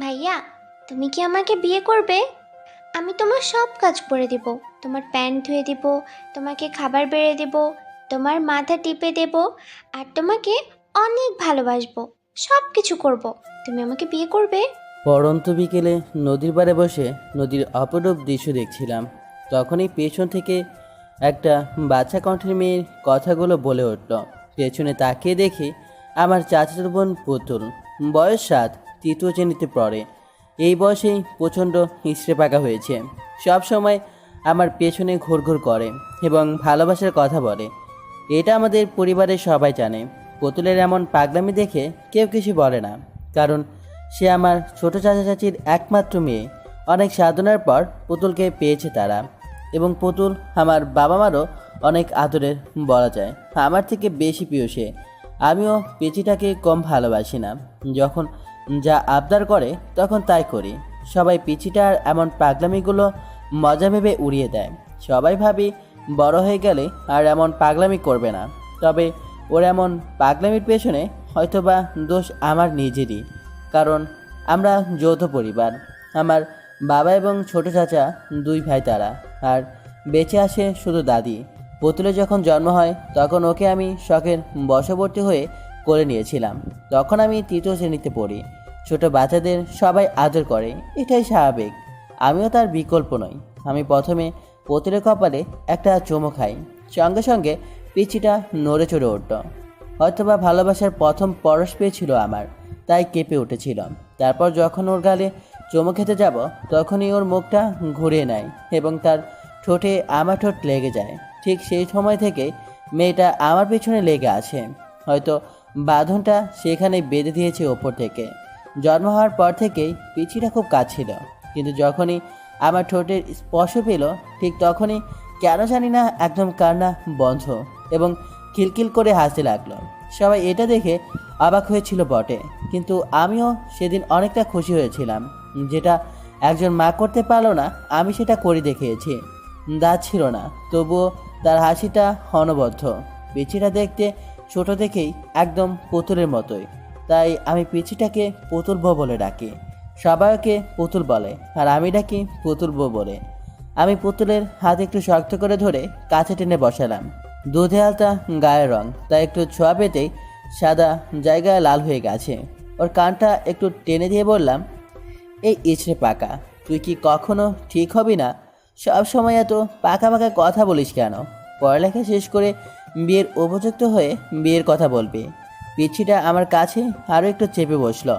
ভাইয়া, তুমি কি আমাকে বিয়ে করবে? আমি তোমার সব কাজ করে দিব। তোমার প্যান্ট ধুয়ে দিব, তোমাকে খাবার বেড়ে দেব, তোমার মাথা টিপে দেব, আর তোমাকে অনেক ভালোবাসবো। সব কিছু করব। তুমি আমাকে বিয়ে করবে? পড়ন্ত বিকেলে নদীর পাড়ে বসে নদীর অপরূপ দৃশ্য দেখছিলাম। তখনই পেছন থেকে একটা বাচ্চা কণ্ঠের মেয়ের কথাগুলো বলে উঠল। পেছনে তাকিয়ে দেখি আমার চাচাতো বোন পুতুল, বয়স 7, তৃতীয় শ্রেণীতে পড়ে। এই বয়সেই প্রচণ্ড হিঁচড়ে পাকা হয়েছে। সব সময় আমার পেছনে ঘুরঘুর করে এবং ভালোবাসার কথা বলে। এটা আমাদের পরিবারের সবাই জানে। পুতুলের এমন পাগলামি দেখে কেউ কিছু বলে না, কারণ সে আমার ছোট চাচা চাচির একমাত্র মেয়ে। অনেক সাধনার পর পুতুলকে পেয়েছে তারা, এবং পুতুল আমার বাবা মারও অনেক আদরের বলা যায়। আমার থেকে বেশি প্রিয় সে। আমিও পেঁচিটাকে কম ভালোবাসি না। যখন যা আবদার করে তখন তাই করি। সবাই পিচিটার এমন পাগলামিগুলো মজা ভেবে উড়িয়ে দেয়। সবাই ভাবি বড় হয়ে গেলে আর এমন পাগলামি করবে না। তবে ওর এমন পাগলামির পেছনে হয়তোবা দোষ আমার নিজেরই, কারণ আমরা যৌথ পরিবার। আমার বাবা এবং ছোট চাচা 2 ভাই তারা, আর বেঁচে আসে শুধু দাদি। পুতুলের যখন জন্ম হয় তখন ওকে আমি শখের বশবর্তী হয়ে কোলে নিয়েছিলাম। তখন আমি 3য় শ্রেণীতে পড়ি। ছোট বাচ্চাদের সবাই আদর করে, এটাই স্বাভাবিক। আমিও তার বিকল্প নই। আমি প্রথমে পুতুলের কপালে একটা চুমু খাই, সঙ্গে সঙ্গে পিচিটা নড়ে চড়ে উঠল। হয়তোবা ভালোবাসার প্রথম পরশ পেয়েছিল আমার, তাই কেঁপে উঠেছিল। তারপর যখন ওর গালে চুমু খেতে যাব তখনই ওর মুখটা ঘুরিয়ে নেয় এবং তার ঠোঁটে আমার ঠোঁট লেগে যায়। ঠিক সেই সময় থেকে মেয়েটা আমার পেছনে লেগে আছে। হয়তো বাঁধনটা সেখানে বেঁধে দিয়েছে ওপর থেকে। জন্ম হওয়ার পর থেকেই পিছিটা খুব কাঁদছিল, কিন্তু যখনই আমার ঠোঁটের স্পর্শ পেল ঠিক তখনই কেন জানি না একদম কান্না বন্ধ এবং খিলখিল করে হাসতে লাগলো। সবাই এটা দেখে অবাক হয়েছিল বটে, কিন্তু আমিও সেদিন অনেকটা খুশি হয়েছিলাম। যেটা একজন মা করতে পারলো না, আমি সেটা করে দেখিয়েছি। দাঁত ছিল না, তবুও তার হাসিটা অনবদ্য। পিচিটা দেখতে ছোট থেকেই একদম পুতুলের মতোই, তাই আমি পিচিটাকে পুতুল বউ বলে ডাকি। সবাই ওকে পুতুল বলে, আর আমি ডাকি পুতুল বউ বলে। আমি পুতুলের হাত একটু শক্ত করে ধরে কাছে টেনে বসালাম। দুধে আলতা গায়ের রং, তাই একটু ছোঁয়া পেতেই সাদা জায়গায় লাল হয়ে গেছে। ওর কানটা একটু টেনে দিয়ে বললাম, এই ইচড়ে পাকা, তুই কি কখনো ঠিক হবি না? সব সময় এত পাকা পাকা কথা বলিস কেন? পড়ালেখা শেষ করে বিয়ের উপযুক্ত হয়ে বিয়ের কথা বলবি। পিছিটা আমার কাছে আরও একটু চেপে বসলো।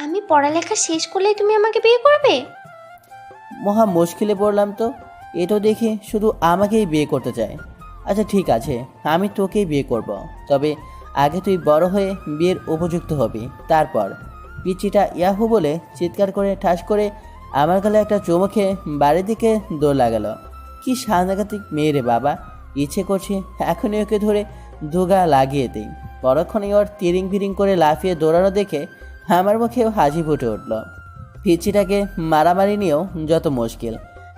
আমি পড়ালেখা শেষ করলে তুমি আমাকে বিয়ে করবে? মহা মুশকিলে পড়লাম তো। এটো দেখে শুধু আমাকেই বিয়ে করতে চায়। আচ্ছা ঠিক আছে, আমি তোকেই বিয়ে করব। তবে আগে তুই বড় হয়ে বিয়ের উপযুক্ত হবি, তারপর। পিচিটা ইয়াহু বলে চিৎকার করে ঠাস করে আমার গালে একটা চুমু খেয়ে বাড়ির দিকে দৌড় লাগালো। কি সাংঘাতিক মেয়ে রে বাবা! ইচ্ছে করছে এখনই ওকে ধরে দুগা লাগিয়ে দিই। পরক্ষণে ওর তিরিং ফিরিং করে লাফিয়ে দৌড়ানো দেখে আমার মুখেও হাসি ফুটে উঠল। পিচিটাকে মারামারি নিয়েও যত মুশকিল,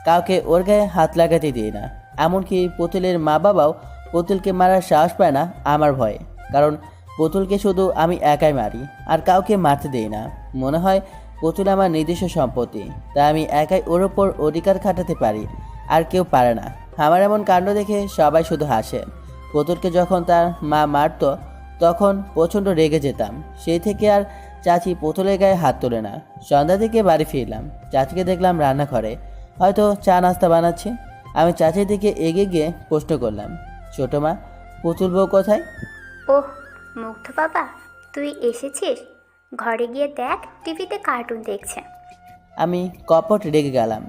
কাউকে ওর গায়ে হাত লাগাতে দিই না। এমনকি পুতুলের মা বাবাও পুতুলকে মারার সাহস পায় না আমার ভয়ে, কারণ পুতুলকে শুধু আমি একাই মারি, আর কাউকে মারতে দেই না। মনে হয় পুতুল আমার নিজস্ব সম্পত্তি, তাই আমি একাই ওর ওপর অধিকার খাটাতে পারি, আর কেউ পারে না। আমার এমন কাণ্ড দেখে সবাই শুধু হাসে। পুতুলকে যখন তার মা মারতো তখন প্রচণ্ড রেগে যেতাম। সেই থেকে আর চাচি পুতুলের গায়ে হাত তোলে না। সন্ধ্যা থেকে বাড়ি ফিরলাম, চাচিকে দেখলাম রান্নাঘরে, হয়তো চা নাস্তা বানাচ্ছে। আমি চাচির দিকে এগিয়ে গিয়ে প্রশ্ন করলাম, ছোট মা, পুতুল বউ কোথায়? ওহ, মুগ্ধ বাবা, তুই এসেছিস? ঘরে গিয়ে দেখ, টিভিতে কার্টুন দেখছে। আমি কপট রেগে গেলাম।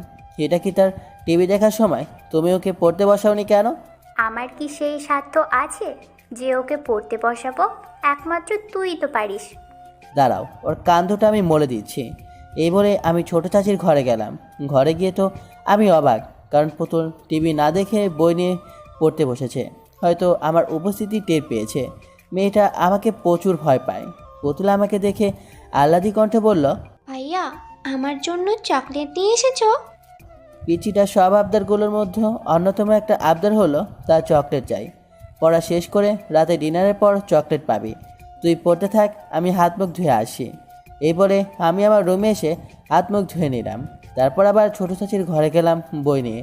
এটা কি তার টিভি দেখার সময়? তুমি ওকে পড়তে বসাওনি কেন? আমার কি সেই সাধ্য আছে যে ওকে পড়তে বসাবো? একমাত্র তুই তো পারিস। দাঁড়াও, ওর কান দুটো আমি মলে দিচ্ছি। এই বলে আমি ছোট চাচির ঘরে গেলাম। ঘরে গিয়ে তো আমি অবাক, কারণ পুতুল টিভি না দেখে বই নিয়ে পড়তে বসেছে। হয়তো আমার উপস্থিতি টের পেয়েছে। মেয়েটা আমাকে প্রচুর ভয় পায়। পুতুল আমাকে দেখে আহ্লাদি কণ্ঠে বলল, ভাইয়া, আমার জন্য চকলেট নিয়ে এসেছো? পিচিটা সব আবদারগুলোর মধ্যে অন্যতম একটা আবদার হলো তার চকলেট চাই। পড়া শেষ করে রাতে ডিনারের পর চকলেট পাবি। তুই পড়তে থাক, আমি হাত মুখ ধুয়ে আসি। এই বলে আমি আমার রুমে এসে হাত মুখ ধুয়ে নিলাম। তারপর আবার ছোটো চাচির ঘরে গেলাম বই নিয়ে।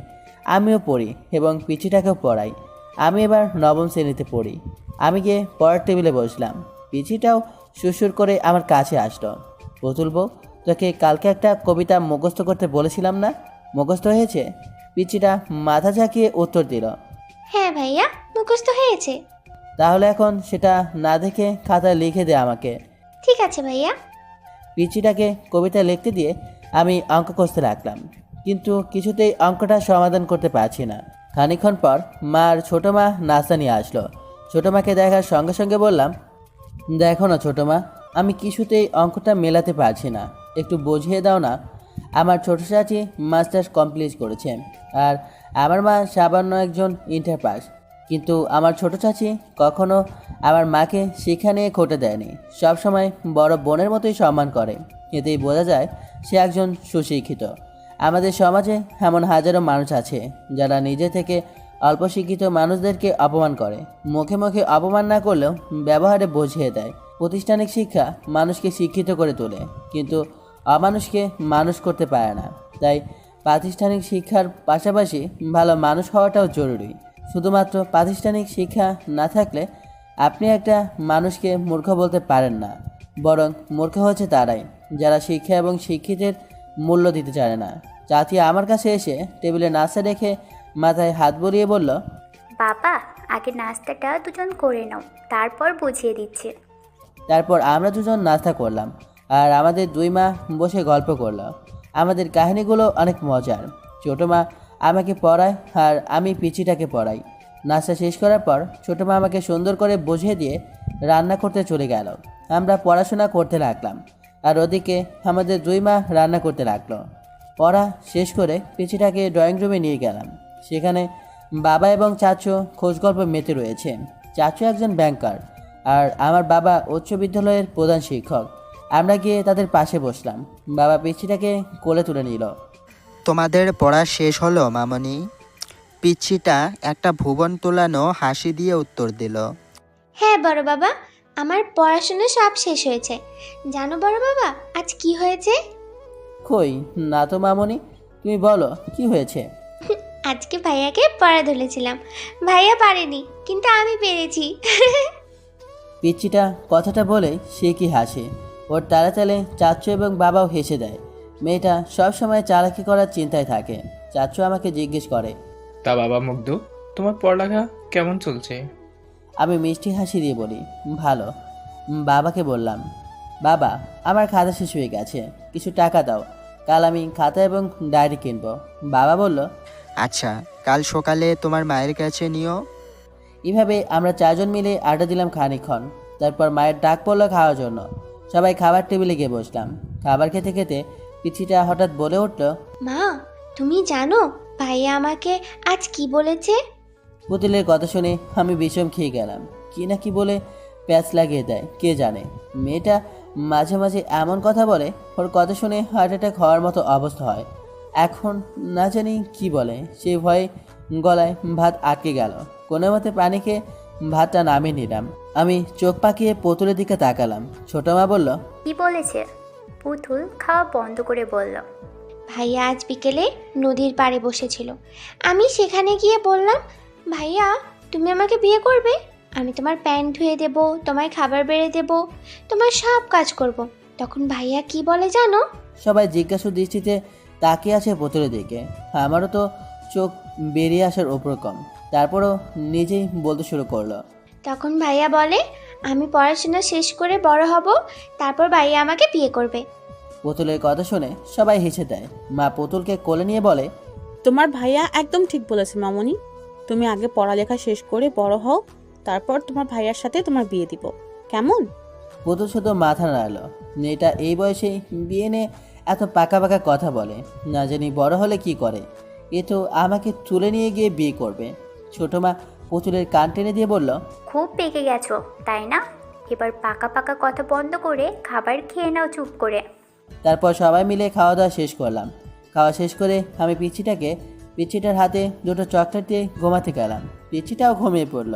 আমিও পড়ি এবং পিচিটাকেও পড়াই। আমি এবার নবম শ্রেণীতে পড়ি। আমি গিয়ে পড়ার টেবিলে বসলাম। পিচিটাও সুরসুর করে আমার কাছে আসলো। পুতুল বউ, তোকে কালকে একটা কবিতা মুখস্থ করতে বলেছিলাম না, মুখস্থ হয়েছে? পিচিটা মাথা ঝাঁকিয়ে উত্তর দিল, হ্যাঁ ভাইয়া, মুখস্থ হয়েছে। তাহলে এখন সেটা না দেখে খাতায় লিখে দে আমাকে। ঠিক আছে ভাইয়া। পিচিটাকে কবিতা লিখতে দিয়ে আমি অঙ্ক কষতে লাগলাম, কিন্তু কিছুতেই অঙ্কটা সমাধান করতে পারছি না। খানিকক্ষণ পর মার ছোটো মা নাস্তা নিয়ে আসলো। ছোটো মাকে দেখার সঙ্গে সঙ্গে বললাম, দেখো না ছোটো মা, আমি কিছুতেই অঙ্কটা মেলাতে পারছি না, একটু বুঝিয়ে দাও না। আমার ছোটো চাচি মাস্টার্স কমপ্লিট করেছে আর আমার মা সামান্য একজন ইন্টার পাস, কিন্তু আমার ছোটো চাচি কখনো আমার মাকে শিক্ষা নিয়ে খোঁটে দেয়নি, সবসময় বড় বোনের মতোই সম্মান করে। এতেই বোঝা যায় সে একজন সুশিক্ষিত। আমাদের সমাজে এমন হাজারো মানুষ আছে যারা নিজে থেকে অল্প শিক্ষিত মানুষদেরকে অপমান করে, মুখে মুখে অপমান না করলেও ব্যবহারে বুঝিয়ে দেয়। প্রাতিষ্ঠানিক শিক্ষা মানুষকে শিক্ষিত করে তোলে, কিন্তু অমানুষকে মানুষ করতে পারে না। তাই প্রাতিষ্ঠানিক শিক্ষার পাশাপাশি ভালো মানুষ হওয়াটাও জরুরি। শুধুমাত্র প্রাতিষ্ঠানিক শিক্ষা না থাকলে আপনি একটা মানুষকে মূর্খ বলতে পারেন না, বরং মূর্খ হচ্ছে তারাই যারা শিক্ষা এবং শিক্ষিতের মূল্য দিতে জানে না। চাচি আমার কাছে এসে টেবিলে নাস্তা রেখে মাথায় হাত বুলিয়ে বলল, বাবা, আগে নাস্তাটা দুজন করে নাও, তারপর বুঝিয়ে দিচ্ছি। তারপর আমরা দুজন নাস্তা করলাম আর আমাদের দুই মা বসে গল্প করলো। আমাদের কাহিনীগুলো অনেক মজার। ছোটো মা আমাকে পড়ায় আর আমি পিচিটাকে পড়াই। নাস্তা শেষ করার পর ছোটো মা আমাকে সুন্দর করে বুঝিয়ে দিয়ে রান্না করতে চলে গেল। আমরা পড়াশোনা করতে লাগলাম আর ওদিকে আমাদের দুই মা রান্না করতে লাগলো। পড়া শেষ করে পিচিটাকে ড্রয়িং রুমে নিয়ে গেলাম। সেখানে বাবা এবং চাচু খোঁজগল্প মেতে রয়েছে। চাচু একজন ব্যাংকার আর আমার বাবা উচ্চ বিদ্যালয়ের প্রধান শিক্ষক। আমরা গিয়ে তাদের পাশে বসলাম। বাবা পিচিটাকে কোলে তুলে নিল। তোমাদের পড়া শেষ হলো মামনি? পিচ্ছিটা একটা ভুবন তোলানো হাসি দিয়ে উত্তর দিল। হ্যাঁ বড় বাবা, আমার পড়াশোনা সব শেষ হয়েছে। জানো বড় বাবা, আজ কি হয়েছে? কই না তো মামনি, তুমি বলো কি হয়েছে? আজকে ভাইয়াকে পড়া ধরেছিলাম। ভাইয়া পারেনি, কিন্তু আমি পেরেছি। পিচ্চিটা কথাটা বলে সে কি হাসে। ওর তালে চাচু এবং বাবাও হেসে দেয়। মেয়েটা সবসময় চালাকি করার চিন্তায় থাকে। চাচু আমাকে জিজ্ঞেস করে, তা বাবা মুগ্ধ, তোমার পড়ালেখা কেমন চলছে? আমি মিষ্টি হাসি দিয়ে বলি, ভালো। বাবাকে বললাম, বাবা আমার খাতা শেষ হয়ে গেছে, কিছু টাকা দাও, কাল আমি খাতা এবং ডায়েরি কিনবো। বাবা বলল, আচ্ছা, কাল সকালে তোমার মায়ের কাছে নিও। এভাবে আমরা চারজন মিলে আড্ডা দিলাম খানিকক্ষণ। তারপর মায়ের ডাক পড়লো খাওয়ার জন্য। সবাই খাবার টেবিলে গিয়ে বসলাম। খাবার খেতে খেতে পিচিটা হঠাৎ বলে উঠল, মা, তুমি জানো ভাইয়া আমাকে আজ কি বলেছে? পুতুলের কথা শুনে আমি বিষম খেয়ে গেলাম। কি না কি বলে প্যাচ লাগিয়ে দেয় কে জানে। মেয়েটা মাঝে মাঝে এমন কথা বলে, ওর কথা শুনে হার্ট অ্যাটাক হওয়ার মতো অবস্থা হয়। এখন না জানি কি বলে, সেই ভয়ে গলায় ভাত আটকে গেল। কোনো মতে পানি খেয়ে ভাতটা নামিয়ে নিলাম। আমি চোখ পাকিয়ে পুতুলের দিকে তাকালাম। ছোটো মা বলল, কি বলেছে? পুতুল খাওয়া বন্ধ করে বলল, ভাইয়া আজ বিকেলে নদীর পাড়ে বসেছিল। আমি সেখানে গিয়ে বললাম, ভাইয়া তুমি আমাকে বিয়ে করবে? আমি তোমার প্যান্ট ধুয়ে দেব, তোমায় খাবার বেড়ে দেব, তোমার সব কাজ করব। তখন ভাইয়া কি বলে জানো? সবাই জিজ্ঞাসু দৃষ্টিতে তাকিয়ে আছে পুতুলের দিকে। আমারও তো চোখ বেরিয়ে আসার উপক্রম। তারপরও নিজেই বলতে শুরু করলো, তখন ভাইয়া বলে, আমি পড়াশোনা শেষ করে বড় হব, তারপর ভাইয়া আমাকে বিয়ে করবে। পুতুলের কথা শুনে সবাই হেসে দেয়। মা পুতুলকে কোলে নিয়ে বলে, তোমার ভাইয়া একদম ঠিক বলেছে মামনি। তুমি আগে পড়ালেখা শেষ করে বড় হও, তারপর তোমার ভাইয়ার সাথে তোমার বিয়ে দিব, কেমন? পুতুল শুধু মাথা নাড়ল। মেয়েটা এই বয়সে বিয়ে নিয়ে এত পাকা পাকা কথা বলে, না জানি বড় হলে কি করে। এ তো আমাকে তুলে নিয়ে গিয়ে বিয়ে করবে। ছোটো মা পুতুলের কান টেনে দিয়ে বলল, খুব পেকে গেছো তাই না? এবার পাকা পাকা কথা বন্ধ করে খাবার খেয়ে নাও চুপ করে। তারপর সবাই মিলে খাওয়া দাওয়া শেষ করলাম। খাওয়া শেষ করে আমি পিচ্ছিটার হাতে দুটো চকলেট দিয়ে ঘুমাতে গেলাম। পিচ্ছিটাও ঘুমিয়ে পড়ল।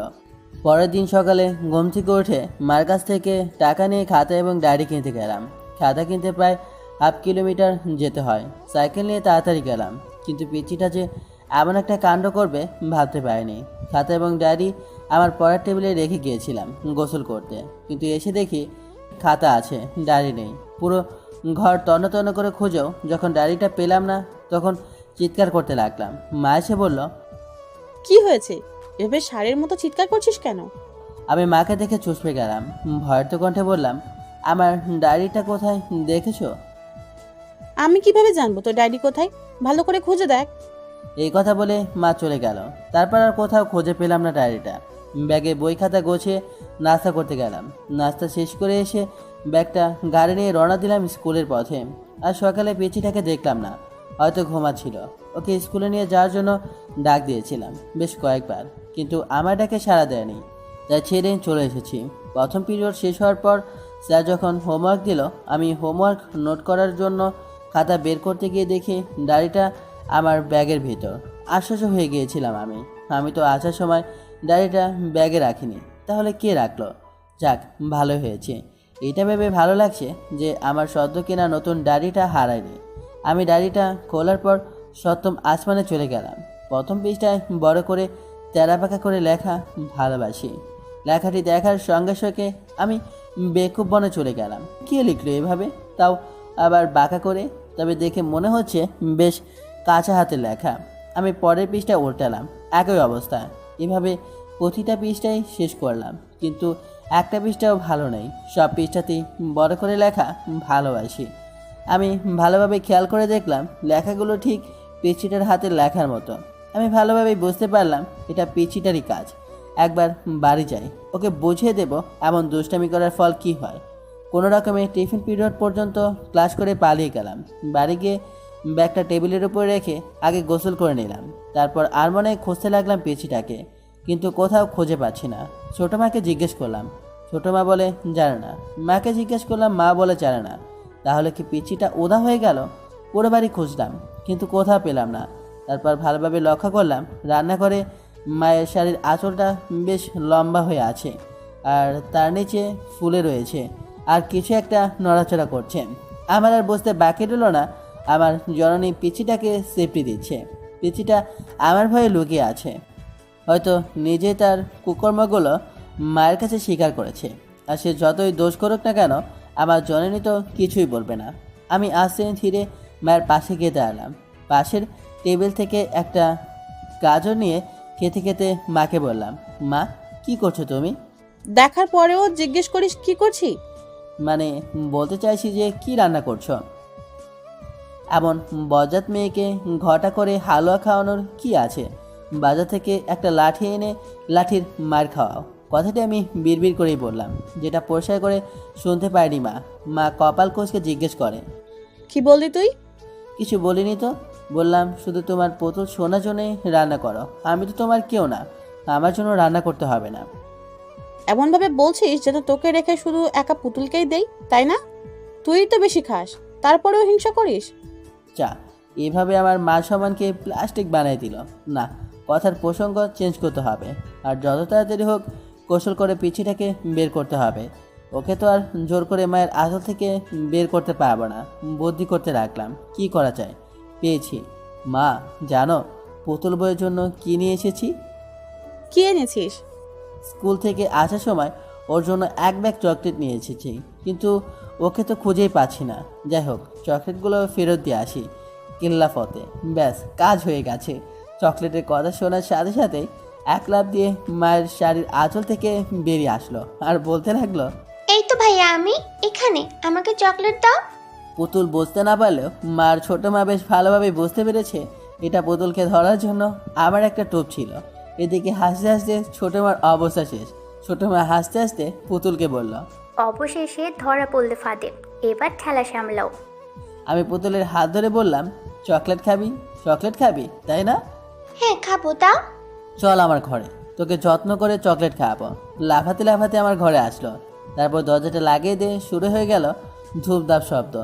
পরের দিন সকালে ঘুম থেকে উঠে মার কাছ থেকে টাকা নিয়ে খাতা এবং ডায়েরি কিনতে গেলাম। খাতা কিনতে প্রায় 1/2 কিলোমিটার যেতে হয়। সাইকেল নিয়ে তাড়াতাড়ি গেলাম, কিন্তু পিচিটা যে এমন একটা কাণ্ড করবে ভাবতে পারিনি। খাতা এবং ডায়েরি আমার পড়ার টেবিলে রেখে গিয়েছিলাম গোসল করতে, কিন্তু এসে দেখি খাতা আছে, ডায়েরি নেই। পুরো ঘর তন্ন তন্ন করে খুঁজেও যখন ডায়েরিটা পেলাম না, তখন চিৎকার করতে লাগলাম। মা এসে বলল, কি হয়েছে? এভাবে ষাঁড়ের মতো চিৎকার করছিস কেন? আমি মাকে দেখে চুষপে গেলাম। ভয়ত কণ্ঠে বললাম, আমার ডায়েরিটা কোথায় দেখেছো? আমি কিভাবে জানবো তোর ডায়েরি কোথায়? ভালো করে খুঁজে দেখ। এই কথা বলে মা চলে গেল। তারপর আর কোথাও খুঁজে পেলাম না ডায়েরিটা। ব্যাগে বই খাতা গোছিয়ে নাস্তা করতে গেলাম। নাস্তা শেষ করে এসে ব্যাগটা গাড়ি নিয়ে রওনা দিলাম স্কুলের পথে। আর সকালে পিচিটাকে দেখলাম না, হয়তো ঘুমাচ্ছিল। ওকে স্কুলে নিয়ে যাওয়ার জন্য ডাক দিয়েছিলাম বেশ কয়েকবার, কিন্তু আমার ডাকে সাড়া দেয়নি। তাই ছেড়ে চলে এসেছি। প্রথম পিরিয়ড শেষ হওয়ার পর স্যার যখন হোমওয়ার্ক দিল, আমি হোমওয়ার্ক নোট করার জন্য খাতা বের করতে গিয়ে দেখি ডায়েরিটা আমার ব্যাগের ভিতর। আশ্চর্য হয়ে গিয়েছিলাম আমি তো আসার সময় ডায়েরিটা ব্যাগে রাখিনি, তাহলে কে রাখলো? যাক, ভালো হয়েছে। এটা ভেবে ভালো লাগছে যে আমার সদ্য কেনা নতুন ডায়েরিটা হারায়নি। আমি ডায়েরিটা খোলার পর সপ্তম আসমানে চলে গেলাম। প্রথম পৃষ্ঠায় বড় করে তেরাপাকা করে লেখা ভালোবাসি। লেখাটি দেখার সঙ্গে সঙ্গে আমি বেকুব বনে চলে গেলাম। কে লিখলো এভাবে, তাও আবার বাঁকা করে? তবে দেখে মনে হচ্ছে বেশ কাঁচা হাতের লেখা। আমি পরের পৃষ্ঠা উল্টালাম, একই অবস্থা। এভাবে প্রতিটা পৃষ্ঠাই শেষ করলাম, কিন্তু একটা পৃষ্ঠাও ভালো নেই। সব পৃষ্ঠাতেই বড় করে লেখা ভালোবাসি। আমি ভালোভাবে খেয়াল করে দেখলাম লেখাগুলো ঠিক পিচিটার হাতের লেখার মতো। আমি ভালোভাবেই বুঝতে পারলাম এটা পিচিটারই কাজ। একবার বাড়ি যাই, ওকে বুঝিয়ে দেব এমন দুষ্টামি করার ফল কি হয়। কোনো রকমে টিফিন পিরিয়ড পর্যন্ত ক্লাস করে পালিয়ে গেলাম। বাড়ি গিয়ে ব্যাগটা টেবিলের উপর রেখে আগে গোসল করে নিলাম। তারপর আর মনে খুঁজতে লাগলাম পিচিটাকে, কিন্তু কোথাও খুঁজে পাচ্ছি না। ছোটো মাকে জিজ্ঞেস করলাম, ছোটো মা বলে জানে না। মাকে জিজ্ঞেস করলাম, মা বলে জানে না। তাহলে কি পিচিটা ওদা হয়ে গেল? পুরো বাড়ি খুঁজলাম, কিন্তু কোথাও পেলাম না। তারপর ভালোভাবে লক্ষ্য করলাম রান্নাঘরে মায়ের শাড়ির আঁচলটা বেশ লম্বা হয়ে আছে, আর তার নিচে ফুলে রয়েছে, আর কিছু একটা নড়াচড়া করছে। আমার আর বুঝতে বাকি রইল না আমার জননী পিচিটাকে সেফটি দিচ্ছে। পিচিটা আমার ভয়ে লুকিয়ে আছে, হয়তো নিজে তার কুকর্মগুলো মায়ের কাছে স্বীকার করেছে। আর সে যতই দোষ করুক না কেন, আমার জননী তো কিছুই বলবে না। আমি আস্তে ধীরে মায়ের পাশে গিয়ে দাঁড়ালাম। পাশের টেবিল থেকে একটা গাজর নিয়ে খেতে খেতে মাকে বললাম, মা কি করছো তুমি? দেখার পরেও জিজ্ঞেস করিস কি করছি? মানে বলতে চাইছি যে কি রান্না করছো? এমন বজ্জাত মেয়েকে ঘটা করে হালুয়া খাওয়ানোর কি আছে? বাজার থেকে একটা লাঠি এনে লাঠির মার খাওয়াও। কথাটি আমি বিড়বিড় করেই বললাম, যেটা পরিষ্কার করে শুনতে পারিনি। মা কপাল কোচকে জিজ্ঞেস করে, কি বললি তুই? কিছু বলিনি তো। বললাম শুধু তোমার পুতুল শোনার জন্যই রান্না করো। আমি তো তোমার কেউ না, আমার জন্য রান্না করতে হবে না। এমনভাবে বলছিস যেন তোকে রেখে শুধু একা পুতুলকেই দেই, তাই না? তুই তো বেশি খাস, তারপরেও হিংসা করিস। চা, এভাবে আমার মান সম্মানকে প্লাস্টিক বানিয়ে দিল। না, কথার প্রসঙ্গ চেঞ্জ করতে হবে, আর যত তাড়াতাড়ি হোক কৌশল করে পিছিটাকে বের করতে হবে। ওকে তো আর জোর করে মায়ের আঁচল থেকে বের করতে পারবো না। বুদ্ধি করতে রাখলাম, কি করা যায়। পেয়েছি। মা জানো পুতুল বইয়ের জন্য কি নিয়ে এসেছি? কি এনেছিস? স্কুল থেকে আসার সময় ওর জন্য এক ব্যাগ চকলেট নিয়ে এসেছি, কিন্তু ওকে তো খুঁজেই পাচ্ছি না। যাই হোক, চকলেটগুলো ফেরত দিয়ে আসি কিল্লা ফতে। ব্যাস, কাজ হয়ে গেছে। চকলেটের কথা শোনার সাথে সাথেই এক লাফ দিয়ে মায়ের শাড়ির আঁচল থেকে বেরিয়ে আসলো আর বলতে লাগলো, এই তো ভাইয়া, আমি এখানে, আমাকে চকলেট দাও। পুতুল বুঝতে না পারলেও মার ছোট মা বেশ ভালোভাবে বুঝতে পেরেছে এটা পুতুলকে ধরার জন্য আমার একটা টোপ ছিল। এদিকে হাসতে হাসতে ছোট মার অবস্থা শেষ। ছোট মা হাসতে হাসতে পুতুলকে বলল, অবশেষে ধরা পড়লে ফাঁদে, এবার খেলা সামলাও। আমি পুতুলের হাত ধরে বললাম, চকলেট খাবি? চকলেট খাবি তাই না? হ্যাঁ খাবো, দাও। চল আমার ঘরে, তোকে যত্ন করে চকলেট খাওয়াবো। লাফাতে লাফাতে আমার ঘরে আসলো। তারপর দরজাটা লাগিয়ে দিয়ে শুরু হয়ে গেল ধূপধাপ শব্দ।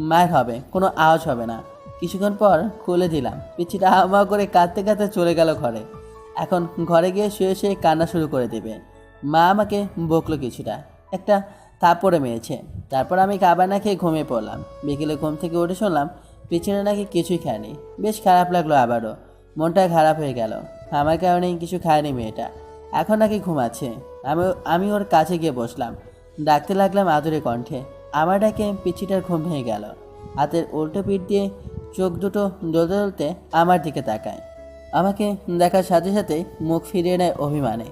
মায়ের হবে, কোনো আওয়াজ হবে না। কিছুক্ষণ পর খুলে দিলাম। পিছিটা হাওয়া করে কাঁদতে কাঁদতে চলে গেল ঘরে। এখন ঘরে গিয়ে শুয়ে শুয়ে কান্না শুরু করে দেবে। মা আমাকে বকলো কিছুটা, একটা থাপ্পড়ে মেরেছে। তারপর আমি খাবার না খেয়ে ঘুমিয়ে পড়লাম। বিকেলে ঘুম থেকে উঠে শুনলাম পিছনে নাকি কিছুই খায়নি। বেশ খারাপ লাগলো, আবারও মনটা খারাপ হয়ে গেল। আমার কারণেই কিছু খায়নি মেয়েটা, এখন নাকি ঘুমাচ্ছে। আমি ওর কাছে গিয়ে বসলাম, ডাকতে লাগলাম আদুরে কণ্ঠে। আমার ডাকে পিচিটার ঘুম ভেঙে গেল। হাতের উল্টো পিঠ দিয়ে চোখ দুটো জ্বলতে জ্বলতে আমার দিকে তাকায়। আমাকে দেখার সাথে সাথে মুখ ফিরিয়ে নেয় অভিমানে।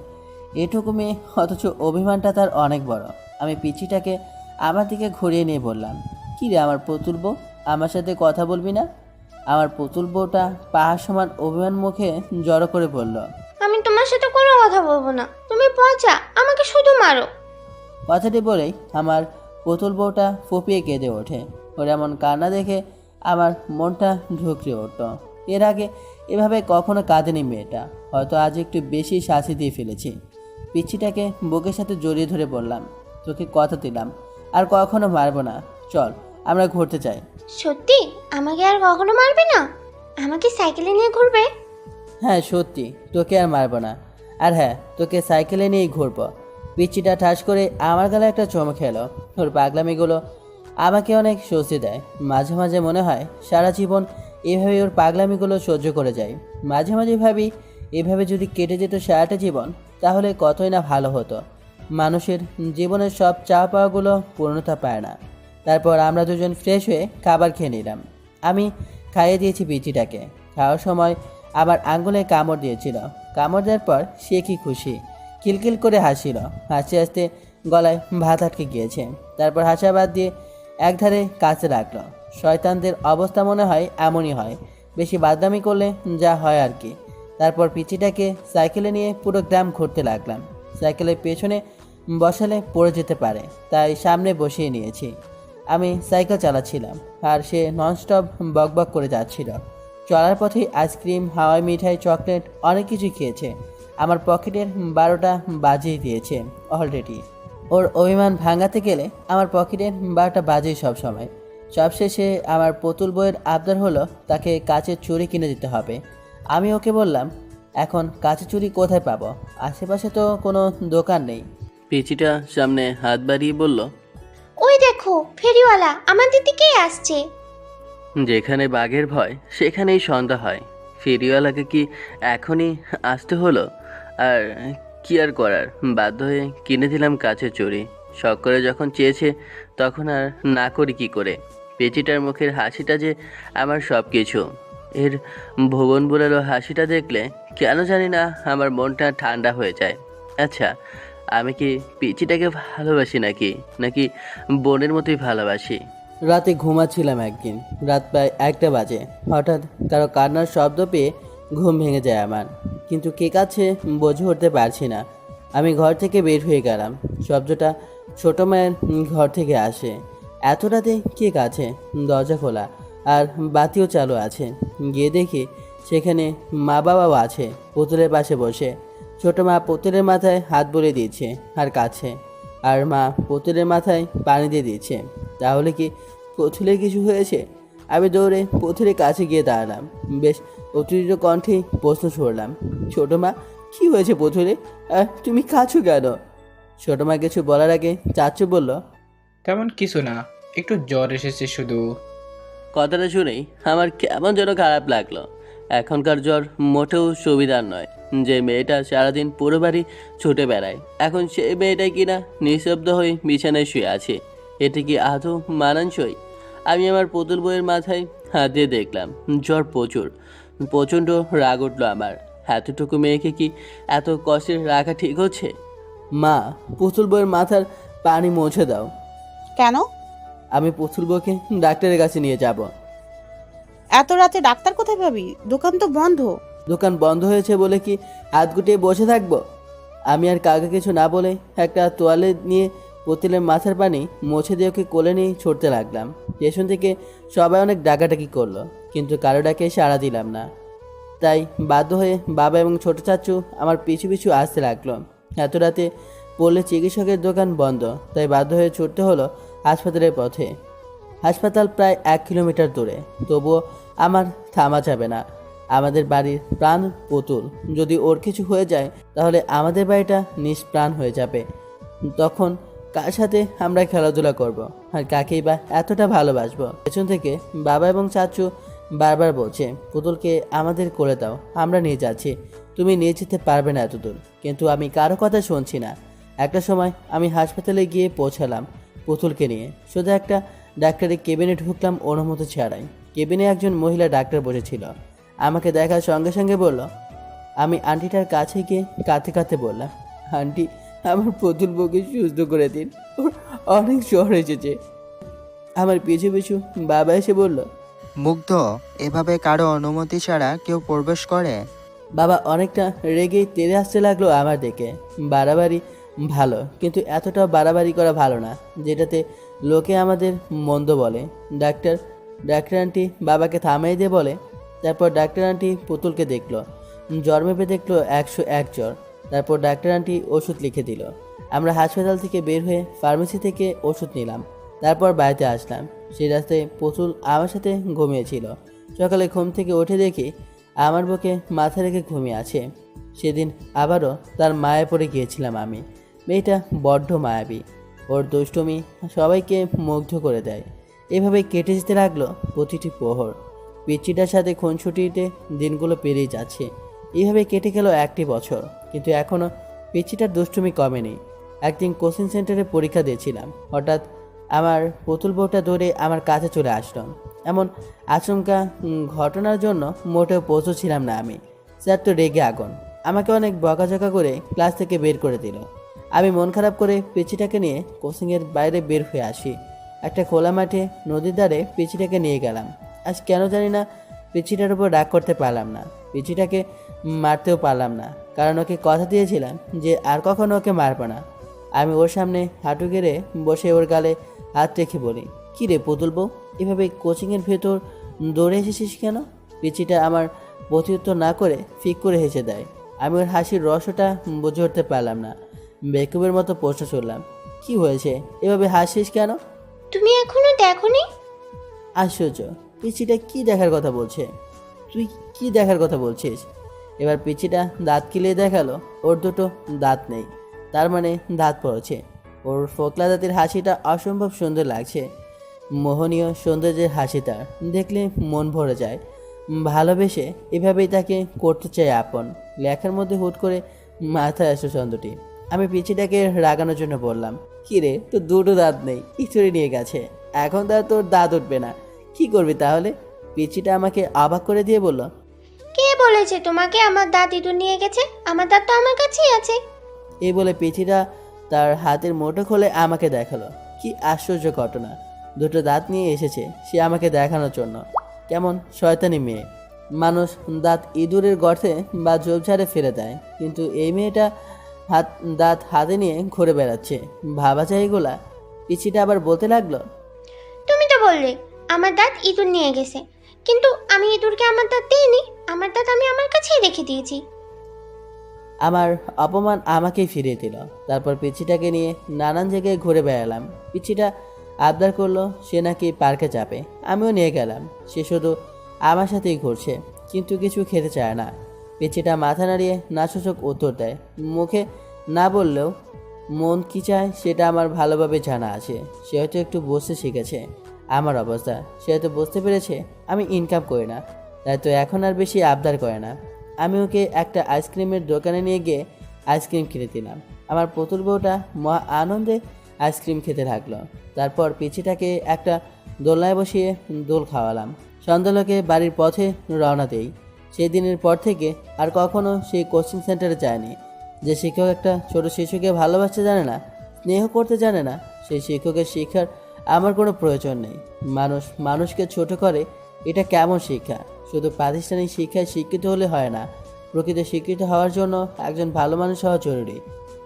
এটুকু মেয়ে, অথচ অভিমানটা তার অনেক বড়। আমি পিচিটাকে আমার দিকে ঘুরিয়ে নিয়ে বললাম, কী রে আমার পুতুল বউ, আমার সাথে কথা বলবি না? আমার পুতুল বউটা পাহাড় সমান অভিমান মুখে জড়ো করে বলল, আমি তোমার সাথে কোনো কথা বলবো না, তুমি পচা, আমাকে শুধু মারো। কথাটি বলেই আমার পুতুল বউটা ফুপিয়ে কেঁদে ওঠে। ওর এমন কান্না দেখে আমার মনটা ঢুকরে উঠল। এর আগে এভাবে কখনো কাঁদেনি মেয়েটা, হয়তো আজ একটু বেশি শাস্তি দিয়ে ফেলেছি। পিচ্ছিটাকে বুকের সাথে জড়িয়ে ধরে বললাম, তোকে কথা দিলাম আর কখনো মারবো না, চল আমরা ঘুরতে যাই। সত্যি আমাকে আর কখনো মারবে না? আমাকে সাইকেলে নিয়ে ঘুরবে? হ্যাঁ সত্যি, তোকে আর মারবো না। আর হ্যাঁ, তোকে সাইকেলে নিয়েই ঘুরবো। পিচ্চিটা ঠাস করে আমার গালে একটা চমক খেলো। ওর পাগলামিগুলো আমাকে অনেক স্বস্তি দেয়। মাঝে মাঝে মনে হয় সারা জীবন এভাবে ওর পাগলামিগুলো সহ্য করে যায়। মাঝে মাঝে ভাবি, এভাবে যদি কেটে যেত সারাটা জীবন, তাহলে কতই না ভালো হতো। মানুষের জীবনের সব চাওয়া পাওয়াগুলো পূর্ণতা পায় না। তারপর আমরা দুজন ফ্রেশ হয়ে খাবার খেয়ে নিলাম। আমি খাইয়ে দিয়েছি পিচিটাকে। খাওয়ার সময় আবার আঙ্গুলে কামড় দিয়েছিল। কামড় দেওয়ার পর সে কি খুশি, কিলকিল করে হাসছিল। হাসতে হাসতে গলায় ভাত আটকে গিয়েছে। তারপর হাসা বাদ দিয়ে একধারে কাছে রাখলো। শয়তানদের অবস্থা মনে হয় এমনই হয়, বেশি বাদামি করলে যা হয় আর কি। তারপর পিচিটাকে সাইকেলে নিয়ে পুরো গ্রাম ঘুরতে লাগলাম। সাইকেলের পেছনে বসালে পড়ে যেতে পারে, তাই সামনে বসিয়ে নিয়েছি। আমি সাইকেল চালাচ্ছিলাম আর সে ননস্টপ বকবক করে যাচ্ছিল। চলার পথে আইসক্রিম, হাওয়াই মিঠাই, চকলেট অনেক কিছু খেয়েছে। আমার পকেটের 12টা বাজিয়ে দিয়েছে অলরেডি। ওর অভিমান ভাঙাতে গেলে আমার পকেটের 12টা বাজেই সবসময়। সবশেষে আমার পুতুল বইয়ের আবদার হলো তাকে কাচের চুড়ি কিনে দিতে হবে। আমি ওকে বললাম, এখন কাচের চুড়ি কোথায় পাবো? আশেপাশে তো কোনো দোকান নেই। পিচিটা সামনে হাত বাড়িয়ে বলল, ওই দেখো ফেরিওয়ালা আমাদের দিকেই আসছে। যেখানে বাঘের ভয় সেখানেই সন্ধ্যা হয়। ফেরিওয়ালাকে কি এখনই আসতে হলো? আর কি আর করার, বাধ্য হয়ে কিনে দিলাম কাচের চুড়ি। শখ করে যখন চেয়েছে তখন আর না করি কি করে। পেচিটার মুখের হাসিটা যে আমার সব কিছু। এর ভুবন বোলালো হাসিটা দেখলে কেন জানি না আমার মনটা ঠান্ডা হয়ে যায়। আচ্ছা, আমি কি পিচিটাকে ভালোবাসি নাকি বোনের মতোই ভালোবাসি? রাতে ঘুমাচ্ছিলাম একদিন, রাত প্রায় 1টা বাজে। হঠাৎ কারো কান্নার শব্দ পেয়ে ঘুম ভেঙে যায় আমার, কিন্তু কে কাছে বুঝে উঠতে পারছি না। আমি ঘর থেকে বের হয়ে গেলাম। শব্দটা ছোটো মায়ের ঘর থেকে আসে। এত রাতে কে কাছে? দরজা খোলা আর বাতিও চালু আছে। গিয়ে দেখি সেখানে মা বাবাও আছে, পুতুলের পাশে বসে। ছোটো মা পুতুলের মাথায় হাত বুলিয়ে দিচ্ছে আর কাছে, আর মা পুতুলের মাথায় পানি দিয়ে দিচ্ছে। তাহলে কি পুতুলের কিছু হয়েছে? আমি দৌড়ে পুতুলের কাছে গিয়ে দাঁড়ালাম। বেশ অতিরিক্ত কণ্ঠে প্রশ্ন ছড়লাম, ছোটো মা কী হয়েছে পুতুলে? আর তুমি কাছো কেন? ছোটো মা কিছু বলার আগে চাচু বলল, তেমন কিছু না, একটু জ্বর এসেছে শুধু। কথাটা শুনেই আমার কেমন যেন খারাপ লাগলো। এখনকার জ্বর মোটেও সুবিধার নয়। যে মেয়েটা সারাদিন পুরো বাড়ি ছুটে বেড়ায়, এখন সেই মেয়েটাই কিনা নিঃশব্দ হয়ে বিছানায় শুয়ে আছে। এটি কি আদৌ মানানসই? আমি আমার পুতুল বইয়ের মাথায় হাত দিয়ে দেখলাম জ্বর প্রচণ্ড রাগ উঠলো আমার। এতটুকু মেয়েকে কি এত কষ্টে রাখা ঠিক হচ্ছে? মা, পুতুল বইয়ের মাথার পানি মুছে দাও। কেন? আমি পুতুল বউকে ডাক্তারের কাছে নিয়ে যাব। এত রাতে ডাক্তার কোথায় পাবি? দোকান তো বন্ধ। দোকান বন্ধ হয়েছে বলে কি হাত গুটিয়ে বসে থাকবো? আমি আর কাউকে কিছু না বলে একটা তোয়ালে নিয়ে পুতুলের মাথার পানি মুছে দিয়ে ওকে কোলে নিয়ে ছুটতে লাগলাম। পেছন থেকে সবাই অনেক ডাকাডাকি করলো, কিন্তু কারো ডাকে সাড়া দিলাম না। তাই বাধ্য হয়ে বাবা এবং ছোট চাচু আমার পিছু পিছু আসতে লাগলো। এত রাতে পড়লে চিকিৎসকের দোকান বন্ধ, তাই বাধ্য হয়ে ছুটতে হলো হাসপাতালের পথে। হাসপাতাল প্রায় 1 কিলোমিটার দূরে, তবুও আমার থামা যাবে না। আমাদের বাড়ির প্রাণ পুতুল, যদি ওর কিছু হয়ে যায় তাহলে আমাদের বাড়িটা নিষ্প্রাণ হয়ে যাবে। তখন কার সাথে আমরা খেলাধুলা করব আর কাকেই বা এতটা ভালোবাসবো। পেছন থেকে বাবা এবং চাচু বারবার বলছে পুতুলকে আমাদের করে দাও, আমরা নিয়ে যাচ্ছি, তুমি নিয়ে যেতে পারবে না এতদূর। কিন্তু আমি কারো কথা শুনছি না। একটা সময় আমি হাসপাতালে গিয়ে পৌঁছালাম পুতুলকে নিয়ে। শুধু একটা ডাক্তারের কেবিনে ঢুকলাম অনুমতি ছাড়াই। কেবিনে একজন মহিলা ডাক্তার বসেছিল। আমাকে দেখার সঙ্গে সঙ্গে বলল, আমি আন্টিটার কাছে গিয়ে কাঁদতে কাঁদতে বললাম, আন্টি আমার পুতুল বউকে সুস্থ করে দিন, ওর অনেক জ্বর এসেছে। আমার পিছু পিছু বাবা এসে বলল, মুগ্ধ, এভাবে কারো অনুমতি ছাড়া কেউ প্রবেশ করে? বাবা অনেকটা রেগেই তেড়ে আসতে লাগলো আমার দিকে। বাড়াবাড়ি ভালো, কিন্তু এতটাও বাড়াবাড়ি করা ভালো না যেটাতে লোকে আমাদের মন্দ বলে। ডাক্তার আন্টি বাবাকে থামাই দিয়ে বলে। তারপর ডাক্তার আন্টি পুতুলকে দেখলো, জ্বর মেপে দেখলো 101 জ্বর। তারপর ডাক্তার আন্টি ওষুধ লিখে দিল। আমরা হাসপাতাল থেকে বের হয়ে ফার্মেসি থেকে ওষুধ নিলাম। তারপর বাড়িতে আসলাম। সেই রাস্তায় পুতুল আমার সাথে ঘুমিয়েছিল। সকালে ঘুম থেকে উঠে দেখি আমার বুকে মাথা রেখে ঘুমিয়ে আছে। সেদিন আবারও তার মায়ে পড়ে গিয়েছিলাম আমি। মেয়েটা বড্ড মায়াবী, ওর দুষ্টুমি সবাইকে মুগ্ধ করে দেয়। এভাবে কেটে যেতে লাগলো প্রতিটি প্রহর। পিচ্চিটার সাথে খুনসুটিতে দিনগুলো পেরিয়ে যাচ্ছে। এইভাবে কেটে গেল 1টি বছর, কিন্তু এখনও পিচ্চিটার দুষ্টুমি কমেনি। একদিন কোচিং সেন্টারে পরীক্ষা দিয়েছিলাম। হঠাৎ আমার পুতুল বউটা দৌড়ে আমার কাছে চলে আসলো। এমন আচমকা ঘটনার জন্য মোটেও প্রস্তুত ছিলাম না আমি। স্যার তো রেগে আগুন, আমাকে অনেক বকাঝকা করে ক্লাস থেকে বের করে দিল। আমি মন খারাপ করে পিচিটাকে নিয়ে কোচিংয়ের বাইরে বের হয়ে আসি। একটা খোলা মাঠে নদীর ধারে পিচিটাকে নিয়ে গেলাম। আজ কেন জানি না পিচিটার উপর রাগ করতে পারলাম না, পিচিটাকে মারতেও পারলাম না, কারণ ওকে কথা দিয়েছিলাম যে আর কখনো ওকে মারব না। আমি ওর সামনে হাঁটু গেড়ে বসে ওর গালে হাত রেখে বলি, কী রে পুতুল বউ, এভাবে কোচিংয়ের ভেতর দৌড়ে এসেছিস কেন? পিচিটা আমার প্রত্যুত্তর না করে ফিক করে হেসে দেয়। আমি ওর হাসির রসটা বুঝে উঠতে পারলাম না। বেকুবের মতো প্রশ্ন করলাম, কি হয়েছে, এভাবে হাসিস কেন? তুমি এখনো দেখোনি? আশ্চর্য, পিচিটা কি দেখার কথা বলছে? তুই কি দেখার কথা বলছিস? এবার পিচিটা দাঁত কিলিয়ে দেখালো ওর দুটো দাঁত নেই, তার মানে দাঁত পড়েছে। ওর ফোকলা দাঁতের হাসিটা অসম্ভব সুন্দর লাগছে। মোহনীয় সৌন্দর্যের হাসি, তার দেখলে মন ভরে যায়। ভালোবেসে এভাবেই তাকে করতে চাই আপন। লেখার মধ্যে হুট করে মাথায় আসে ছন্দটি। আমি পিচিটাকে রাগানোর জন্য বললাম, কিরে তোর দুটো দাঁত নেই, ইঁচড়ে নিয়ে গেছে, এখন তো আর তোর দাঁত উঠবে না, কি করবি তাহলে? পিচিটা আমাকে অবাক করে দিয়ে বলল, কে বলেছে তোমাকে আমার দাঁত ইঁদুর নিয়ে গেছে? আমার দাঁত তো আমার কাছেই আছে। এই বলে পিচিটা তার হাতের মুঠো খুলে আমাকে দেখালো। কি আশ্চর্য ঘটনা, দুটো দাঁত নিয়ে এসেছে সে আমাকে দেখানোর জন্য। কেমন শয়তানি মেয়ে। মানুষ দাঁত ইঁদুরের গর্তে বা ঝোপঝাড়ে ফেলে দেয়, কিন্তু এই মেয়েটা দাঁত হাতে নিয়ে ঘুরে বেড়াচ্ছে। ভাবা যায় এগুলা? পিচিটা আবার বলতে লাগলো, তুমি তো বললে আমার দাঁত ইঁদুর নিয়ে গেছে, কিন্তু আমি ইঁদুরকে আমার দাঁত দিইনি। আমার দাঁত আমি আমার কাছেই রেখে দিয়েছি। আমার অপমান আমাকেই ফিরিয়ে দিল। তারপর পিচিটাকে নিয়ে নানান জায়গায় ঘুরে বেড়ালাম। পিচিটা আবদার করলো সে নাকি পার্কে যাবে, আমিও নিয়ে গেলাম। সে শুধু আমার সাথেই ঘুরছে, কিন্তু কিছু খেতে চায় না। পিচিটা মাথা নাড়িয়ে নাসূচক উত্তর দেয়, মুখে না বললেও মন কি চায় সেটা আমার ভালোভাবে জানা আছে। সে হয়তো একটু বুঝতে শিখেছে আমার অবস্থা। সে হয়তো বুঝতে পেরেছে আমি ইনকাম করি না, তাই তো এখন আর বেশি আবদার করে না। আমি ওকে একটা আইসক্রিমের দোকানে নিয়ে গিয়ে আইসক্রিম কিনে দিলাম। আমার পুতুল বউটা মহা আনন্দে আইসক্রিম খেতে লাগলো। তারপর পিচিটাকে একটা দোলনায় বসিয়ে দোল খাওয়ালাম। সন্ধ্যালোকে বাড়ির পথে রওনা দেই। সেই দিনের পর থেকে আর কখনো সেই কোচিং সেন্টারে যায়নি। যে শিক্ষক একটা ছোট শিশুকে ভালোবাসতে জানে না, স্নেহ করতে জানে না, সেই শিক্ষকের শিক্ষার আমার কোনো প্রয়োজন নেই। মানুষ মানুষকে ছোট করে, এটা কেমন শিক্ষা? শুধু প্রাতিষ্ঠানিক শিক্ষায় শিক্ষিত হলে হয় না, প্রকৃত শিক্ষিত হওয়ার জন্য একজন ভালো মানুষ হওয়া জরুরি।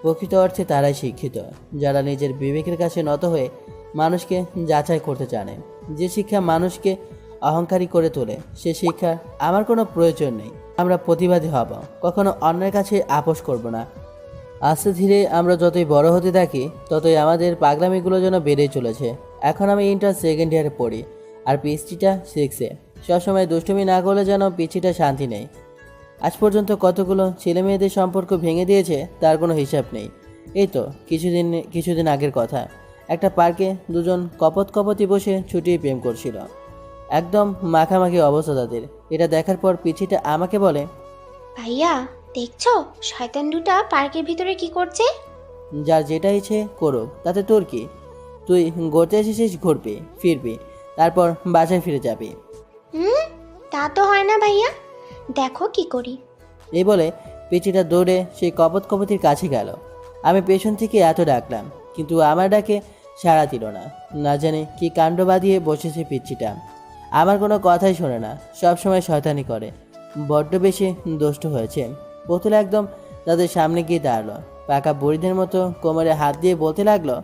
প্রকৃত অর্থে তারাই শিক্ষিত যারা নিজের বিবেকের কাছে নত হয়ে মানুষকে যাচাই করতে জানে। যে শিক্ষা মানুষকে অহংকারী করে তোলে, সে শিক্ষা আমার কোনো প্রয়োজন নেই। আমরা প্রতিবাদী হব, কখনো অন্যের কাছে আপোষ করব না। আস্তে ধীরে আমরা যতই বড় হতে থাকি, ততই আমাদের পাগলামিগুলো যেন বেড়েই চলেছে। এখন আমি ইন্টার সেকেন্ড ইয়ারে পড়ি, আর পিচিটা 6-এ। সবসময় দুষ্টুমি না করলে যেন পিচিটা শান্তি নেই। আজ পর্যন্ত কতগুলো ছেলে মেয়েদের সম্পর্ক ভেঙে দিয়েছে তার কোনো হিসাব নেই। এই তো কিছুদিন আগের কথা। একটা পার্কে দুজন কপতি বসে ছুটিয়ে প্রেম করছিল। একদম মাখামাখি অবস্থা তাদের। এটা দেখার পর পিচিটা আমাকে বলে, ভাইয়া দেখছো শয়তান দুটা পার্কের ভিতরে কি করছে? যার যেটা ইচ্ছে করুক, তাতে তোর কি? তুই ঘুরতে এসেছিস, ঘুরবি ফিরবি, তারপর বাসায় ফিরে যাবি। হুম, তা তো হয় না ভাইয়া, দেখো কি করি। এই বলে পিচিটা দৌড়ে সেই কপতির কাছে গেল। আমি পেছন থেকে এত ডাকলাম, কিন্তু আমার ডাকে সাড়া দিল না। না জানি কি কাণ্ড বাঁধিয়ে বসেছে পিচ্চিটা। আমার কোনো কথাই শোনে না, সবসময় শয়তানি করে। বড্ড বেশি দুষ্ট হয়েছে। পুতুল একদম তাদের সামনে গিয়ে দাঁড়ালো, পাকা বুড়িদের মতো কোমরে হাত দিয়ে বলতে লাগলো,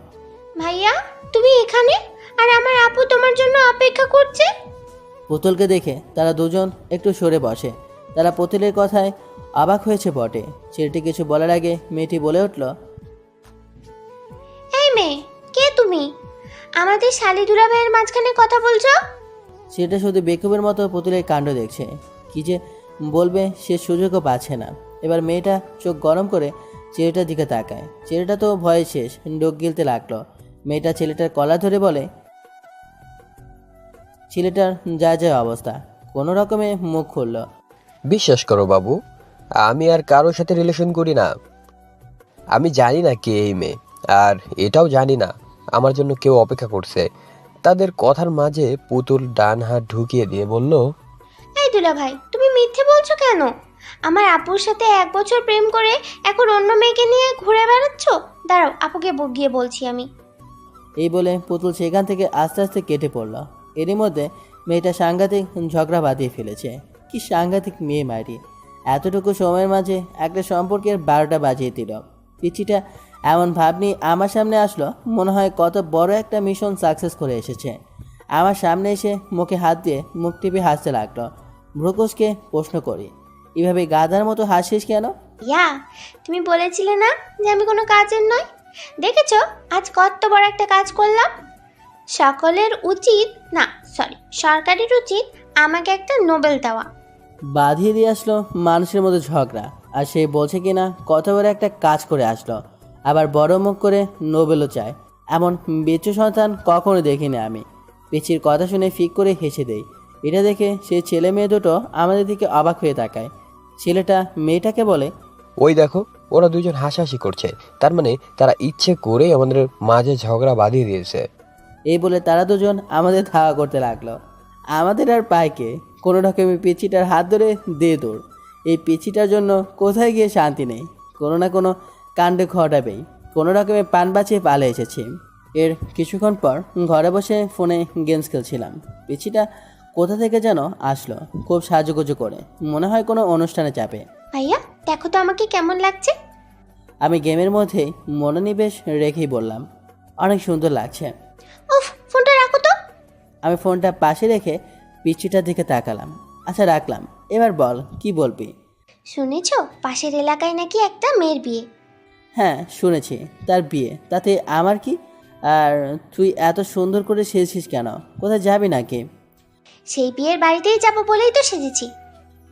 ভাইয়া তুমি এখানে, আর আমার আপু তোমার জন্য অপেক্ষা করছে। পুতুলকে দেখে তারা দুজন একটু সরে বসে। তারা পুতুলের কথায় অবাক হয়েছে বটে। ছেলেটি কিছু বলার আগে মেয়েটি বলে উঠল, এই মেয়ে, কে তুমি? আমাদের শালি দুলা ভাইয়ের মাঝখানে কথা বলছো? সেটা শুধু বেকুবের মতো পুতুলের কাণ্ড দেখছে। কি যে বলবে সে সুযোগও পাচ্ছে না। এবার মেয়েটা চোখ গরম করে ছেলেটার দিকে তাকায়। ছেলেটা তো ভয়ে শেষ, ডোক গিলতে লাগলো। মেয়েটা ছেলেটার কলা ধরে বলে, ছেলেটার যা যা অবস্থা, কোনো রকমে মুখ খুলল। বিশ্বাস করো বাবু, আমি আর কারোর সাথে রিলেশন করি না। আমি জানি না কে এই মেয়ে, আর এটাও জানি না আমার জন্য কেউ অপেক্ষা করছে। তাদের কথার মাঝে পুতুল ডান হাত ঢুকিয়ে দিয়ে বলল, এই দুলা ভাই, তুমি মিথ্যে বলছো কেন? আমার আপুর সাথে 1 বছর প্রেম করে এখন অন্য মেয়েকে নিয়ে ঘুরে বেড়াচ্ছ? দাঁড়াও, আপুকে গিয়ে বলছি আমি। এই বলে পুতুল সেখান থেকে আস্তে আস্তে কেটে পড়ল। এরই মধ্যে মেয়েটা সাংঘাতিক ঝগড়া বাঁধিয়ে ফেলেছে। কি সাংঘাতিক মেয়ে মারি! এতটুকু সময়ের মাঝে একটা সম্পর্কের 12টা বাজিয়ে দিল। পিচিটা এমন ভাব নিয়ে আমার সামনে আসলো, মনে হয় কত বড় একটা মিশন সাকসেস করে এসেছে। আমার সামনে এসে মুখে হাত দিয়ে মুখ টিপে হাসতে লাগলো। ভ্রুকুসকে প্রশ্ন করি, এভাবে গাধার মতো হাসিস কেন? ইয়া, তুমি বলেছিলে না যে আমি কোনো কাজের নয়? দেখেছো আজ কত বড় একটা কাজ করলাম। সকলের উচিত না, সরকারের উচিত আমাকে একটা নোবেল দেওয়া। বাঁধিয়ে দিয়ে আসলো মানুষের মতো ঝগড়া, আর সে বলছে কিনা কত বড় একটা কাজ করে আসলো, আবার বড় মুখ করে নোবেলও চায়। এমন বেচু সন্তান কখনো দেখিনি আমি। পিচির কথা শুনে ফিক করে হেসে দেই। এটা দেখে সে ছেলে মেয়ে দুটো আমাদের দিকে অবাক হয়ে তাকায়। ছেলেটা মেয়েটাকে বলে, ওই দেখো, ওরা দুজন হাসাহাসি করছে। তার মানে তারা ইচ্ছে করেই আমাদের মাঝে ঝগড়া বাঁধিয়ে দিয়েছে। এই বলে তারা দুজন আমাদের ধাওয়া করতে লাগলো। আমাদের আর পায়কে কোনো রকমে পিচিটার হাত ধরে দিয়ে দৌড়। এই পিচিটার জন্য কোথায় গিয়ে শান্তি নেই, কোনো না কোনো কাণ্ডে ঘটাবেই। কোনো রকমে পান বাঁচিয়ে পালে এসেছি। এর কিছুক্ষণ পর ঘরে বসে ফোনে গেমস খেলছিলাম। পিচিটা কোথা থেকে যেন আসলো, খুব সাজুগুজু করে, মনে হয় কোনো অনুষ্ঠানে যাবে। ভাইয়া দেখো তো আমাকে কেমন লাগছে। আমি গেমের মধ্যেই মনোনিবেশ রেখেই বললাম, অনেক সুন্দর লাগছে। উফ, ফোনটা রাখো তো। আমি ফোনটা পাশে রেখে পিচিটার দিকে তাকালাম। আচ্ছা রাখলাম, এবার বল কি বলবি? শুনেছো পাশের এলাকায় নাকি একটা মেয়ের বিয়ে? হ্যাঁ শুনেছি, তার বিয়ে, তাতে আমার কি? আর তুই এত সুন্দর করে সেজেছিস কেন? কোথায় যাবি নাকি? সেই বিয়ের বাড়িতেই যাবো বলেই তো সেজেছি।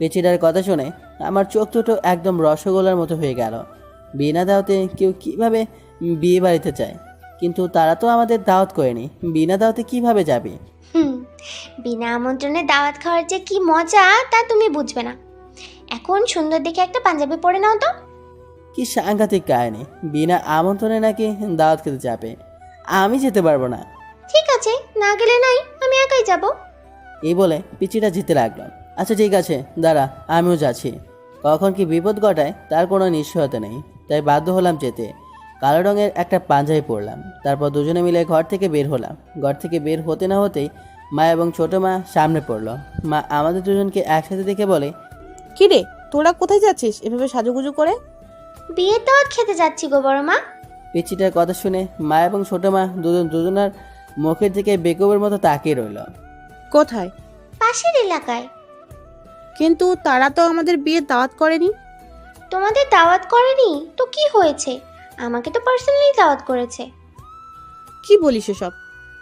পিচিটার কথা শুনে আমার চোখ দুটো একদম রসগোল্লার মতো হয়ে গেল। বিনা দাওয়াতে কেউ কিভাবে বিয়ে বাড়িতে যায়? কিন্তু তারা তো আমাদের দাওয়াত করেনি, বিনা দাওয়াতে কিভাবে যাবে? হুম, বিনা আমন্ত্রণে দাওয়াত খাওয়ার যে কি মজা তা তুমি বুঝবে না। এখন সুন্দর দেখে একটা পাঞ্জাবি পরে নাও তো। কি সাংঘাতিক কাহিনী! বিনা আমন্ত্রণে নাকি দাওয়াত খেতে যাবে? আমি যেতে পারবো না। ঠিক আছে, না গেলে নাই, আমি একাই যাব। এই বলে পিচিটা যেতে লাগলো। আচ্ছা ঠিক আছে, দাঁড়া, আমিও যাচ্ছি। কখন কি বিপদ ঘটায় তার কোনো নিশ্চয়তা নেই, তাই বাধ্য হলাম যেতে। কালো রঙের একটা পাঞ্জাবি পরলাম, তারপর দুজনে মিলে ঘর থেকে বের হলাম। ঘর থেকে বের হতে না হতেই মা এবং ছোট মা সামনে পড়লো। মা আমাদের দুজনকে একসাথে দেখে বলে, কি রে, তোরা কোথায় যাচ্ছিস এভাবে সাজুগুজু করে? বিয়ের দাওয়াত খেতে যাচ্ছি গো বড় মা। পিচিটার কথা শুনে মা এবং ছোট মা দুজনার মুখের দিকে বেকুবের মতো তাকিয়ে রইল। কোথায়? পাশের এলাকায়। কিন্তু তারা তো আমাদের বিয়ের দাওয়াত করেনি। তোমাদের দাওয়াত করেনি তো কি হয়েছে? আমাকে তো পার্সোনালি দাওয়াত করেছে। কি বলিস এসব?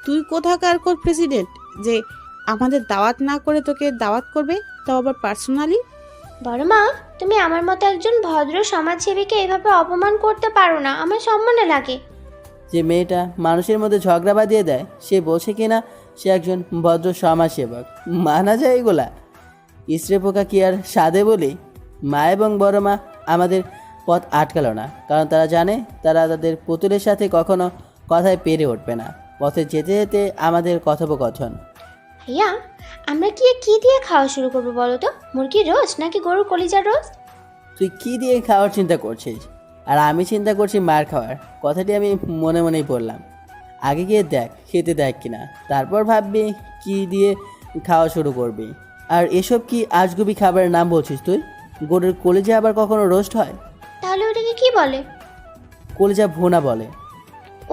তুই কোথাকার প্রেসিডেন্ট যে আমাদের দাওয়াত না করে তোকে দাওয়াত করবে, তাও আবার পার্সোনালি? বড় মা, তুমি আমার মতো একজন ভদ্র সমাজসেবীকে এভাবে অপমান করতে পারো না, আমার সম্মানে লাগে। যে মেয়েটা মানুষের মধ্যে ঝগড়া বাঁধিয়ে দেয় সে বসে কিনা সে একজন ভদ্র সমাজসেবক, মানা যায় এগুলা? ইস্ত্রে পোকা কি আর সাধে বলি? মা এবং বড় মা আমাদের পথ আটকালো না, কারণ তারা জানে তারা তাদের পুতুলের সাথে কখনো কথায় পেরে উঠবে না। পথে যেতে যেতে আমাদের কথোপকথন। ভাইয়া, আমরা কি দিয়ে খাওয়া শুরু করবো বলো তো? মুরগির রোস্ট নাকি গরুর কলিজার রোস্ট? তুই কি দিয়ে খাওয়ার চিন্তা করছিস আর আমি চিন্তা করছি মার খাওয়ার? কথাটি আমি মনে মনেই বললাম। আগে গিয়ে দেখ খেতে দেখ কিনা, তারপর ভাববি কি দিয়ে খাওয়া শুরু করবি। আর এসব কি আজগুবি খাবারের নাম বলছিস তুই? গরুর কলিজা আবার কখনো রোস্ট হয়? তাহলে ওটাকে কি বলে? কলিজা ভুনা বলে।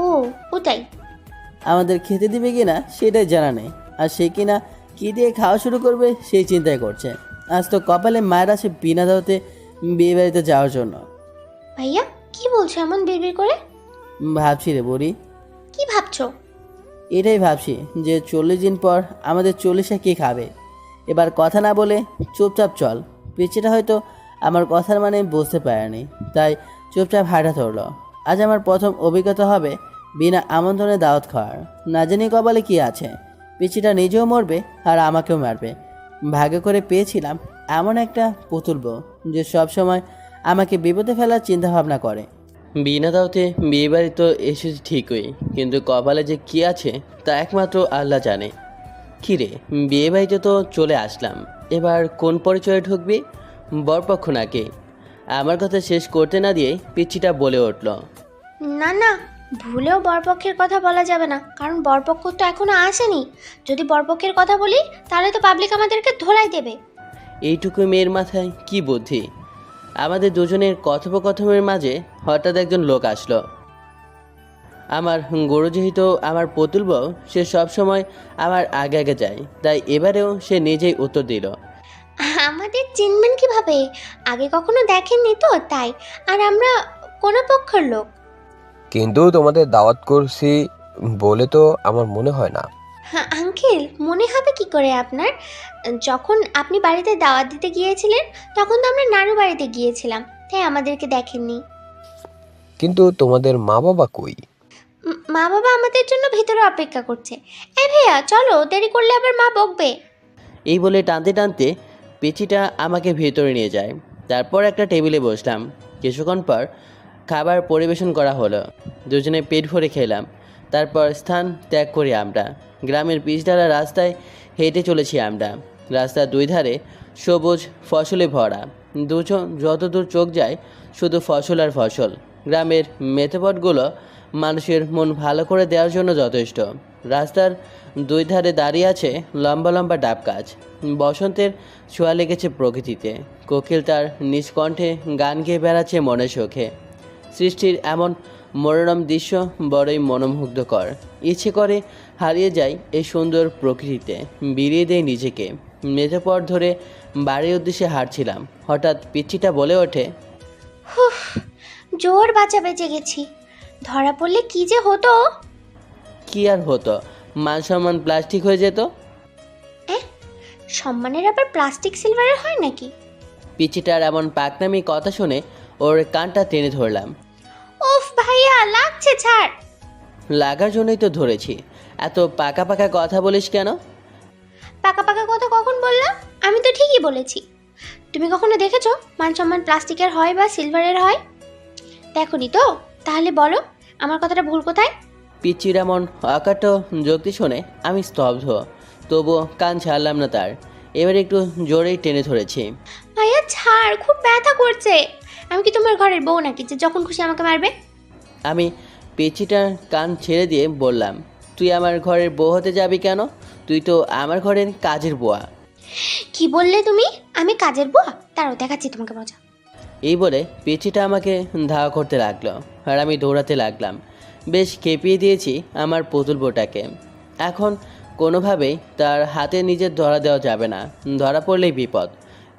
ও, ওটাই। আমাদের খেতে দিবে কিনা সেটাই জানা নেই, আর সে কিনা কী দিয়ে খাওয়া শুরু করবে সেই চিন্তাই করছে। আজ তো কপালে মায়ের আছে বিনা দাওয়াতে বিয়ে বাড়িতে যাওয়ার জন্য। ভাইয়া কি বলছো এমন বিড়বিড় করে? ভাবছি রে বুড়ি। কি ভাবছো? এটাই ভাবছি যে 40 দিন পর আমাদের 40-এ কে খাবে। এবার কথা না বলে চুপচাপ চল। পিছিটা হয়তো আমার কথার মানে বুঝতে পারেনি, তাই চুপচাপ হাঁটা ধরলো। আজ আমার প্রথম অভিজ্ঞতা হবে বিনা আমন্ত্রণে দাওয়াত খাওয়ার। না জানি কপালে কি আছে, পিছিটা নিজেও মরবে আর আমাকেও মারবে। ভাগ্য করে পেয়েছিলাম এমন একটা পুতুল বউ যে সবসময় আমাকে বিপদে ফেলার চিন্তাভাবনা করে। বিনা দাওতে বিয়ে বাড়ি তো এসেছি ঠিকই, কিন্তু কপালে যে কি আছে তা একমাত্র আল্লাহ জানে। কী রে, বিয়ে বাড়িতে তো চলে আসলাম, এবার কোন পরিচয়ে ঢুকবি? বরপক্ষ নাকি? আমার কথা শেষ করতে না দিয়ে পিচ্ছিটা বলে উঠল। না না, ভুলেও বরপক্ষের কথা বলা যাবে না, কারণ বরপক্ষ তো এখনো আসেনি। যদি বরপক্ষের কথা বলি তাহলে তো পাবলিক আমাদেরকে ধোলাই দেবে। এইটুকু মেয়ের মাথায় কি বুদ্ধি! আমাদের দুজনের কথোপকথনের মাঝে হঠাৎ একজন লোক আসলো। আমার গরু যেহেতু আমার পুতুল বউ, সে সবসময় আমার আগে আগে যায়, তাই এবারেও সে নিজেই উত্তর দিল। আমাদের চিনবেন কিভাবে? আগে কখনো দেখেননি তো তাই। আর আমরা কোন পক্ষের লোক? কিন্তু তোমাদের দাওয়াত করছি বলে তো আমার মনে হয় না। হ্যাঁ আঙ্কেল, মনে হবে কি করে আপনার? যখন আপনি বাড়িতে দাওয়াত দিতে গিয়েছিলেন তখন তো আমরা নানু বাড়িতে গিয়েছিলাম, তাই আমাদেরকে দেখেননি। কিন্তু তোমাদের মা বাবা কই? মা বাবা আমাদের জন্য ভিতরে অপেক্ষা করছে। এই ভাইয়া চলো, দেরি করলে আবার মা বকবে। এই বলে টানতে টানতে পিচিটা আমাকে ভেতরে নিয়ে যায়। তারপর একটা টেবিলে বসলাম। কিছুক্ষণ পর খাবার পরিবেশন করা হলো। দুজনে পেট ভরে খেলাম। তারপর স্থান ত্যাগ করি আমরা। গ্রামের পিচঢালা রাস্তায় হেঁটে চলেছি আমরা। রাস্তার দুই ধারে সবুজ ফসলে ভরা। দুজন যতদূর চোখ যায় শুধু ফসল আর ফসল। গ্রামের মেথেপটগুলো মানুষের মন ভালো করে দেওয়ার জন্য যথেষ্ট। রাস্তার দুই ধারে দাঁড়িয়ে আছে লম্বা লম্বা ডাব গাছ। বসন্তের ছোঁয়া লেগেছে প্রকৃতিতে। কোকিল তার নিজ কণ্ঠে গান গেয়ে বেড়াচ্ছে মনের সুখে। সৃষ্টির এমন মনোরম দৃশ্য বড়ই মনোমুগ্ধকর। ইচ্ছে করে হারিয়ে যাই এই সুন্দর প্রকৃতিতে, বিলিয়ে দেয় নিজেকে। মেথেপট ধরে বাড়ির উদ্দেশ্যে হাঁটছিলাম। হঠাৎ পিচ্চিটা বলে ওঠে, হুফ, জোর বাঁচা বেঁচে গেছি। ধরা পড়লে কি যে হতো। কি আর হতো, মান সম্মান প্লাস্টিক হয়ে যেত। সম্মানের আবার প্লাস্টিক সিলভারের হয় নাকি? পিচ্চিটার এমন পাকনামি কথা শুনে ওর কানটা টেনে ধরলাম। উফ ভাইয়া, লাগছে, ছাড়। লাগার জন্যই তো ধরেছি। এত পাকা পাকা কথা বলিস কেন? পাকা পাকা কথা কখন বললাম? আমি তো ঠিকই বলেছি। তুমি কখনো দেখেছো মান সম্মান প্লাস্টিকের হয় বা সিলভারের হয়? দেখোনি তো? তাহলে বলো আমার কথাটা ভুল কোথায়? পিচ্চির এমন অকাট্য যুক্তি শুনে আমি স্তব্ধ। তবুও কান ছাড়লাম না তার। এবার একটু জোরেই টেনে ধরেছি। ভাইয়া ছাড়, খুব ব্যথা করছে। আমি কি তোমার ঘরের বউ নাকি যে যখন খুশি আমাকে মারবে? আমি পিচ্চিটার কান ছেড়ে দিয়ে বললাম, তুই আমার ঘরের বউ হতে যাবি কেন? তুই তো আমার ঘরের কাজের বুয়া। কি বললে তুমি? আমি কাজের বুয়া? তারাও দেখাচ্ছি তোমাকে মজা। এই বলে পিচ্চিটা আমাকে ধাওয়া করতে লাগলো আর আমি দৌড়াতে লাগলাম। বেশ খেপিয়ে দিয়েছি আমার পুতুল বউটাকে। এখন কোনোভাবেই তার হাতে নিজের ধরা দেওয়া যাবে না। ধরা পড়লেই বিপদ,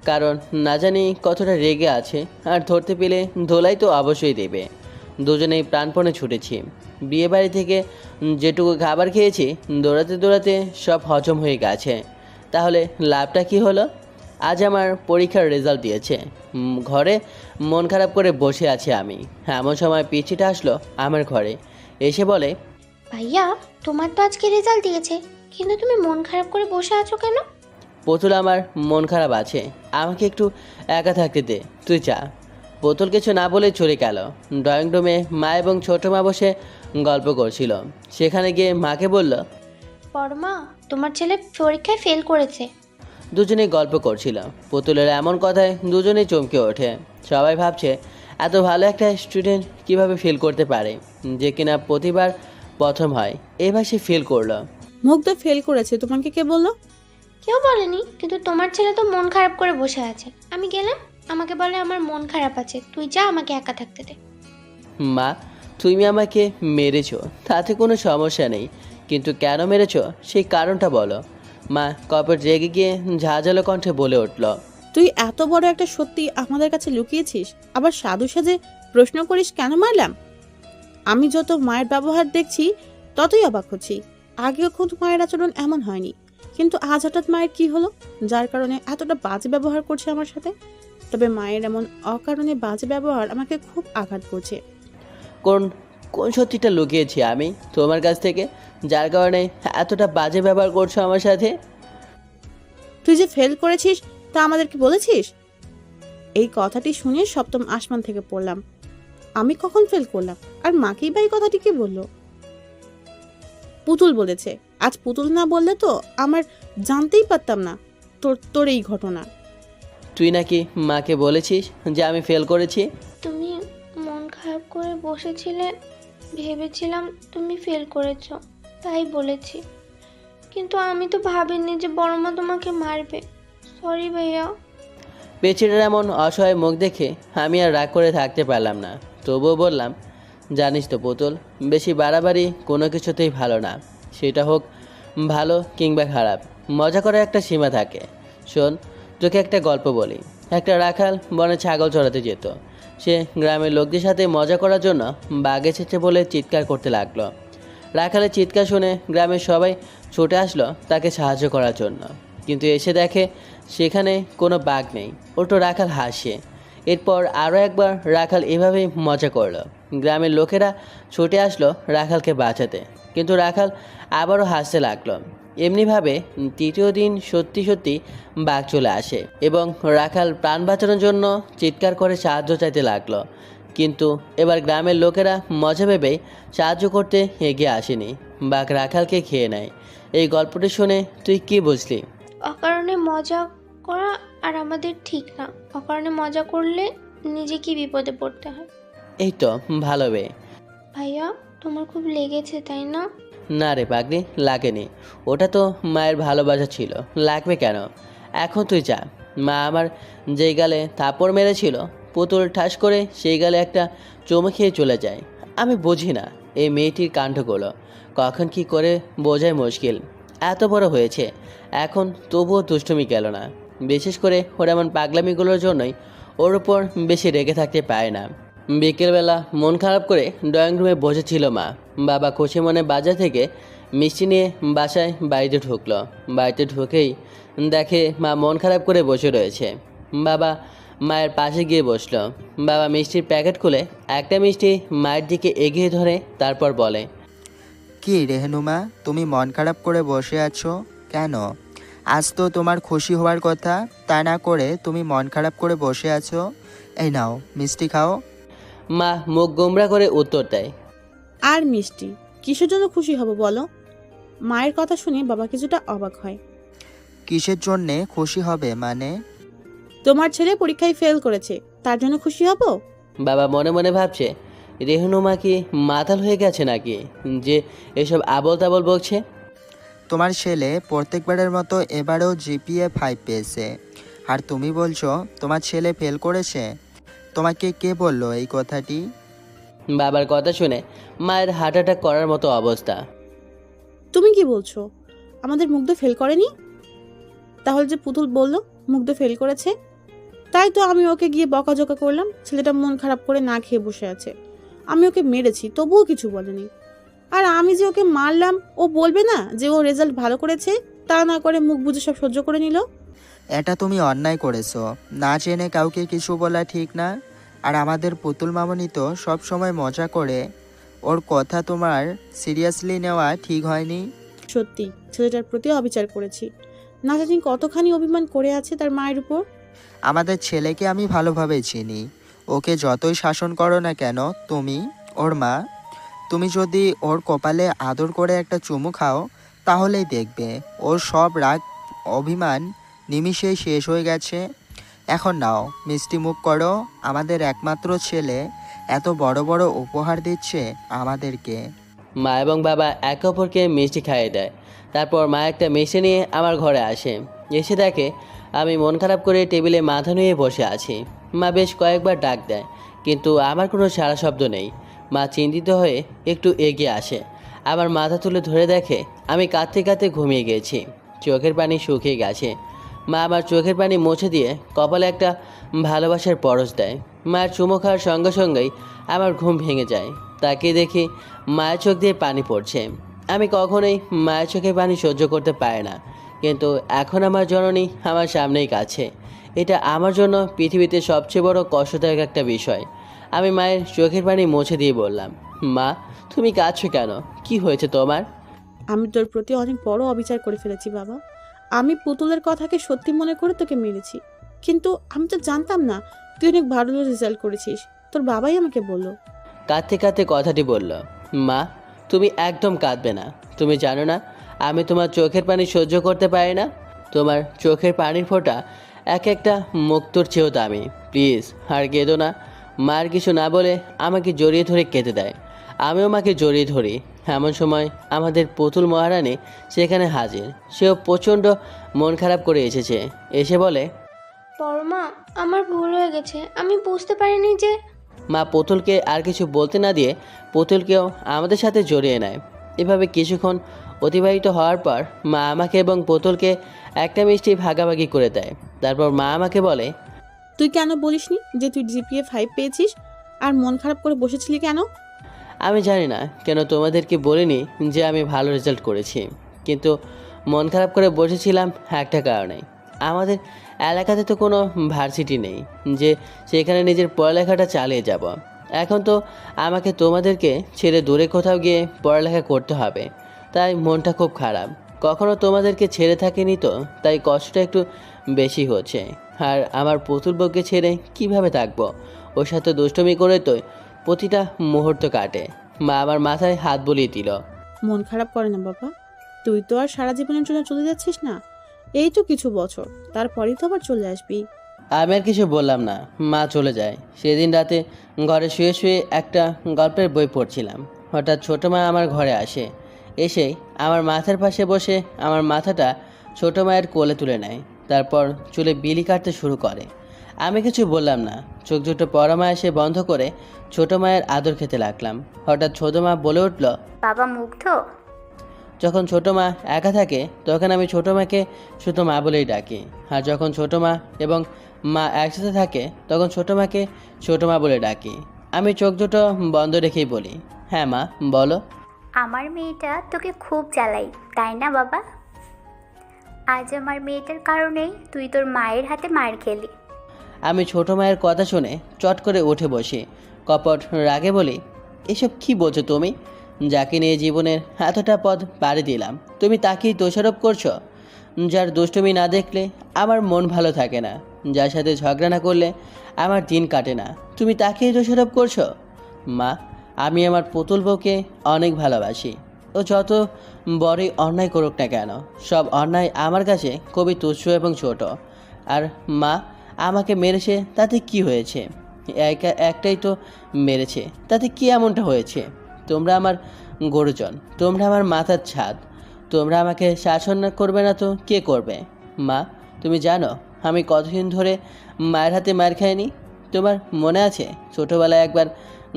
কারণ না জানি কতটা রেগে আছে, আর ধরতে পেলে ধোলাই তো অবশ্যই দেবে। দুজনেই প্রাণপণে ছুটেছি। বিয়েবাড়ি থেকে যেটুকু খাবার খেয়েছি দৌড়াতে দৌড়াতে সব হজম হয়ে গেছে। তাহলে লাভটা কি হলো? আজ আমার পরীক্ষার রেজাল্ট দিয়েছে। ঘরে মন খারাপ করে বসে আছি আমি। এমন সময় পিচিটা আসলো আমার ঘরে, এসে বলে, ভাইয়া, তোমার তো আজকে রেজাল্ট দিয়েছে, কিন্তু তুমি মন খারাপ করে বসে আছো কেন? পুতুল, আমার মন খারাপ আছে, আমাকে একটু একা থাকতে দে, তুই যা। পুতুল কিছু না বলে চলে গেল। ড্রয়িং রুমে মা এবং ছোটো মা বসে গল্প করছিল। সেখানে গিয়ে মাকে বলল, বড় মা, তোমার ছেলে পরীক্ষায় ফেল করেছে। দুজনেই গল্প করছিল। পুতুলের এমন কথায় দুজনেই চমকে ওঠে। সবাই ভাবছে এত ভালো একটা স্টুডেন্ট কিভাবে ফেল করতে পারে, যে কিনা প্রতিবার প্রথম হয়, এবার সে ফেল করলো। মুগ্ধ ফেল করেছে, তোমাকে কে বললো? কেউ বলেনি, কিন্তু তোমার ছেলে তো মন খারাপ করে বসে আছে। আমি গেলাম, আমাকে বলে আমার মন খারাপ আছে, তুই যা, আমাকে একা থাকতে দে। মা, তুমি আমাকে মেরেছো, তাতে কোনো সমস্যা নেই, কিন্তু কেন মেরেছো সেই কারণটা বলো। মা কপট রেগে গিয়ে ঝাঁঝালো কণ্ঠে বলে উঠল, তুই এত বড় একটা সত্যি আমাদের কাছে লুকিয়েছিস, আবার সাধু সাজে প্রশ্ন করিস কেন মারলাম? আমি যত মায়ের ব্যবহার দেখছি ততই অবাক হচ্ছি। আগে কখনো মায়ের আচরণ এমন হয়নি, কিন্তু আজ হঠাৎ মায়ের কি হলো যার কারণে এতটা বাজে ব্যবহার করছে আমার সাথে? তবে মায়ের এমন অকারণে বাজে ব্যবহার আমাকে খুব আঘাত করছে। কোন কোন সত্যিটা লুকিয়েছি আমি তোমার কাছ থেকে, যার কারণে এতটা বাজে ব্যবহার করছো আমার সাথে? তুই যে ফেল করেছিস তা আমাদেরকে বলেছিস? এই কথাটি শুনে সপ্তম আসমান থেকে পড়লাম। আমি কখন ফেল করলাম? আর মাকেই বা এই কথাটি কে বললো? পুতুল বলেছে। আজ পুতুল না বললে তো আমার জানতেই পারতাম না তোর এই ঘটনা। তুই নাকি মাকে বলেছিস যে আমি ফেল করেছি? তুমি মন খারাপ করে বসেছিলে, ভেবেছিলাম তুমি ফেল করেছো, তাই বলেছি। কিন্তু আমি তো ভাবিনি যে বড় মা তোমাকে মারবে। সরি ভাইয়া। পেচিটার এমন অসহায় মুখ দেখে আমি আর রাগ করে থাকতে পারলাম না। তবুও বললাম, জানিস তো পুতুল, বেশি বাড়াবাড়ি কোনো কিছুতেই ভালো না, সেটা হোক ভালো কিংবা খারাপ। মজা করার একটা সীমা থাকে। শোন, তোকে একটা গল্প বলি। একটা রাখাল বনে ছাগল চড়াতে যেত। সে গ্রামের লোকদের সাথে মজা করার জন্য বাঘ এসেছে বলে চিৎকার করতে লাগলো। রাখালের চিৎকার শুনে গ্রামের সবাই ছুটে আসলো তাকে সাহায্য করার জন্য, কিন্তু এসে দেখে সেখানে কোনো বাঘ নেই, উল্টো রাখাল হাসে। এরপর আরও একবার রাখাল এভাবেই মজা করলো। গ্রামের লোকেরা ছুটে আসলো রাখালকে বাঁচাতে, কিন্তু রাখাল আবারও হাসতে লাগলো। এমনিভাবে তৃতীয় দিন সত্যি সত্যি বাঘ চলে আসে এবং রাখাল প্রাণ বাঁচানোর জন্য চিৎকার করে সাহায্য চাইতে লাগলো। কিন্তু এবার গ্রামের লোকেরা মজা ভেবেই সাহায্য করতে এগিয়ে আসেনি, বাঘ রাখালকে খেয়ে নেয়। এই গল্পটি শুনে তুই কি বুঝলি? অকারণে মজা করা আর আমাদের ঠিক না। অকারণে মজা করলে নিজে কি বিপদে পড়তে হয়। এই তো ভালো বে। ভাইয়া, তোমার খুব লেগেছে তাই না? না রে পাগলি, লাগেনি। ওটা তো মায়ের ভালোবাসা ছিল, লাগবে কেন? এখন তুই যা। মা আমার যেই গালে থাপড় মেরেছিল, পুতুল ঠাস করে সেই গালে একটা চুমু খেয়ে চলে যায়। আমি বুঝি না এই মেয়েটির কাণ্ডগুলো, কখন কি করে বোঝাই মুশকিল। এত বড় হয়েছে এখন, তবুও দুষ্টুমি গেল না। বিশেষ করে ওর এমন পাগলামিগুলোর জন্যই ওর উপর বেশি রেগে থাকতে পারে না। বিকেলবেলা মন খারাপ করে ড্রয়িং রুমে বসেছিল মা। বাবা খুশি মনে বাজার থেকে মিষ্টি নিয়ে বাসায় বাড়িতে ঢুকলো। বাড়িতে ঢুকেই দেখে মা মন খারাপ করে বসে রয়েছে। বাবা মায়ের পাশে গিয়ে বসলো। বাবা মিষ্টির প্যাকেট খুলে একটা মিষ্টি মায়ের দিকে এগিয়ে ধরে তারপর বলে, কি রেহনুমা, তুমি মন খারাপ করে বসে আছো কেন? আজ তো তোমার খুশি হওয়ার কথা, তা না করে তুমি মন খারাপ করে বসে আছো। এই নাও মিষ্টি খাও। মা মুখ গোমরা করে উত্তর দেয়, আর মিষ্টি কিসের জন্য খুশি হব বলো? মায়ের কথা শুনে বাবা কিছুটা অবাক হয়। কিসের জন্যে খুশি হবে মানে? তোমার ছেলে পরীক্ষায় ফেল করেছে, তার জন্য খুশি হব? বাবা মনে মনে ভাবছে, রেহনুমা কি মাতাল হয়ে গেছে নাকি যে এসব আবল তাবল বকছে? তোমার ছেলে প্রত্যেকবারের মতো এবারেও জিপিএ 5 পেয়েছে, আর তুমি বলছো তোমার ছেলে ফেল করেছে। তোমাকে কে বললো এই কথাটি? বাবার কথা শুনে মায়ের হার্ট অ্যাটাক করার মতো অবস্থা। তুমি কি বলছো? আমাদের মুগ্ধ ফেল করেনি? তাহলে যে পুতুল বলল মুগ্ধ ফেল করেছে, তাই তো আমি ওকে গিয়ে বকাঝকা করলাম। ছেলেটা মন খারাপ করে না খেয়ে বসে আছে, আমি ওকে মেরেছি, তবুও কিছু বলেনি। আর আমি যে ওকে মারলাম, ও বলবে না যে ও রেজাল্ট ভালো করেছে? তা না করে মুখ বুজে সব সহ্য করে নিল। এটা তুমি অন্যায় করেছো। না জেনে কাউকে কিছু বলা ঠিক না। আর আমাদের পুতুল মামনি তো সব সময় মজা করে, ওর কথা তোমার সিরিয়াসলি নেওয়া ঠিক হয়নি। সত্যি ছেলেটার প্রতি অবিচার করেছি। না জানি কতখানি অভিমান করে আছে তার মায়ের উপর। আমাদের ছেলেকে আমি ভালোভাবে চিনি। ওকে যতই শাসন করো না কেন তুমি, ওর মা, তুমি যদি ওর কপালে আদর করে একটা চুমু খাও, তাহলেই দেখবে ওর সব রাগ অভিমান নিমিষেই শেষ হয়ে গেছে। এখন নাও, মিষ্টি মুখ করো। আমাদের একমাত্র ছেলে এত বড় বড় উপহার দিচ্ছে আমাদেরকে। মা এবং বাবা একে অপরকে মিষ্টি খাইয়ে দেয়। তারপর মা একটা মিষ্টি নিয়ে আমার ঘরে আসে। এসে দেখে আমি মন খারাপ করে টেবিলে মাথা নুয়ে বসে আছি। মা বেশ কয়েকবার ডাক দেয়, কিন্তু আমার কোনো সাড়া শব্দ নেই। মা চিন্তিত হয়ে একটু এগিয়ে আসে, আমার মাথা তুলে ধরে দেখে আমি কাঁদতে কাঁদতে ঘুমিয়ে গেছি। চোখের পানি শুকিয়ে গেছে। মা আমার চোখের পানি মুছে দিয়ে কপালে একটা ভালোবাসার পরশ দেয়। মায়ের চুমো খাওয়ার সঙ্গে সঙ্গেই আমার ঘুম ভেঙে যায়। তাকিয়ে দেখি মায়ের চোখ দিয়ে পানি পড়ছে। আমি কখনোই মায়ের চোখে পানি সহ্য করতে পারি না, কিন্তু এখন আমার জননী আমার সামনেই কাছে। এটা আমার জন্য পৃথিবীতে সবচেয়ে বড় কষ্টদায়ক একটা বিষয়। আমি মায়ের চোখের পানি মুছে দিয়ে বললাম, মা তুমি কাঁদছো কেন? কি হয়েছে তোমার? আমি তোর প্রতি অনেক বড় অবিচার করে ফেলেছি বাবা। আমি পুতুলের কথাকে সত্যি মনে করে তোকে মেরেছি, কিন্তু আমি তো জানতাম না তুই অনেক ভালো রেজাল্ট করেছিস। তোর বাবাই আমাকে বলল। কাঁদতে কাঁদতে কথাটি বলল, মা তুমি একদম কাঁদবে না। তুমি জানো না আমি তোমার চোখের পানি সহ্য করতে পারি না। তোমার চোখের পানির ফোঁটা এক একটা মুক্তোর চেয়েও দামি। প্লিজ আর কেঁদো না। মার কিছু না বলে আমাকে জড়িয়ে ধরে কেঁদে দেয়। আমিও মাকে জড়িয়ে ধরি। এমন সময় আমাদের পুতুল মহারানী সেখানে হাজির। সেও প্রচণ্ড মন খারাপ করে এসেছে। এসে বলে, পরমা, আমার ভুল হয়ে গেছে, আমি বুঝতে পারিনি যে। মা পুতুলকে আর কিছু বলতে না দিয়ে পুতুলকেও আমাদের সাথে জড়িয়ে নেয়। এভাবে কিছুক্ষণ অতিবাহিত হওয়ার পর মা আমাকে এবং পুতুলকে একটা মিষ্টি ভাগাভাগি করে দেয়। তারপর মা আমাকে বলে, তুই কেন বলিসনি যে তুই GPA 5 পেয়েছিস? আর মন খারাপ করে বসেছিলি কেন? আমি জানি না কেন তোমাদেরকে বলিনি যে আমি ভালো রেজাল্ট করেছি, কিন্তু মন খারাপ করে বসেছিলাম একটা কারণে। আমাদের এলাকাতে তো কোনো ভার্সিটি নেই যে সেখানে নিজের পড়ালেখাটা চালিয়ে যাব। এখন তো আমাকে তোমাদেরকে ছেড়ে দূরে কোথাও গিয়ে পড়ালেখা করতে হবে। তাই মনটা খুব খারাপ। কখনো তোমাদেরকে ছেড়ে থাকিনি তো, তাই কষ্টটা একটু বেশি হচ্ছে। আর আমার পুতুল বউকে ছেড়ে কিভাবে থাকবো? ওর সাথে দুষ্টুমি করে তো প্রতিটা মুহূর্ত কাটে। মা আমার মাথায় হাত বুলিয়ে দিল। মন খারাপ করে না বাবা, তুই তো আর সারা জীবনের জন্য চলে যাচ্ছিস না। এই তো কিছু বছর, তারপরেই তো আবার চলে আসবি। আমি আর কিছু বললাম না। মা চলে যায়। সেদিন রাতে ঘরে শুয়ে শুয়ে একটা গল্পের বই পড়ছিলাম। হঠাৎ ছোটো মা আমার ঘরে আসে। এসেই আমার মাথার পাশে বসে আমার মাথাটা ছোটো মায়ের কোলে তুলে নেয়। তারপর চুলে বিলি কাটতে শুরু করে। আমি কিছু বললাম না। চোখ দুটো পরমা এসে বন্ধ করে ছোটো মায়ের আদর খেতে লাগলাম। হঠাৎ ছোটো মা বলে উঠল, বাবা মুগ্ধ। যখন ছোটো মা একা থাকে তখন আমি ছোটো মাকে শুধু মা বলেই ডাকি। আর যখন ছোটো মা এবং মা একসাথে থাকে তখন ছোটো মাকে ছোটো মা বলে ডাকি। আমি চোখ দুটো বন্ধ রেখেই বলি, হ্যাঁ মা বলো। আমার মেয়েটা তোকে খুব জ্বালাই, তাই না বাবা? আজ আমার মেয়েটার কারণেই তুই তোর মায়ের হাতে মার খেলি। আমি ছোটো মায়ের কথা শুনে চট করে উঠে বসি। কপট রাগে বলি, এসব কি বলছো তুমি? যাকে নিয়ে জীবনের এতটা পথ পাড়ি দিলাম, তুমি তাকেই দোষারোপ করছো। যার দুষ্টুমি না দেখলে আমার মন ভালো থাকে না, যার সাথে ঝগড়া না করলে আমার দিন কাটে না, তুমি তাকেই দোষারোপ করছো। মা, আমি আমার পুতুল বউকে অনেক ভালোবাসি। ও যত বড়ই অন্যায় করুক না কেন, সব অন্যায় আমার কাছে খুবই তুচ্ছ এবং ছোট। আর মা আমাকে মেরেছে, তাতে কি হয়েছে? একটাই তো মেরেছে, তাতে কি এমনটা হয়েছে? তোমরা আমার গুরুজন, তোমরা আমার মাথার ছাদ। তোমরা আমাকে শাসন না করবে না তো কে করবে? মা, তুমি জানো আমি কতদিন ধরে মায়ের হাতে মার খাইনি? তোমার মনে আছে ছোটোবেলায় একবার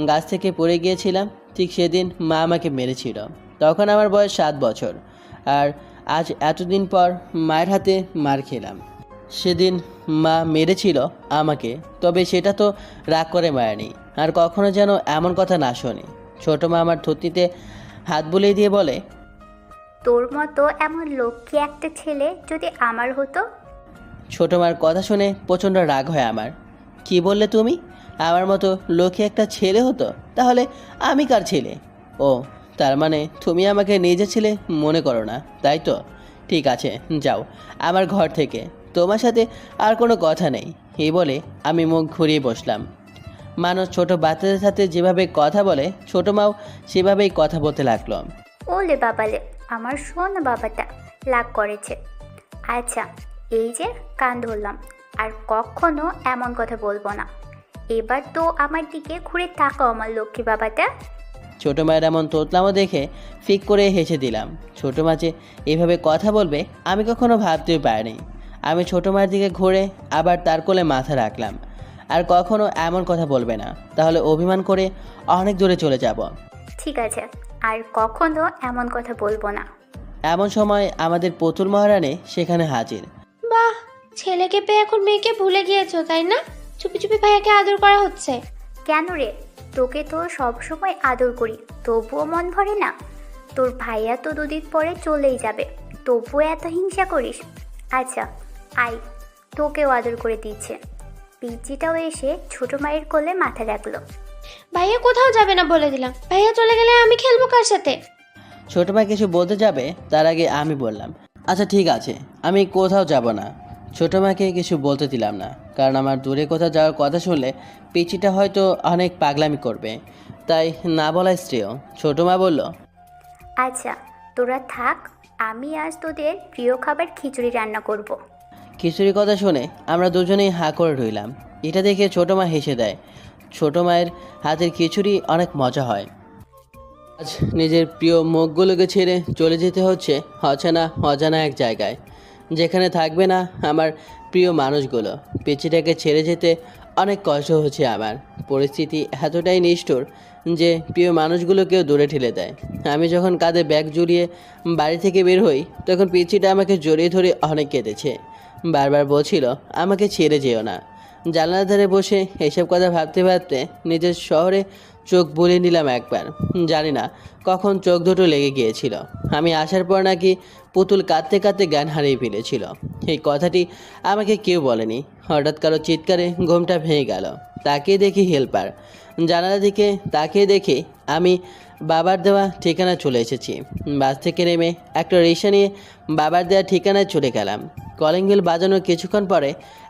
গাছ থেকে পড়ে গিয়েছিলাম? ঠিক সেদিন মা আমাকে মেরেছিল। তখন আমার বয়স 7 বছর। আর আজ এতদিন পর মায়ের হাতে মার খেলাম। সেদিন মা মেরেছিল আমাকে, তবে সেটা তো রাগ করে মারেনি। আর কখনো যেন এমন কথা না শোনে। ছোটো মা আমার থুতনিতে হাত বুলিয়ে দিয়ে বলে, তোর মতো এমন লক্ষ্মী একটা ছেলে যদি আমার হতো। ছোট মার কথা শুনে প্রচণ্ড রাগ হয় আমার। কি বললে তুমি? আমার মতো লক্ষ্মী একটা ছেলে হতো? তাহলে আমি কার ছেলে? ও, তার মানে তুমি আমাকে নিজের ছেলে মনে করো না, তাই তো? ঠিক আছে, যাও আমার ঘর থেকে, তোমার সাথে আর কোনো কথা নেই। এই বলে আমি মুখ ঘুরিয়ে বসলাম। মানুষ ছোট বাচ্চাদের সাথে যেভাবে কথা বলে, ছোট মাও সেভাবেই কথা বলতে লাগলো। ওলে বাবালে, আমার শোন বাবাটা লাগ করেছে। আচ্ছা, এই যে কান ধরলাম, আর কখনো এমন কথা বলবো না। এবার তো আমার দিকে ঘুরে তাকাও আমার লক্ষ্মী বাবাটা। ছোটো মায়ের এমন তোতলামো দেখে ফিক করে হেসে দিলাম। ছোটো মা যে এভাবে কথা বলবে আমি কখনো ভাবতেও পারিনি। আমি ছোটো মায়ের দিকে ঘুরে আবার তার কোলে মাথা রাখলাম। আর কখনো এমন কথা বলবে না, তাহলে অভিমান করে অনেক দূরে চলে যাব। ঠিক আছে, আর কখনো এমন কথা বলবো না। এমন সময় আমাদের পুতুল মহারানী সেখানে হাজির। বাহ, ছেলেকে পেয়ে এখন মেয়েকে ভুলে গিয়েছো তাই না? চুপি চুপি ভাইয়াকে আদর করা হচ্ছে। কেন রে, তোকে তো সবসময় আদর করি, তবুও মন ভরে না? তোর ভাইয়া তো দুদিন পরে চলেই যাবে, তবুও এত হিংসা করিস? আচ্ছা আয়, তোকেও আদর করে দিচ্ছে। পিচিটাও এসে ছোট মায়ের কোলে মাথা রাখলো। ভাইয়া কোথাও যাবে না বলে দিলাম। ভাইয়া চলে গেলে আমি খেলবো কার সাথে? ছোটো মা কিছু বলতে যাবে তার আগে আমি বললাম, আচ্ছা ঠিক আছে, আমি কোথাও যাব না। ছোটো মাকে কিছু বলতে দিলাম না, কারণ আমার দূরে কোথাও যাওয়ার কথা শুনলে পিচিটা হয়তো অনেক পাগলামি করবে, তাই না বলাই শ্রেয়। ছোটো মা বলল, আচ্ছা তোরা থাক, আমি আজ তোদের প্রিয় খাবার খিচুড়ি রান্না করব। খিচুড়ির কথা শুনে আমরা দুজনেই হাঁ করে রইলাম। এটা দেখে ছোটো মা হেসে দেয়। ছোটো মায়ের হাতের খিচুড়ি অনেক মজা হয়। আজ নিজের প্রিয় মুখগুলোকে ছেড়ে চলে যেতে হচ্ছে অচেনা অজানা এক জায়গায়, যেখানে থাকবে না আমার প্রিয় মানুষগুলো। পিচিটাকে ছেড়ে যেতে অনেক কষ্ট হচ্ছে আমার। পরিস্থিতি এতটাই নিষ্ঠুর যে প্রিয় মানুষগুলোকেও দূরে ঠেলে দেয়। আমি যখন কাঁধে ব্যাগ জড়িয়ে বাড়ি থেকে বের হই, তখন পিচিটা আমাকে জড়িয়ে ধরে অনেক কেঁদেছে। বারবার বলছিল আমাকে ছেড়ে যেও না। জানালার ধারে বসে এসব কথা ভাবতে ভাবতে নিজের শহরে চোখ বুলিয়ে নিলাম একবার। জানি না কখন চোখ দুটো লেগে গিয়েছিল। আমি আসার পর নাকি পুতুল কাঁদতে কাঁদতে জ্ঞান হারিয়ে ফেলেছিল। এই কথাটি আমাকে কেউ বলেনি। হঠাৎ কারো চিৎকারে ঘুমটা ভেঙে গেল। তাকিয়ে দেখি হেল্পার। জানালা দিকে তাকিয়ে দেখি আমি বাবার দেওয়া ঠিকানায় চলে এসেছি। বাস থেকে নেমে একটা রিক্সা নিয়ে বাবার দেওয়া ঠিকানায় চলে গেলাম। কলিং বেল বাজানোর কিছুক্ষণ পরে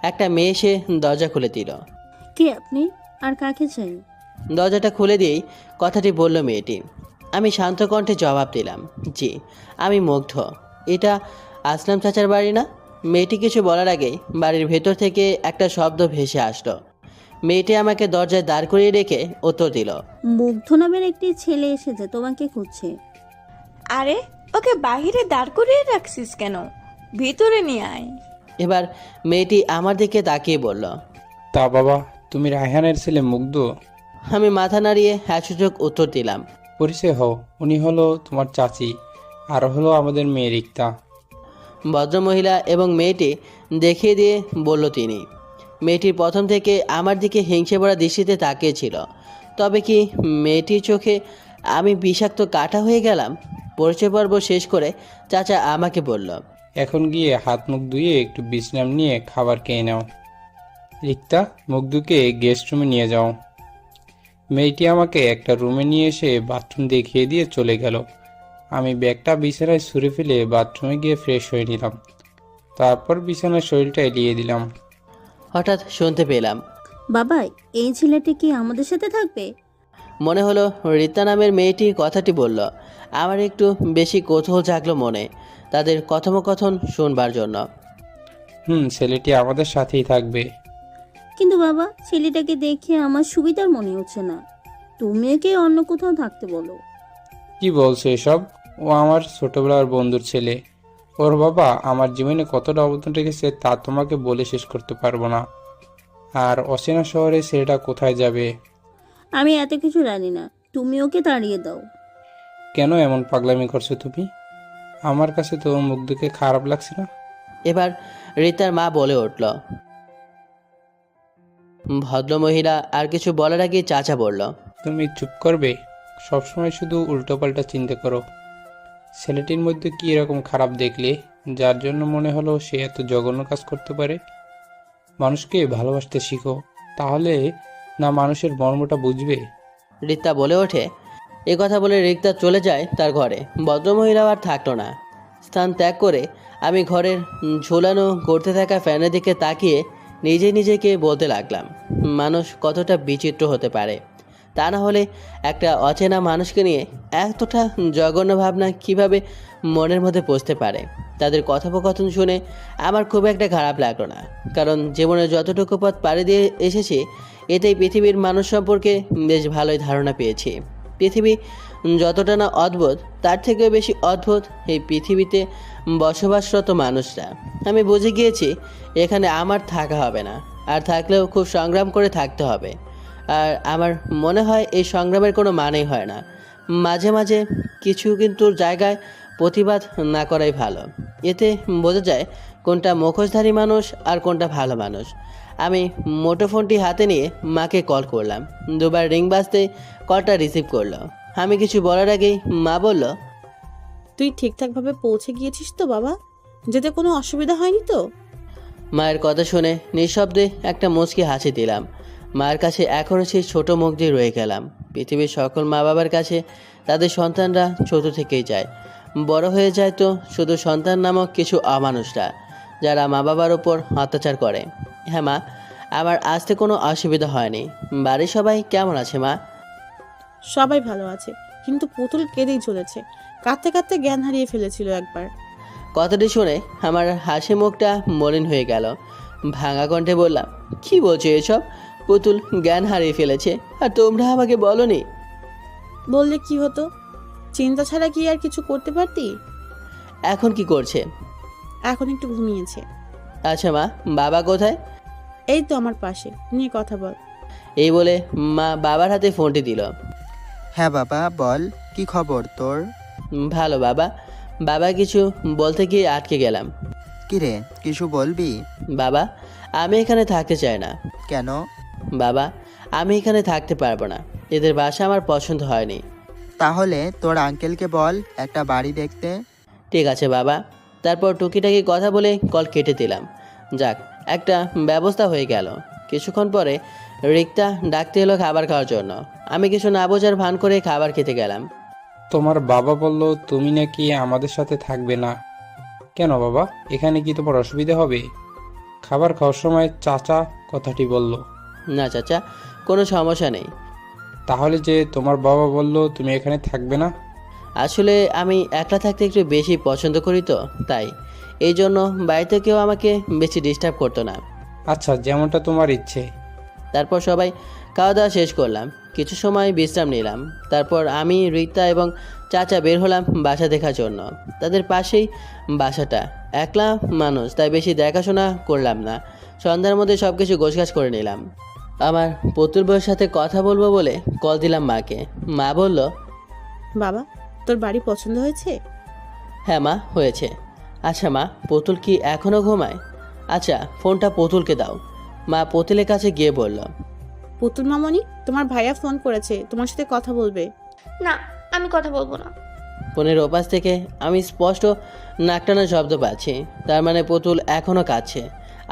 একটা মেয়ে এসে দরজা খুলে দিল। কে আপনি আর কাকে চাই? দরজাটা খুলে দিয়েই কথাটি বলল মেয়েটি। আমি শান্ত কণ্ঠে জবাব দিলাম, জি, আমি মুগ্ধ। এটা আসলাম চাচার বাড়ি না? মেয়েটি কিছু বলার আগেই বাড়ির ভেতর থেকে একটা শব্দ ভেসে আসলো। মেয়েটি আমাকে দরজায় দাঁড় করিয়ে রেখে উত্তর দিল, মুগ্ধ নামের একটি ছেলে এসেছে তোমাকে খুঁজছে। আরে ওকে বাহিরে দাঁড় করিয়ে রাখছিস কেন? ভিতরে নিয়ে আয়। এবার মেয়েটি আমার দিকে তাকিয়ে বলল, তা বাবা, তুমি রায়হানের ছেলে মুগ্ধ? আমি মাথা নাড়িয়ে হ্যাঁ সূচক উত্তর দিলাম। পরিচয় হও, উনি হলো তোমার চাচি, আর হলো আমাদের মেয়ে রিক্তা। ভদ্রমহিলা এবং মেয়েটি দেখিয়ে দিয়ে বলল তিনি। মেয়েটির প্রথম থেকে আমার দিকে হিংসে ভরা দৃষ্টিতে তাকিয়েছিল। তবে কি মেয়েটির চোখে আমি বিষাক্ত কাঁটা হয়ে গেলাম? পরিচয় পর্ব শেষ করে চাচা আমাকে বলল, এখন গিয়ে হাত মুখ ধুয়ে একটু বিশ্রাম নিয়ে খাবার খেয়ে নাও। রিক্তা, মুগ্ধকে গেস্ট রুমে নিয়ে যাও। মেয়েটি আমাকে একটা রুমে নিয়ে এসে বাথরুম দেখিয়ে দিয়ে চলে গেল। আমি ব্যাগটা বিছানায় ছুঁড়ে ফেলে বাথরুমে গিয়ে ফ্রেশ হয়ে নিলাম। তারপর বিছানার শরীরটা এলিয়ে দিলাম। হঠাৎ শুনতে পেলাম, বাবা, এই ছেলেটি কি আমাদের সাথে থাকবে? মনে হলো রীতা নামের মেয়েটি কথাটি বলল। আমার একটু বেশি কৌতূহল জাগলো মনে তাদের কথোপকথন শুনবার জন্য। ছেলেটি আমাদের সাথেই থাকবে। কিন্তু বাবা, ছেলেটাকে দেখে আমার সুবিধার মনে হচ্ছে না। তুমি একে অন্য কোথাও থাকতে বলো। কি বলছো এসব? ও আমার ছোটবেলার বন্ধুর ছেলে। ওর বাবা আমার জীবনে কতটা অবদান রেখেছে তা তোমাকে বলে শেষ করতে পারবো না। আর অচেনা শহরে ছেলেটা কোথায় যাবে? আমি এত কিছু জানি না, তুমি ওকে তাড়িয়ে দাও। কেন এমন পাগলামি করছো তুমি? আমার কাছে তো মুগ্ধকে খারাপ লাগছে না। এবার রীতার মা বলে উঠল। ভদ্রমহিলা আর কিছু বলার আগে চাচা বলল, তুমি চুপ করবে? সবসময় শুধু উল্টোপাল্টা চিন্তা করো। ছেলেটির মধ্যে কি এরকম খারাপ দেখলে যার জন্য মনে হলো সে এত জঘন্য কাজ করতে পারে? মানুষকে ভালোবাসতে শিখো, তাহলে না মানুষের মর্মটা বুঝবে। রিক্তা বলে ওঠে। এ কথা বলে রিক্তা চলে যায় তার ঘরে। ভদ্রমহিলাও আর থাকলো না। স্থান ত্যাগ করে আমি ঘরের ঝোলানো করতে থাকা ফ্যানের দিকে তাকিয়ে নিজেকে বলতে লাগলাম, মানুষ কতটা বিচিত্র হতে পারে। তা না হলে একটা অচেনা মানুষকে নিয়ে এতটা জঘন্য ভাবনা কিভাবে মনের মধ্যে পৌঁছতে পারে। তাদের কথোপকথন শুনে আমার খুব একটা খারাপ লাগলো না, কারণ জীবনে যতটুকু পথ পাড়ি দিয়ে এসেছি এতেই পৃথিবীর মানুষ সম্পর্কে বেশ ভালোই ধারণা পেয়েছি। পৃথিবী যতটা না অদ্ভুত, তার থেকেও বেশি অদ্ভুত এই পৃথিবীতে বসবাসরত মানুষরা। আমি বুঝে গিয়েছি এখানে আমার থাকা হবে না, আর থাকলেও খুব সংগ্রাম করে থাকতে হবে। আর আমার মনে হয় এই সংগ্রামের কোনো মানেই হয় না। মাঝে মাঝে কিছু কিন্তু জায়গায় প্রতিবাদ না করাই ভালো। এতে বোঝা যায় কোনটা মুখোশধারী মানুষ আর কোনটা ভালো মানুষ। আমি মুঠোফোনটি হাতে নিয়ে মাকে কল করলাম। দুবার রিং বাজতে কলটা রিসিভ করলো। আমি কিছু বলার আগেই মা বলল, তুই ঠিকঠাকভাবে পৌঁছে গিয়েছিস তো বাবা? যেতে কোনো অসুবিধা হয়নি তো? মায়ের কথা শুনে নিঃশব্দে একটা মুচকি হাসি দিলাম। মায়ের কাছে এখনও সেই ছোট মুখ দিয়ে রয়ে গেলাম। পৃথিবীর সকল মা বাবার কাছে তাদের সন্তানরা ছোট থেকেই যায়, বড় হয়ে যায় তো শুধু সন্তান নামক কিছু অমানুষরা, যারা মা বাবার ওপর অত্যাচার করে। হ্যাঁ মা, আমার আসতে কোনো অসুবিধা হয়নি। বাড়ির সবাই কেমন আছে মা? সবাই ভালো আছে, কিন্তু পুতুল কেঁদেই চলেছে। কাঁদতে কাঁদতে জ্ঞান হারিয়ে ফেলেছিল একবার। কথাটি শুনে আমার হাসি মুখটা মলিন হয়ে গেল। ভাঙা কণ্ঠে বললাম, কি বলছো এসব? পুতুল জ্ঞান হারিয়ে ফেলেছে আর তোমরা আমাকে বলনি? বললে কি হতো? চিন্তা ছাড়া কি আর কিছু করতে পারতি? এখন কি করছে? এখন একটু ঘুমিয়েছে। আচ্ছা মা, বাবা কোথায়? এই তো আমার পাশে, নিয়ে কথা বল। এই বলে মা বাবার হাতে ফোনটি দিল। হ্যাঁ বাবা, বল, কি খবর তোর? ভালো বাবা। বাবা কিছু বলতে গিয়ে আটকে গেলাম। কিরে, কিছু বলবি? বাবা, আমি এখানে থাকতে চাই না। কেন? বাবা, আমি এখানে থাকতে পারবো না। এদের বাসা আমার পছন্দ হয়নি। তাহলে তোর আঙ্কেলকে বল একটা বাড়ি দেখতে। ঠিক আছে বাবা। তারপর টুকিটাকি কথা বলে কল কেটে দিলাম। যাক, একটা ব্যবস্থা হয়ে গেল। কিছুক্ষণ পরে রিক্তা ডাকতে এলো খাবার খাওয়ার জন্য। আমি কিছু না বোঝার ভান করে খাবার খেতে গেলাম। তোমার বাবা বলল তুমি নাকি আমাদের সাথে থাকবে না। কেন বাবা, এখানে কি তোমার অসুবিধা হবে? খাবার খাওয়ার সময় চাচা কথাটি বলল। না চাচা, কোনো সমস্যা নেই। তাহলে যে তোমার বাবা বলল তুমি এখানে থাকবে না? আসলে আমি একলা থাকতে একটু বেশি পছন্দ করি তো, তাই। এই জন্য বাড়িতে কেউ আমাকে বেশি ডিস্টার্ব করতো না। আচ্ছা, যেমনটা তোমার ইচ্ছে। তারপর সবাই খাওয়া দাওয়া শেষ করলাম। কিছু সময় বিশ্রাম নিলাম। তারপর আমি, রিক্তা এবং চাচা বের হলাম বাসা দেখার জন্য। তাদের পাশেই বাসাটা। একলা মানুষ, তাই বেশি দেখাশোনা করলাম না। সন্ধ্যার মধ্যে সব কিছু গোছগাছ করে নিলাম। আমার পুতুল বউয়ের সাথে কথা বলবো বলে কল দিলাম মাকে। মা বলল, বাবা, তোর বাড়ি পছন্দ হয়েছে? হ্যাঁ মা, হয়েছে। আচ্ছা মা, পুতুল কি এখনও ঘুমায়? আচ্ছা, ফোনটা পুতুলকে দাও। মা পুতুলের কাছে গিয়ে বলল, পুতুল মামনি, তোমার ভাইয়া ফোন করেছে, তোমার সাথে কথা বলবে। না, আমি কথা বলবো না। ফোনের ওপাশ থেকে আমি স্পষ্ট নাকটানা শব্দ পাচ্ছি। তার মানে পুতুল এখনও কাঁদছে।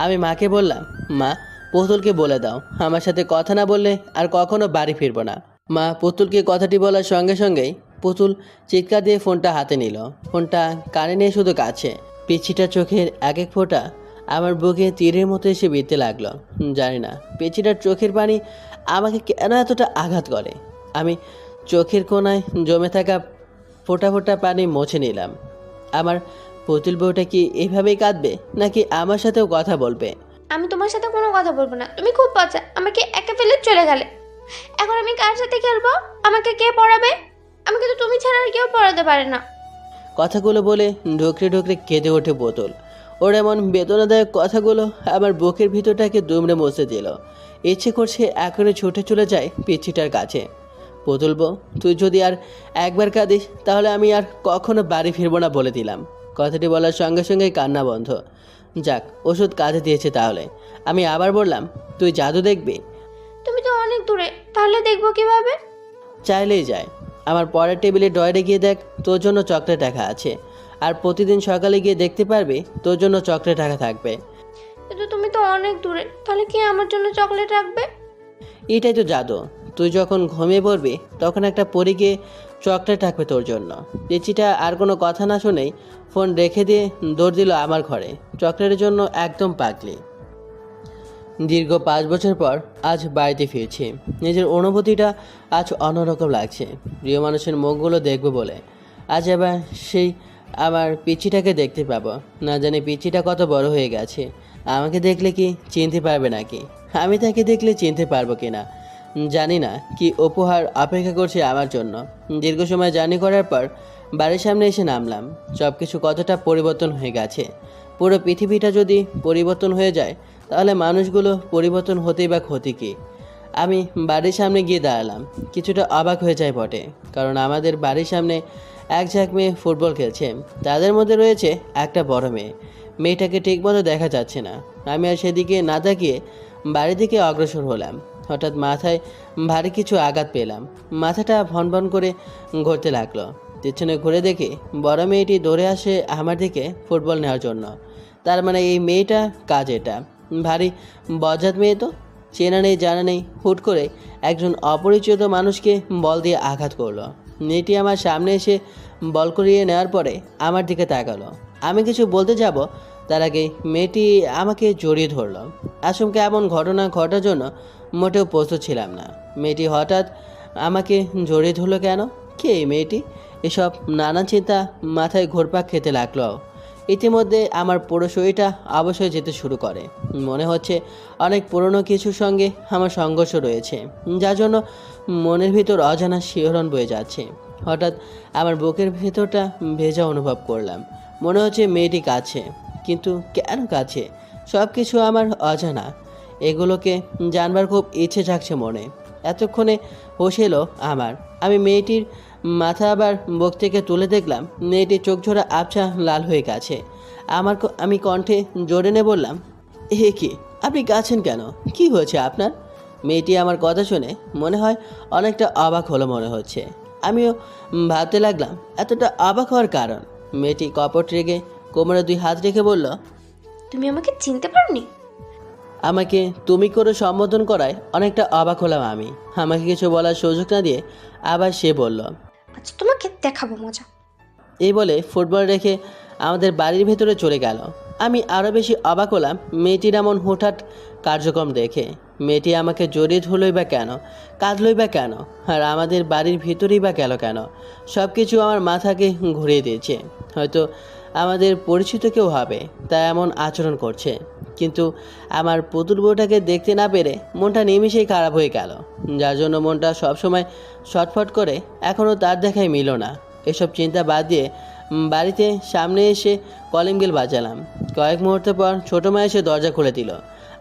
আমি মাকে বললাম, মা পুতুলকে বলে দাও আমার সাথে কথা না বললে আর কখনো বাড়ি ফিরবো না। মা পুতুলকে কথাটি বলার সঙ্গে সঙ্গেই পুতুল চিৎকার দিয়ে ফোনটা হাতে নিল। ফোনটা কানে নিয়ে শুধু কাছে। পিছিটা চোখের এক এক ফোঁটা আমার বুকে তীরের মতো এসে বিঁধতে লাগলো। জানি না পিছিটার চোখের পানি আমাকে কেন এতটা আঘাত করে। আমি চোখের কোণায় জমে থাকা ফোঁটা ফোঁটা পানি মুছে নিলাম। আমার পুতুল বউটা কি এভাবেই কাঁদবে, নাকি আমার সাথেও কথা বলবে? আমি তোমার সাথে কোনো কথা বলবো না। তুমি খুব বাচ্চা, আমাকে একা ফেলে চলে গেলে। এখন আমি কার সাথে খেলবো? আমাকে কে পড়াবে? আমাকে তো তুমি ছাড়া আর কেউ পড়াতে পারে না। কথাগুলো বলে ঢুকরে ঢুকরে কেঁদে ওঠে বোতল। ওর এমন বেদনাদায়ক কথাগুলো আমার বুকের ভিতরটাকে দুমড়ে মুছে দিল। ইচ্ছে করছে এখনই ছুটে চলে যায় পিচ্ছিটার কাছে। পুতুল বউ, তুই যদি আর একবার কাঁদিস তাহলে আমি আর কখনো বাড়ি ফিরবো না বলে দিলাম। কথাটি বলার সঙ্গে সঙ্গে কান্না বন্ধ। যাক, ওষুধ কাজে দিয়েছে তাহলে। আমি আবার বললাম, তুই জাদু দেখবি? তুমি তো অনেক দূরে, তাহলে দেখবো কিভাবে? চাইলেই যায়। আমার পরের টেবিলে ডয়ারে গিয়ে দেখ, তোর জন্য চকলেট রাখা আছে। আর প্রতিদিন সকালে গিয়ে দেখতে পারবি তোর জন্য চকলেট রাখা থাকবে। কিন্তু তুমি তো অনেক দূরে, তাহলে কি আমার জন্য চকলেট রাখবে? এটাই তো জাদু। তুই যখন ঘুমিয়ে পড়বি তখন একটা পরী গিয়ে চকলেট রাখবে তোর জন্য। পিচিটা আর কোনো কথা না শুনেই ফোন রেখে দিয়ে দৌড় দিল আমার ঘরে। চকলেটের জন্য একদম পাগলি। দীর্ঘ 5 বছর পর আজ বাড়িতে ফিরছি। নিজের অনুভূতিটা আজ অন্যরকম লাগছে। প্রিয় মানুষের মুখগুলো দেখবো বলে আজ আবার সেই আমার পিচিটাকে দেখতে পাবো। না জানি পিচিটা কত বড় হয়ে গেছে। আমাকে দেখলে কি চিনতে পারবে নাকি? আমি তাকে দেখলে চিনতে পারবো কি না জানি না। কি উপহার অপেক্ষা করছে আমার জন্য। দীর্ঘ সময় জার্নি করার পর বাড়ির সামনে এসে নামলাম। সব কিছু কতটা পরিবর্তন হয়ে গেছে। পুরো পৃথিবীটা যদি পরিবর্তন হয়ে যায় তাহলে মানুষগুলো পরিবর্তন হতেই বা ক্ষতি কী? আমি বাড়ির সামনে গিয়ে দাঁড়ালাম। কিছুটা অবাক হয়ে যায় বটে, কারণ আমাদের বাড়ির সামনে এক ঝাঁক মেয়ে ফুটবল খেলছে। তাদের মধ্যে রয়েছে একটা বড় মেয়ে। মেয়েটাকে ঠিকমতো দেখা যাচ্ছে না। আমি আর সেদিকে না তাকিয়ে বাড়ির দিকে অগ্রসর হলাম। হঠাৎ মাথায় ভারী কিছু আঘাত পেলাম। মাথাটা ভনভন করে ঘুরতে লাগলো। পেছনে ঘুরে দেখি বড় মেয়েটি দৌড়ে আসে আমার দিকে ফুটবল নেওয়ার জন্য। তার মানে এই মেয়েটা কাজ এটা। ভারী বজ্জাত মেয়ে তো, চেনা নেই জানা নেই, হুট করে একজন অপরিচিত মানুষকে বল দিয়ে আঘাত করলো। মেয়েটি আমার সামনে এসে বল করিয়ে নেওয়ার পরে আমার দিকে তাকালো। আমি কিছু বলতে যাব তার আগে মেয়েটি আমাকে জড়িয়ে ধরলো। আচমকা এমন ঘটনা ঘটার জন্য মোটেও প্রস্তুত ছিলাম না। মেয়েটি হঠাৎ আমাকে জড়িয়ে ধরলো কেন? কে এই মেয়েটি? এসব নানান চিন্তা মাথায় ঘুরপাক খেতে লাগলো। ইতিমধ্যে আমার পুরো শরীরটা অবশ্যই যেতে শুরু করে। মনে হচ্ছে অনেক পুরনো কিছুর সঙ্গে আমার সংঘর্ষ রয়েছে, যার জন্য মনের ভিতর অজানা শিহরণ বয়ে যাচ্ছে। হঠাৎ আমার বুকের ভেতরটা ভেজা অনুভব করলাম। মনে হচ্ছে মেয়েটি কাছে, কিন্তু কেন কাছে? সব কিছু আমার অজানা। এগুলোকে জানবার খুব ইচ্ছে জাগছে মনে। এতক্ষণে হোশ এলো আমার। আমি মেয়েটির মাথা আবার বুক থেকে তুলে দেখলাম মেয়েটির চোখ ঝোড়া আবছা লাল হয়ে গেছে। আমি কণ্ঠে জোরে নে বললাম, হে কি, আপনি কাছেন কেন? কি হয়েছে আপনার? মেয়েটি আমার কথা শুনে মনে হয় অনেকটা অবাক হলো মনে হচ্ছে। আমিও ভাবতে লাগলাম এতটা অবাক হওয়ার কারণ। মেয়েটি কপট রেগে কোমরে 2 হাত রেখে বলল, তুমি আমাকে চিনতে পারোনি? আমাকে তুমি করে সম্বোধন করায় অনেকটা অবাক হলাম আমি। আমাকে কিছু বলার সুযোগ না দিয়ে আবার সে বলল, আচ্ছা তোমাকে দেখাবো মজা। এই বলে ফুটবল রেখে আমাদের বাড়ির ভেতরে চলে গেল। আমি আরও বেশি অবাক হলাম মেয়েটির এমন হুটহাট কার্যক্রম দেখে। মেয়েটি আমাকে জড়িয়ে ধরলই বা কেন? কাঁদলই বা কেন? আর আমাদের বাড়ির ভিতরেই বা গেল কেন? সব কিছু আমার মাথাকে ঘুরিয়ে দিয়েছে। হয়তো আমাদের পরিচিত কেউ হবে, তাই এমন আচরণ করছে। কিন্তু আমার পুতুল বউটাকে দেখতে না পেরে মনটা নিমেষেই খারাপ হয়ে গেল, যার জন্য মনটা সবসময় ছটফট করে। এখনও তার দেখাই মিল না। এসব চিন্তা বাদ দিয়ে বাড়িতে সামনে এসে কলিং বেল বাজালাম। কয়েক মুহূর্ত পর ছোটো মা এসে দরজা খুলে দিল।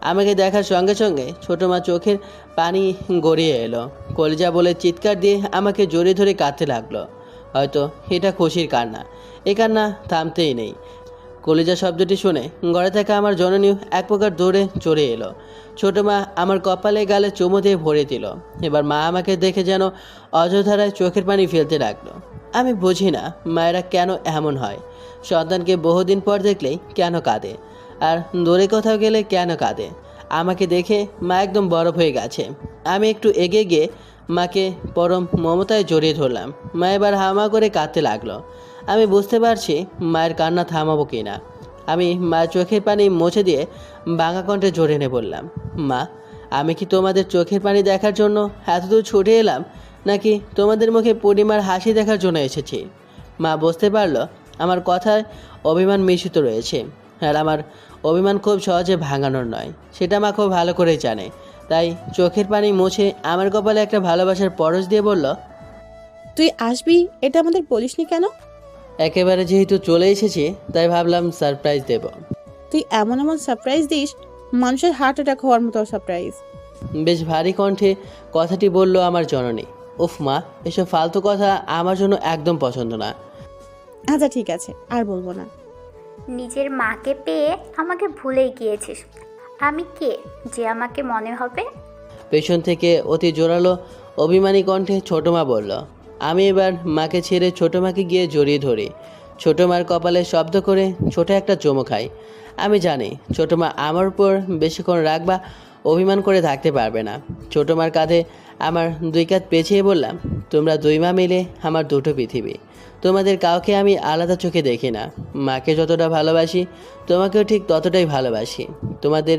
আমাকে দেখার সঙ্গে সঙ্গে ছোটো মা চোখের পানি গড়িয়ে এলো। কলিজা বলে চিৎকার দিয়ে আমাকে জড়িয়ে ধরে কাঁদতে লাগলো। হয়তো এটা খুশির কান্না। এ কান্না থামতেই নেই। কলিজা শব্দটি শুনে ঘরে থাকা আমার জননীও এক প্রকার দৌড়ে চড়ে এলো। ছোটো মা আমার কপালে গালে চুমু দিয়ে ভরে দিল। এবার মা আমাকে দেখে যেন অযথারায় চোখের পানি ফেলতে লাগলো। আমি বুঝি না মায়েরা কেন এমন হয়। সন্তানকে বহুদিন পর দেখলেই কেন কাঁদে, আর দূরে কোথাও গেলে কেন কাঁদে। আমাকে দেখে মা একদম বরফ হয়ে গেছে। আমি একটু এগিয়ে গিয়ে মাকে পরম মমতায় জড়িয়ে ধরলাম। মা এবার হামা করে কাঁদতে লাগলো। আমি বুঝতে পারছি মায়ের কান্না থামাবো কি না। আমি মায়ের চোখের পানি মুছে দিয়ে ভাঙা কণ্ঠে জড়িয়ে নে বললাম, মা, আমি কি তোমাদের চোখের পানি দেখার জন্য এতদূর ছুটে এলাম, নাকি তোমাদের মুখে পূর্ণিমার হাসি দেখার জন্য এসেছি? মা বুঝতে পারলো আমার কথায় অভিমান মিশ্রিত রয়েছে, আর আমার অভিমান খুব সহজে ভাঙানোর নয়, সেটা মা খুব ভালো করেই জানে। তাই চোখের পানি মুছে আমার কপালে একটা ভালোবাসার পরশ দিয়ে বলল, তুই আসবি এটা আমাদের বলিসনি কেন? একেবারে যেহেতু চলে এসেছি তাই ভাবলাম সারপ্রাইজ দেব। তুই এমন এমন সারপ্রাইজ দিস, মানুষের হার্ট অ্যাটাক হওয়ার মতো সারপ্রাইজ। বেশ ভারী কণ্ঠে কথাটি বলল আমার জননী। উফ মা, এসব ফালতু কথা আমার জন্য একদম পছন্দ না। আচ্ছা ঠিক আছে, আর বলবো না। নিজের মাকে পেয়ে আমাকে ভুলেই গিয়েছিস। আমি কে যে আমাকে মনে হবে? পেছন থেকে অতি জোরালো অভিমানী কণ্ঠে ছোট মা বলল। আমি এবার মাকে ছেড়ে ছোটো মাকে গিয়ে জড়িয়ে ধরি। ছোটো মার কপালে শব্দ করে ছোট একটা চুমু খাই। আমি জানি ছোটো মা আমার উপর বেশিক্ষণ রাগ বা অভিমান করে থাকতে পারবে না। ছোটো মার কাঁধে আমার দুই কাঁধ পেঁচিয়ে বললাম, তোমরা দুই মা মিলে আমার দুটো পৃথিবী। তোমাদের কাউকে আমি আলাদা চোখে দেখি না। মাকে যতটা ভালোবাসি তোমাকেও ঠিক ততটাই ভালোবাসি। তোমাদের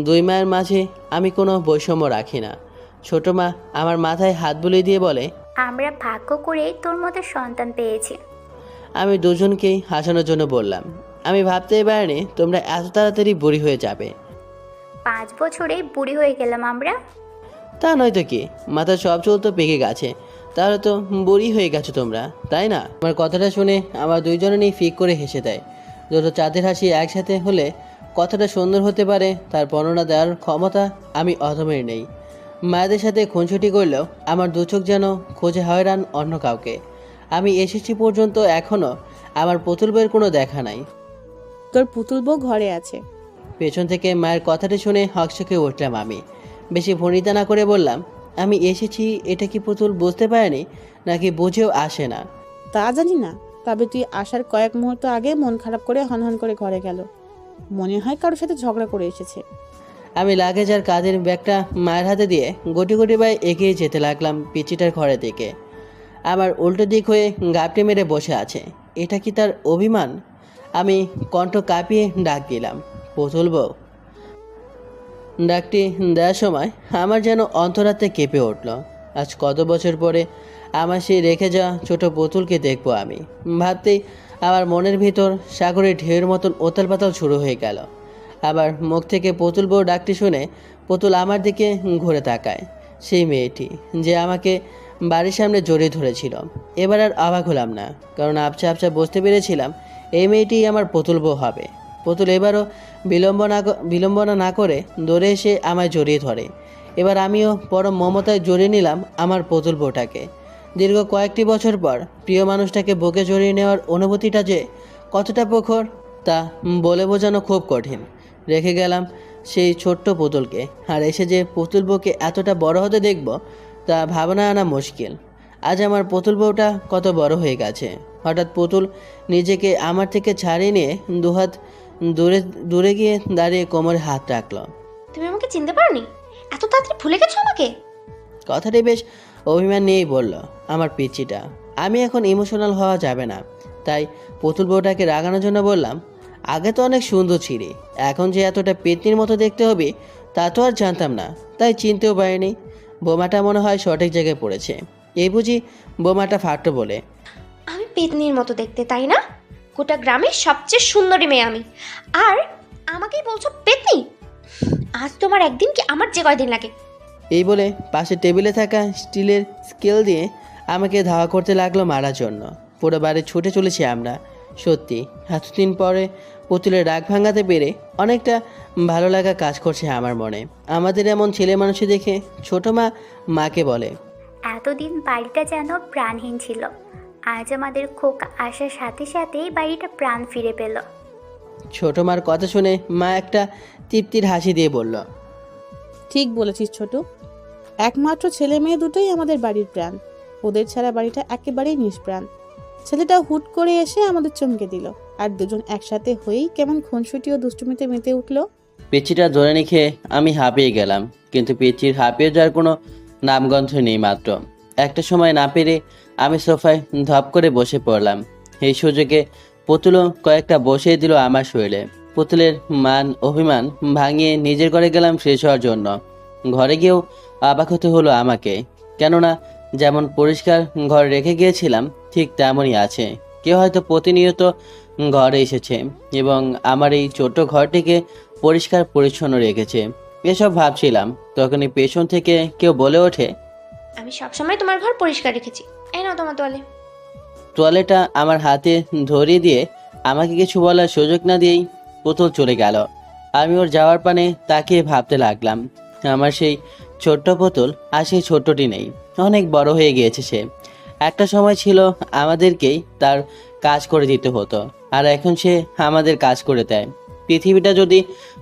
দুই মায়ের মাঝে আমি কোনো বৈষম্য রাখি না। ছোটো মা আমার মাথায় হাত বুলিয়ে দিয়ে বলে, আমরা ভাগ্য করে তোর মতো সন্তান পেয়েছি। আমি দুজনকেই হাসানোর জন্য বললাম, আমি ভাবতেই পারিনি তোমরা এত তাড়াতাড়ি বুড়ি হয়ে যাবে। 5 বছরেই বুড়ি হয়ে গেলাম আমরা। তা নয়তো কি, মাথার সব চুল তো পেকে গেছে, তাহলে তো বুড়ি হয়ে গেছো তোমরা, তাই না? আমার কথাটা শুনে আমার দুইজনেই ফিক করে হেসে দেয়। দুটো চাঁদের হাসি একসাথে হলে কথাটা সুন্দর হতে পারে তার বর্ণনা দেওয়ার ক্ষমতা আমি অধমের নেই। মায়েদের সাথে খুনসুটি করলেও আমার দু চোখ যেন খোঁজে হয়রান অন্য কাউকে। আমি এসেছি পর্যন্ত এখনও আমার পুতুল বউয়ের কোনো দেখা নাই। তোর পুতুল বউ ঘরে আছে। পেছন থেকে মায়ের কথাটি শুনে হকচকে উঠলাম আমি। বেশি ভনিতা না করে বললাম, আমি এসেছি এটা কি পুতুল বুঝতে পারেনি নাকি বুঝেও আসে না? তা জানি না, তবে তুই আসার কয়েক মুহূর্ত আগে মন খারাপ করে হনহন করে ঘরে গেল। মনে হয় কারোর সাথে ঝগড়া করে এসেছে। আমি লাগেজ আর কাঁধের ব্যাগটা মায়ের হাতে দিয়ে গুটি গুটি পায়ে এগিয়ে যেতে লাগলাম পিচিটার ঘরের দিকে। আমার উল্টো দিক হয়ে গাপটে মেরে বসে আছে। এটা কি তার অভিমান? আমি কণ্ঠ কাঁপিয়ে ডাক দিলাম, পুতুল বউ। ডাকটি দেওয়ার সময় আমার যেন অন্তরাত্মা কেঁপে উঠল। আজ কত বছর পরে আমার সেই রেখে যাওয়া ছোটো পুতুলকে দেখবো আমি। ভাবতেই আমার মনের ভিতর সাগরের ঢেউয়ের মতন ওতাল পাতাল শুরু হয়ে গেল। আবার মুখ থেকে পুতুল বউ ডাকটি শুনে পুতুল আমার দিকে ঘুরে তাকায়। সেই মেয়েটি যে আমাকে বাড়ির সামনে জড়িয়ে ধরেছিল। এবার আর অবাক হলাম না, কারণ আবছা আবছা বুঝতে পেরেছিলাম এই মেয়েটিই আমার পুতুল বউ হবে। পুতুল এবারও বিলম্বনা না করে দৌড়ে এসে আমায় জড়িয়ে ধরে। এবার আমিও পরম মমতায় জড়িয়ে নিলাম আমার পুতুল বউটাকে। দীর্ঘ কয়েকটি বছর পর প্রিয় মানুষটাকে বুকে জড়িয়ে নেওয়ার অনুভূতিটা যে কতটা প্রখর তা বলে বোঝানো খুব কঠিন। রেখে গেলাম সেই ছোট্ট পুতুলকে, আর এসে যে পুতুল বউকে এতটা বড় হতে দেখব তা ভাবনা আনা মুশকিল। আজ আমার পুতুল বউটা কত বড় হয়ে গেছে। হঠাৎ পুতুল নিজেকে আমার থেকে ছাড়িয়ে নিয়ে দুহাত দূরে গিয়ে দাঁড়িয়ে কোমরে হাত রাখল। তুমি আমাকে চিনতে পারোনি? এত তাড়াতাড়ি ভুলে গেছো আমাকে? কথাটি বেশ অভিমান নিয়েই বলল আমার পিচ্চিটা। আমি এখন ইমোশনাল হওয়া যাবে না, তাই পুতুল বউটাকে রাগানোর জন্য বললাম, আগে তো অনেক সুন্দর ছিলি, এখন যে এতটা পেতনির মতো দেখতে হবে তা তো আর জানতাম না, তাই চিনতেও পারিনি। বোমাটা মনে হয় সঠিক জায়গায় পড়েছে। এই বুঝি বোমাটা ফাটতো বলে? আমি পেতনির মতো দেখতে, তাই না? গোটা গ্রামের সবচেয়ে সুন্দরী মেয়ে আমি, আর আমাকেই বলছো পেতনি? আজ তোমার একদিন কি আমার যে কয়দিন লাগে। এই বলে পাশে টেবিলে থাকা স্টিলের স্কেল দিয়ে আমাকে ধাওয়া করতে লাগলো মারার জন্য। পুরো বাড়ি ছুটে চলেছি আমরা। সত্যি এতদিন পরে পুতুলের রাগ ভাঙাতে পেরে অনেকটা ভালো লাগা কাজ করছে আমার মনে। আমাদের এমন ছেলে মানুষ দেখে ছোটো মা মাকে বলে, এতদিন বাড়িটা যেন প্রাণহীন ছিল, আজ আমাদের খোকা আসার সাথে সাথেই বাড়িটা প্রাণ ফিরে পেল। ছোটো মার কথা শুনে মা একটা তৃপ্তির হাসি দিয়ে বলল, ঠিক বলেছিস ছোট, একমাত্র ছেলে মেয়ে দুটোই আমাদের বাড়ির প্রাণ। ওদের ছাড়া বাড়িটা একেবারেই নিষ্প্রাণ। ছেলেটা হুট করে এসে আমাদের চমকে দিল, আর দুজন একসাথে হয়েই কেমন খুনসুটি ও দুষ্টুমিতে মেতে উঠলো। পেচিটা ধরে নিখে আমি হাঁপিয়ে গেলাম, কিন্তু পেচির হাঁপিয়ে যাওয়ার কোনো নামগন্ধ নেই। মাত্র একটা সময় না পেরে আমি সোফায় ধপ করে বসে পড়লাম। এই সুযোগে পুতুলও কয়েকটা বসিয়ে দিল আমার শরীরে। পুতুলের মান অভিমান ভাঙিয়ে নিজের ঘরে গেলাম ফ্রেশ হওয়ার জন্য। ঘরে গিয়েও অবাক হতে হলো আমাকে, কেননা যেমন পরিষ্কার ঘর রেখে গিয়েছিলাম ঠিক তেমনই আছে। কেউ হয়তো প্রতিনিয়ত ঘরে এসেছে এবং আমার এই ছোট্ট ঘরটিকে পরিষ্কার পরিচ্ছন্ন রেখেছে। এসব ভাবছিলাম, তখনই পেছন থেকে কেউ বলে ওঠে, আমি সবসময় তোমার ঘর পরিষ্কার রেখেছি, এই নাও তোমার তোয়ালে। তোয়ালেটা আমার হাতে ধরিয়ে দিয়ে আমাকে কিছু বলার সুযোগ না দিয়েই পুতুল চলে গেল। আমি ওর যাওয়ার পানে তাকিয়ে ভাবতে লাগলাম, আমার সেই ছোট্ট পুতুল আর সেই ছোট্টটি নেই, অনেক বড় হয়ে গিয়েছে সে। একটা সময় ছিল আমাদেরকেই তার কাজ করে দিতে হতো, আর এখন সে আমাদের কাজ করে দেয়। পৃথিবীটা যদি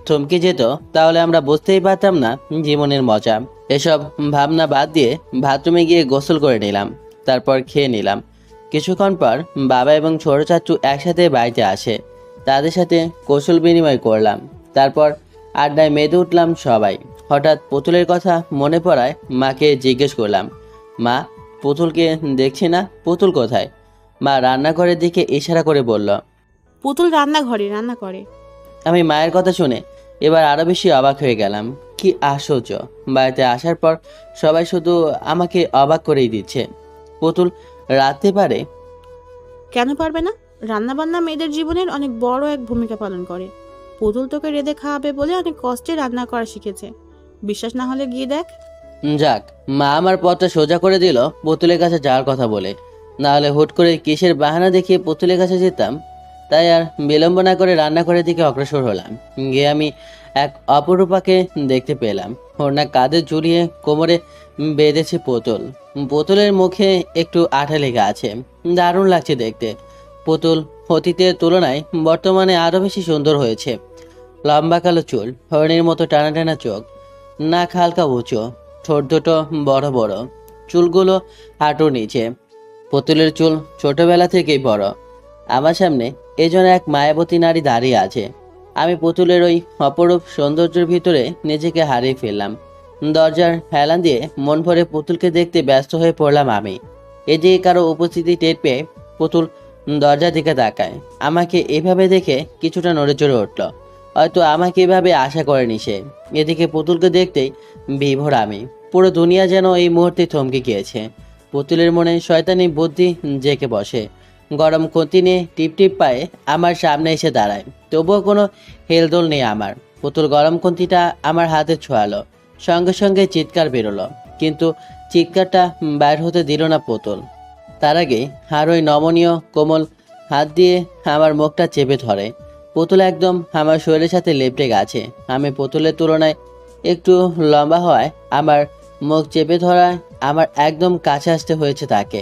থমকে যেত তাহলে আমরা বুঝতেই পারতাম না জীবনের মজা। এসব ভাবনা বাদ দিয়ে বাথরুমে গিয়ে গোসল করে নিলাম। তারপর খেয়ে নিলাম। কিছুক্ষণ পর বাবা এবং ছোট চাচু একসাথে বাড়িতে আসে। তাদের সাথে কৌশল বিনিময় করলাম। তারপর আড্ডায় মেতে উঠলাম সবাই। হঠাৎ পুতুলের কথা মনে পড়ায় মাকে জিজ্ঞেস করলাম, মা, পুতুলকে দেখছি না, পুতুল কোথায়? মা রান্নাঘরের দিকে ইশারা করে বলল। পুতুল রান্নাঘরে রান্না করে। আমি মায়ের কথা শুনে এবার আরো বেশি অবাক হয়ে গেলাম। কি আশ্চর্য, বাড়িতে আসার পর সবাই শুধু আমাকে অবাক করেই দিচ্ছে। পুতুল রাঁধতে পারে? কেন পারবে না? রান্না বান্না মেয়েদের জীবনের অনেক বড় এক ভূমিকা পালন করে। পুতুল তোকে রেঁধে খাওয়াবে বলে অনেক কষ্টে রান্না করা শিখেছে। বিশ্বাস না হলে গিয়ে দেখ। যাক, মা আমার পথটা সোজা করে দিল পুতুলের কাছে যাওয়ার কথা বলে। না হলে হুট করে কিসের বাহানা দেখিয়ে পুতুলের কাছে যেতাম। তাই আর বিলম্ব না করে রান্নাঘরের দিকে অগ্রসর হলাম। গিয়ে আমি এক অপরূপাকে দেখতে পেলাম। ওড়না কাঁধে জড়িয়ে কোমরে বেঁধেছে পুতুল। পুতুলের মুখে একটু আঠা লেগে আছে। দারুণ লাগছে দেখতে। পুতুল অতীতের তুলনায় বর্তমানে আরও বেশি সুন্দর হয়েছে। লম্বা কালো চুল, হরিণের মতো টানা টানা চোখ, নাক হালকা উঁচু, ঠোঁট দুটো বড় বড়, চুলগুলো হাঁটুর নিচে। পুতুলের চুল ছোটবেলা থেকেই বড়। আমার সামনে এজন্য এক মায়াবতী নারী দাঁড়িয়ে আছে। আমি পুতুলের ওই অপরূপ সৌন্দর্যের ভিতরে নিজেকে হারিয়ে ফেললাম। দরজার হেলান দিয়ে মন ভরে পুতুলকে দেখতে ব্যস্ত হয়ে পড়লাম আমি। এদিকে কারো উপস্থিতি টের পেয়ে পুতুল দরজার দিকে তাকায়। আমাকে এভাবে দেখে কিছুটা নড়ে চড়ে উঠল। হয়তো আমাকে এভাবে আশা করেনি সে। এদিকে পুতুলকে দেখতেই বিভোর আমি। পুরো দুনিয়া যেন এই মুহূর্তে থমকে গিয়েছে। পুতুলের মনে শয়তানি বুদ্ধি জেঁকে বসে। গরম খুন্তি নিয়ে টিপ টিপ পায়ে আমার সামনে এসে দাঁড়ায়। তবুও কোনো হেলদোল নেই আমার। পুতুল গরম খুন্তিটা আমার হাতে ছোঁয়ালো। সঙ্গে সঙ্গে চিৎকার বেরোলো, কিন্তু চিৎকারটা বাইর হতে দিল না পুতুল। তার আগে আর ওই নমনীয় কোমল হাত দিয়ে আমার মুখটা চেপে ধরে। পুতুল একদম আমার শরীরের সাথে লেপটে গেছে। আমি পুতুলের তুলনায় একটু লম্বা হওয়ায় আমার মুখ চেপে ধরায় আমার একদম কাছে আসতে হয়েছে তাকে।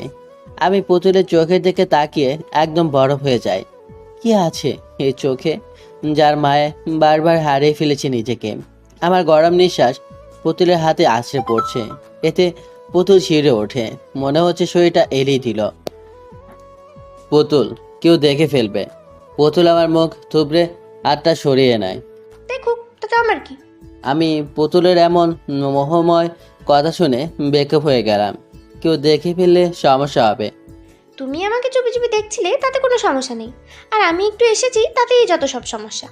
আমি পুতুলের চোখের দিকে তাকিয়ে একদম বরফ হয়ে যায়। কি আছে এই চোখে, যার মায়ে বারবার হারিয়ে ফেলেছে নিজেকে? আমার গরম নিঃশ্বাস পুতুলের হাতে আছড়ে পড়ছে। এতে পুতুল শিউরে ওঠে। মনে হচ্ছে শরীরটা এলিয়ে দিল। পুতুল কেউ দেখে ফেলবে। পুতুল আমার মুখ থুবড়ে হাতটা সরিয়ে নেয়। দেখুক, তাতে আমার কি? আমি পুতুলের এমন মোহময় কথা শুনে বেকুব হয়ে গেলাম। কেউ দেখে ফেললে সমস্যা হবে। তুমি আমাকে চুপি চুপি দেখছিলে, তাতে কোনো সমস্যা নেই। আর আমি একটু এসেছি, তাতেই যত সব সমস্যা।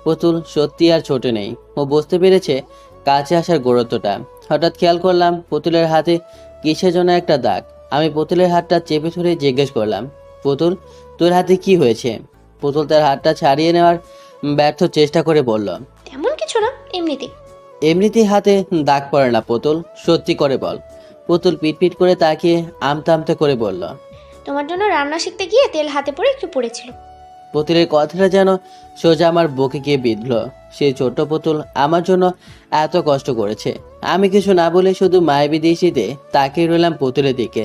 পুতুল সত্যি আর ছোট নেই। ও বুঝতে পেরেছে কাছে আসার গুরুত্বটা। হঠাৎ খেয়াল করলাম পুতুলের হাতে কিসের জন্য একটা দাগ। আমি পুতুলের হাতটা চেপে ধরে জিজ্ঞেস করলাম, পুতুল, তোর হাতে কি হয়েছে? পুতুল তার হাতটা ছাড়িয়ে নেওয়ার ব্যর্থ চেষ্টা করে বলল, তেমন কিছু না, এমনিতেই। এমনিতেই হাতে দাগ পড়ে না পুতুল, সত্যি করে বল। পুতুল পিটপিট করে তাকিয়ে আমতা আমতা করে বলল, তোমার জন্য রান্না শিখতে গিয়ে তেল হাতে পড়ে একটু পড়েছিল। পুতুলের কথাটা যেন সোজা আমার বুকে গিয়ে বিঁধল। সেই ছোট্ট পুতুল আমার জন্য এত কষ্ট করেছে। আমি কিছু না বলে শুধু মায়াবী দৃষ্টিতে তাকিয়ে রইলাম পুতুলের দিকে।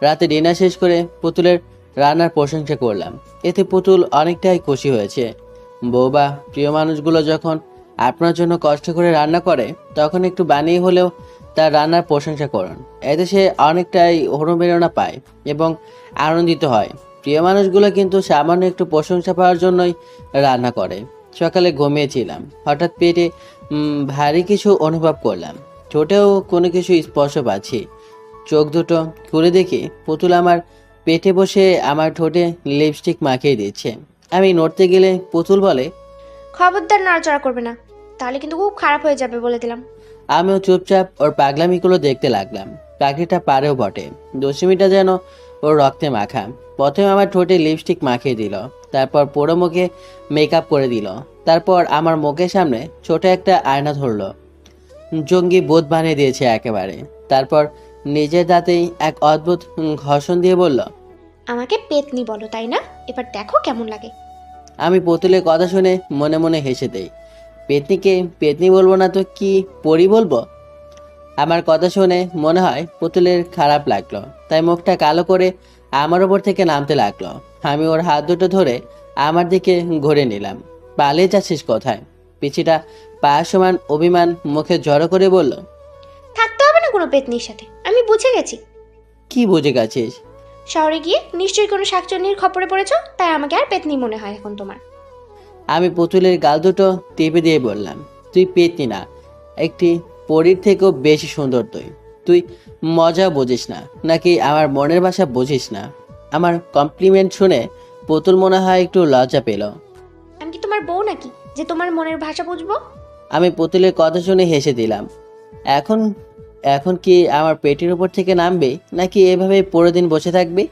রাতে ডিনার শেষ করে পুতুলের রান্নার প্রশংসা করলাম। এতে পুতুল অনেকটাই খুশি হয়েছে। বউ বা প্রিয় মানুষগুলো যখন আপনার জন্য কষ্ট করে রান্না করে, তখন একটু বানিয়ে হলেও তার রান্নার প্রশংসা করুন। এতে সে অনেকটাই অনুপ্রেরণা পায় এবং আনন্দিত হয়। প্রিয় মানুষগুলো কিন্তু সামান্য একটু প্রশংসা পাওয়ার জন্যই রান্না করে। সকালে ঘুমিয়েছিলাম, হঠাৎ পেটে ভারী কিছু অনুভব করলাম। ঠোঁটেও কোনো কিছু স্পর্শ পাচ্ছি। চোখ দুটো খুলে দেখি পুতুল আমার পেটে বসে আমার ঠোঁটে লিপস্টিক মাখিয়ে দিচ্ছে। আমি নড়তে গেলে পুতুল বলে, খবরদার নড়াচড়া করবে না, তাহলে কিন্তু খুব খারাপ হয়ে যাবে, বলে দিলাম। আমিও চুপচাপ ওর পাগলামিগুলো দেখতে লাগলাম। পাখিটা পারেও বটে, দুষ্টুমিটা যেন ওর রক্তে মাখা। প্রথমে আমার ঠোঁটে লিপস্টিক মাখিয়ে দিল, তারপর পুরো মুখে মেকআপ করে দিল, তারপর আমার মুখের সামনে ছোট একটা আয়না ধরলো। জঙ্গি বোধ বানিয়ে দিয়েছে একেবারে। তারপর নিজের দাঁতেই এক অদ্ভুত ঘর্ষণ দিয়ে বলল, আমাকে পেতনি বলো, তাই না? এবার দেখো কেমন লাগে। আমি পুতুলের কথা শুনে মনে মনে হেসে দেই। পেতনিকে পেতনি বলবো না তো কি পরি বলবো? আমার কথা শুনে মনে হয় পুতুলের খারাপ লাগলো, তাই মুখটা কালো করে আমার ওপর থেকে নামতে লাগলো। আমি ওর হাত দুটো ধরে আমার দিকে ঘুরে নিলাম। পালিয়ে যাচ্ছিস কোথায়? পিছিটা পায়ের সমান অভিমান মুখে জড়ো করে বলল, থাকতে হবে না কোনো পেতনির সাথে, আমি বুঝে গেছি। কি বুঝে গেছিস? শহরে গিয়ে নিশ্চয়ই কোনো শাকচুন্নির খপরে পড়েছ, তাই আমাকে আর পেতনি মনে হয় এখন তোমার। আমি পুতুলের গাল দুটো টেপে দিয়ে বললাম, তুই পেতনি না, একটি পরীর থেকেও বেশি সুন্দর তুই। তুই মজা বুঝিস না, নাকি আমার মনের ভাষা বুঝিস না? আমার কমপ্লিমেন্ট শুনে পুতুল মনে হয় একটু লজ্জা পেল। আমি কি তোমার বউ নাকি যে তোমার মনের ভাষা বুঝবো? আমি পুতুলের কথা শুনে হেসে দিলাম। এখন এখন কি আমার পেটের উপর থেকে নামবে, নাকি এভাবে পুরো দিন বসে থাকবে?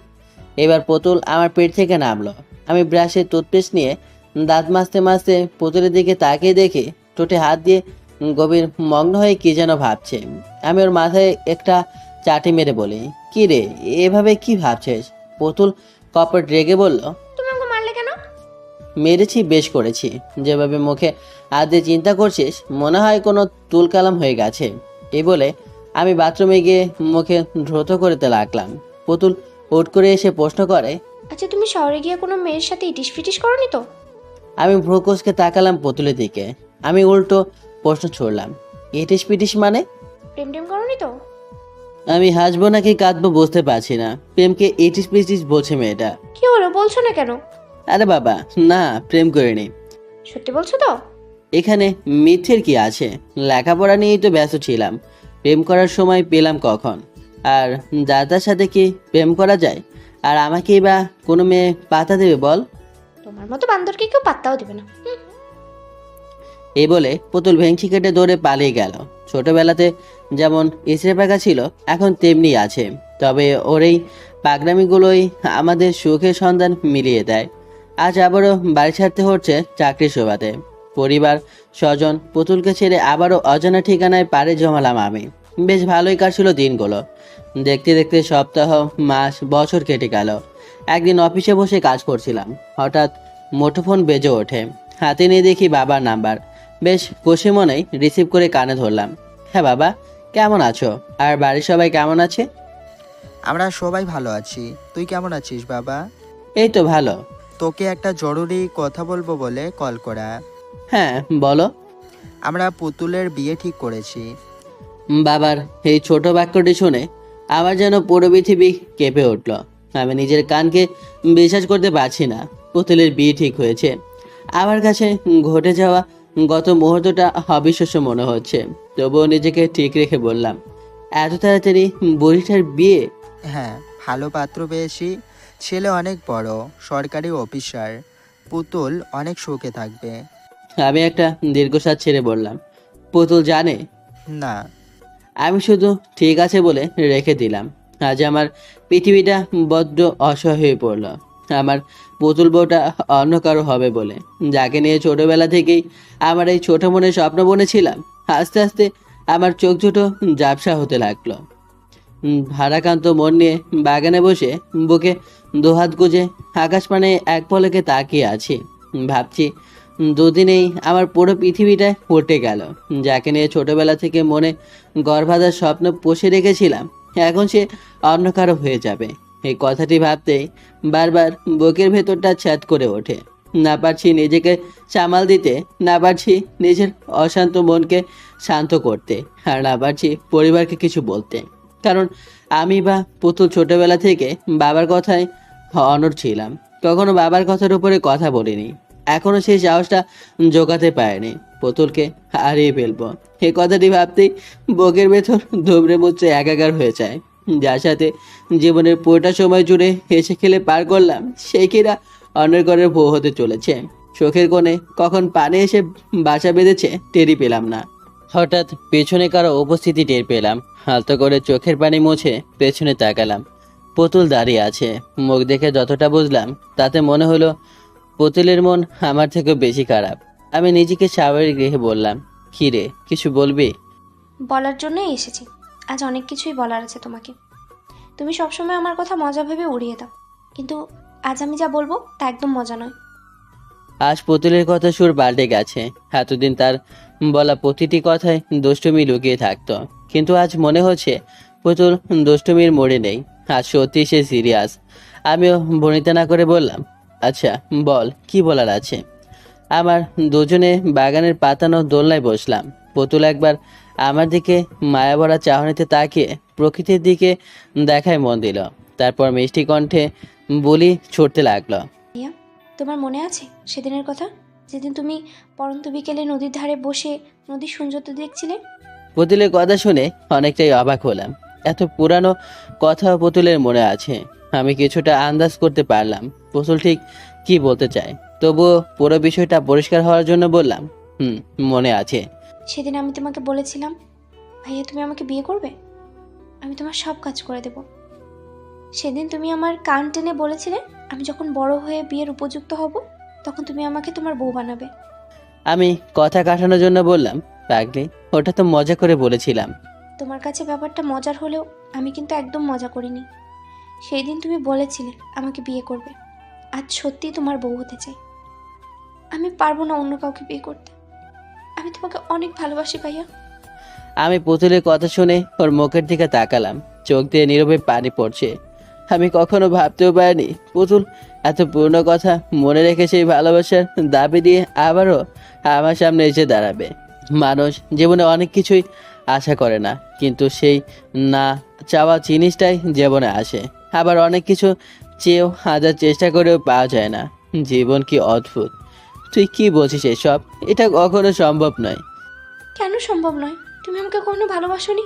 এবার পুতুল আমার পেট থেকে নামলো। আমি ব্রাশে টুথপেস্ট নিয়ে দাঁত মাজতে মাজতে পুতুলের দিকে তাকিয়ে দেখে ঠোঁটে হাত দিয়ে গভীর মগ্ন হয়ে কি যেন ভাবছে। আমি ওর মাথায় একটা চাটি মেরে বলি, কি রে, এভাবে কি ভাবছিস? পুতুল কপট রেগে বলল, তুমি আমাকে মারলে কেন? মেরেছি, বেশ করেছি। যেভাবে মুখে হাত দিয়ে চিন্তা করছিস, মনে হয় কোনো তুলকালাম হয়ে গেছে। এই বলে আমি বাথরুমে গিয়ে মুখে দ্রুত করতে লাগলাম। পুতুল হুট করে এসে প্রশ্ন করে, আচ্ছা, তুমি শহরে গিয়ে কোনো মেয়ের সাথে ইটিস ফিটিস করনি তো? আমি ভ্রুকুচকে তাকালাম পুতুলের দিকে। আমি উল্টো প্রশ্ন ছুড়লাম, ইটিস পিটিস মানে? প্রেম টেম করনি তো? আমি হাসবো নাকি কাঁদবো বুঝতে পারছি না। প্রেমকে ইটিস পিটিস বলছে মেয়েটা। কি হলো, বলছো না কেন? আরে বাবা, না, প্রেম করিনি। সত্যি বলছো তো? এখানে মিথ্যের কি আছে? লেখাপড়া নিয়েই তো ব্যস্ত ছিলাম। প্রেম করার সময় পেলাম কখন? আর দাদার সাথে কি প্রেম করা যায়? আর আমাকেই বা কোনো মেয়ে পাতা দেবে বল? তোমার মতো বান্দরকে কেউ পাত্তাও দেবে না। এই বলে পুতুল ভেংচি কেটে দৌড়ে পালিয়ে গেল। ছোটবেলাতে যেমন ইসরে পাকা ছিল, এখন তেমনি আছে। তবে ওর এই পাগড়ামিগুলোই আমাদের সুখের সন্ধান মিলিয়ে দেয়। আজ আবারও বাড়ি ছাড়তে হচ্ছে চাকরি সুবাদে। পরিবার স্বজন পুতুলকে ছেড়ে আবারও অজানা ঠিকানায় পাড়ে জমালাম আমি। বেশ ভালোই কাটছিল দিনগুলো। দেখতে দেখতে সপ্তাহ, মাস, বছর কেটে গেল। একদিন অফিসে বসে কাজ করছিলাম, হঠাৎ মুঠোফোন বেজে ওঠে। হাতে নিয়ে দেখি বাবার নাম্বার। বেশ খুশি মনেই রিসিভ করে কানে ধরলাম। হ্যাঁ বাবা, কেমন আছো? আর বাড়ির সবাই কেমন আছে? আমরা সবাই ভালো আছি। তুই কেমন আছিস বাবা? এই তো ভালো। তোকে একটা জরুরি কথা বলবো বলে কল করা। হ্যাঁ বলো। আমরা পুতুলের বিয়ে ঠিক করেছি। বাবার এই ছোট বাক্যটি শুনে আমার যেন পুরো পৃথিবী কেঁপে উঠল। আমি নিজের কানকে বিশ্বাস করতে পারছি না। পুতুলের বিয়ে ঠিক হয়েছে। আমার কাছে ঘটে যাওয়া গত মুহূর্তটা অবিশ্বাস্য মনে হচ্ছে। তবুও নিজেকে ঠিক রেখে বললাম, এত তাড়াতাড়ি বুড়িটার বিয়ে? হ্যাঁ, ভালো পাত্র পেয়েছি। ছেলে অনেক বড়, সরকারি অফিসার। পুতুল অনেক সুখে থাকবে। আমি একটা দীর্ঘশ্বাস ছেড়ে বললাম, পুতুল জানে? না। আমি শুধু ঠিক আছে বলে রেখে দিলাম। আজ আমার পৃথিবীটা বড্ড অসহায় হয়ে পড়ল। আমার পুতুল বউটা অন্য কারো হবে বলে, যাকে নিয়ে ছোটবেলা থেকেই আমার এই ছোট মনে স্বপ্ন বনেছিলাম, আস্তে আস্তে আমার চোখ দুটো ঝাপসা হতে লাগলো। ভারাক্রান্ত মন নিয়ে বাগানে বসে বুকে দুহাত গুজে আকাশ পানে এক পলকে তাকিয়ে আছি। ভাবছি, দুদিনেই আমার পুরো পৃথিবীটা উল্টে গেল। যাকে নিয়ে ছোটবেলা থেকে মনে গর্ভাধার স্বপ্ন পুষে রেখেছিলাম, এখন সে অন্য কারো হয়ে যাবে। এই কথাটি ভাবতেই বারবার বুকের ভেতরটা ছ্যাদ করে ওঠে। না পারছি নিজেকে সামাল দিতে, না পারছি নিজের অশান্ত মনকে শান্ত করতে, আর না পারছি পরিবারকে কিছু বলতে। কারণ আমি বা পুতুল ছোটবেলা থেকে বাবার কথায় অনড় ছিলাম। কখনো বাবার কথার উপরে কথা বলিনি। এখনো সেই সাহসটা জোগাতে পারেনি পুতুলকে হারিয়ে ফেলবো। এই কথাটি ভাবতেই বুকের ভেতর ধুবড়ে মুচড়ে একাকার হয়ে যায়। যার সাথে জীবনের পুরোটা সময় জুড়ে হেসে খেলে পার করলাম, সেই কিনা অন্যের ঘরের বউ হতে চলেছে। চোখের কোণে কখন পানি এসে বাসা বেঁধেছে টেরই পেলাম না। হঠাৎ পেছনে কারো উপস্থিতি টের পেলাম। হালতো করে চোখের পানি মুছে পেছনে তাকালাম। পুতুল দাঁড়িয়ে আছে। মুখ দেখে যতটা বুঝলাম, তাতে মনে হলো পুতুলের মন আমার থেকেও বেশি খারাপ। আমি নিজেকে স্বাভাবিক রেখে বললাম, কী রে, কিছু বলবি? বলার জন্যই এসেছি। আজ অনেক কিছুই বলার আছে তোমাকে। তুমি সবসময় আমার কথা মজা ভেবে উড়িয়ে দাও, কিন্তু আজ আমি যা বলবো তা একদম মজা নয়। আজ পুতুলের কথা সুর পাল্টে গেছে। এতদিন তার বলা প্রতিটি কথায় দুষ্টুমি লুকিয়ে থাকতো, কিন্তু আজ মনে হচ্ছে পুতুল দুষ্টুমির মোড়ে নেই। আজ সত্যি সে সিরিয়াস। আমিও বনিতা না করে বললাম, আচ্ছা বল, কি বলার আছে? আমার দুজনে বাগানের পাতানো দোলনায় বসলাম। পুতুল একবার আমার দিকে মায়াভরা চাহনিতে তাকিয়ে প্রকৃতির দিকে দেখায় মন দিল। তারপর মিষ্টি কণ্ঠে বলি ছুটতে লাগলো। ভাইয়া, তোমার মনে আছে সেদিনের কথা, যেদিন তুমি পরন্ত বিকেলে নদীর ধারে বসে নদীর সৌন্দর্য দেখছিলে? পুতুলের কথা শুনে অনেকটাই অবাক হলাম। এত পুরানো কথা পুতুলের মনে আছে। আমি কিছুটা আন্দাজ করতে পারলাম পুতুল ঠিক কি বলতে চায়। তবুও পুরো বিষয়টা পরিষ্কার হওয়ার জন্য বললাম, মনে আছে। সেদিন আমি তোমাকে বলেছিলাম, ভাইয়া তুমি আমাকে বিয়ে করবে, আমি তোমার সব কাজ করে দেব। সেদিন তুমি আমার কান টেনে বলেছিলে, আমি যখন বড় হয়ে বিয়ের উপযুক্ত হব তখন তুমি আমাকে তোমার বউ বানাবে। আমি কথা কাটানোর জন্য বললাম, পাগলি, ওটা তো মজা করে বলেছিলাম। তোমার কাছে ব্যাপারটা মজার হলেও আমি কিন্তু একদম মজা করিনি। সেই দিন তুমি বলেছিলে আমাকে বিয়ে করবে, আজ সত্যি তোমার বউ হতে চাই। আমি পারবো না অন্য কাউকে বিয়ে করতে। আমি তোমাকে অনেক ভালোবাসি ভাইয়া। আমি পুতুলের কথা শুনে ওর মুখের দিকে তাকালাম, চোখ দিয়ে নীরবে পানি পড়ছে। আমি কখনো ভাবতেও পারিনি পুতুল এত পুরনো কথা মনে রেখে সেই ভালোবাসার দাবি দিয়ে আবারও আমার সামনে এসে দাঁড়াবে। মানুষ জীবনে অনেক কিছুই আশা করে না, কিন্তু সেই না চাওয়া জিনিসটাই জীবনে আসে। আবার অনেক কিছু চেয়েও হাজার চেষ্টা করেও পাওয়া যায় না। জীবন কি অদ্ভুত। তুই কি বলছিস এসব? এটা কখনো সম্ভব নয়। কেন সম্ভব নয়? তুমি আমাকে কখনো ভালোবাসোনি?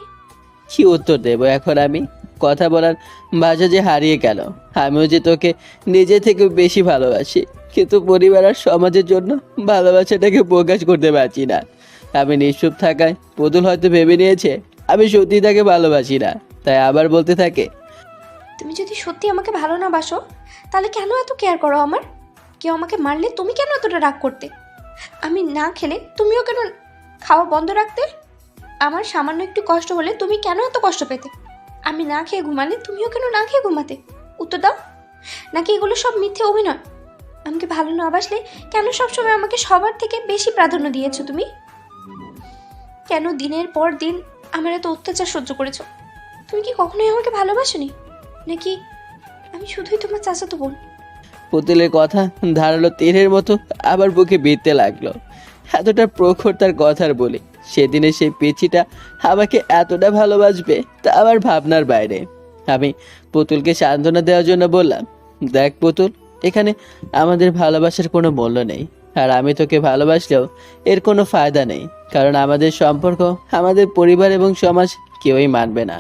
কি উত্তর দেবো এখন আমি? কথা বলার ভাষা যে হারিয়ে গেল। আমিও যে তোকে নিজে থেকে বেশি ভালোবাসি, কিন্তু পরিবার আর সমাজের জন্য ভালোবাসাটাকে প্রকাশ করতে পারছি না। আমি নিশ্চুপ থাকায় পুতুল হয়তো ভেবে নিয়েছে আমি সত্যি তাকে ভালোবাসি না, তাই আবার বলতে থাকে, তুমি যদি সত্যি আমাকে ভালো না বাসো তাহলে কেন এত কেয়ার করো আমার? কেউ আমাকে মারলে তুমি কেন এতটা রাগ করতে? আমি না খেলে তুমিও কেন খাওয়া বন্ধ রাখতে? আমার সামান্য একটু কষ্ট হলে তুমি কেন এত কষ্ট পেতে? আমি না খেয়ে ঘুমালে তুমিও কেন না খেয়ে ঘুমাতে? উত্তর দাও। নাকি এগুলো সব মিথ্যে অভিনয়? আমাকে ভালো না বাসলে কেন সবসময় আমাকে সবার থেকে বেশি প্রাধান্য দিয়েছো তুমি? কেন দিনের পর দিন আমার এত অত্যাচার সহ্য করেছো? তুমি কি কখনোই আমাকে ভালোবাসোনি? নাকি আমি শুধুই তোমার চাচাতো বোন? পুতুলের কথা ধারালো তীরের মতো আবার বুকে বিঁধতে লাগলো। এতটা প্রখর তার কথার বলি, সেদিনে সেই পিচিটা আমাকে এতটা ভালোবাসবে তা আমার ভাবনার বাইরে। আমি পুতুলকে সান্ত্বনা দেওয়ার জন্য বললাম, দেখ পুতুল, এখানে আমাদের ভালোবাসার কোনো মূল্য নেই, আর আমি তোকে ভালোবাসলেও এর কোনো ফায়দা নেই, কারণ আমাদের সম্পর্ক আমাদের পরিবার এবং সমাজ কেউই মানবে না।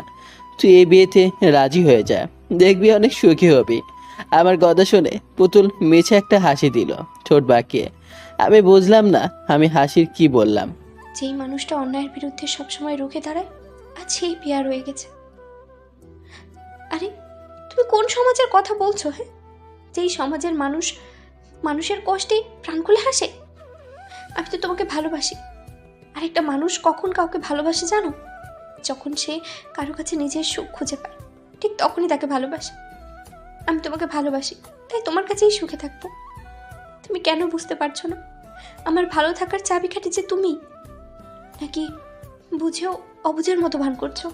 তুই এই বিয়েতে রাজি হয়ে যা, দেখবি অনেক সুখী হবি। আমার কথা শুনে পুতুল মিছে একটা হাসি দিল ঠোঁট বাঁকিয়ে। আমি বুঝলাম না আমি হাসির কি বললাম। যেই মানুষটা অন্যায়ের বিরুদ্ধে সবসময় রুখে দাঁড়ায় আজ সেই বিয়া রয়ে গেছে। আরে তুমি কোন সমাজের কথা বলছো? হ্যাঁ, যেই সমাজের মানুষের কষ্টে প্রাণ খুলে হাসে। আমি তো তোমাকে ভালোবাসি। আর একটা মানুষ কখন কাউকে ভালোবাসে জানো? যখন সে কারো কাছে নিজের সুখ খুঁজে পায়, ঠিক তখনই তাকে ভালোবাসে। আমি তোমাকে ভালোবাসি, তাই তোমার কাছেই সুখে থাকবো। তুমি কেন বুঝতে পারছো না? আমার ভালো থাকার চাবিকাঠি যে তুমি, নাকি বুঝেও অবুঝের মতো ভান করছো?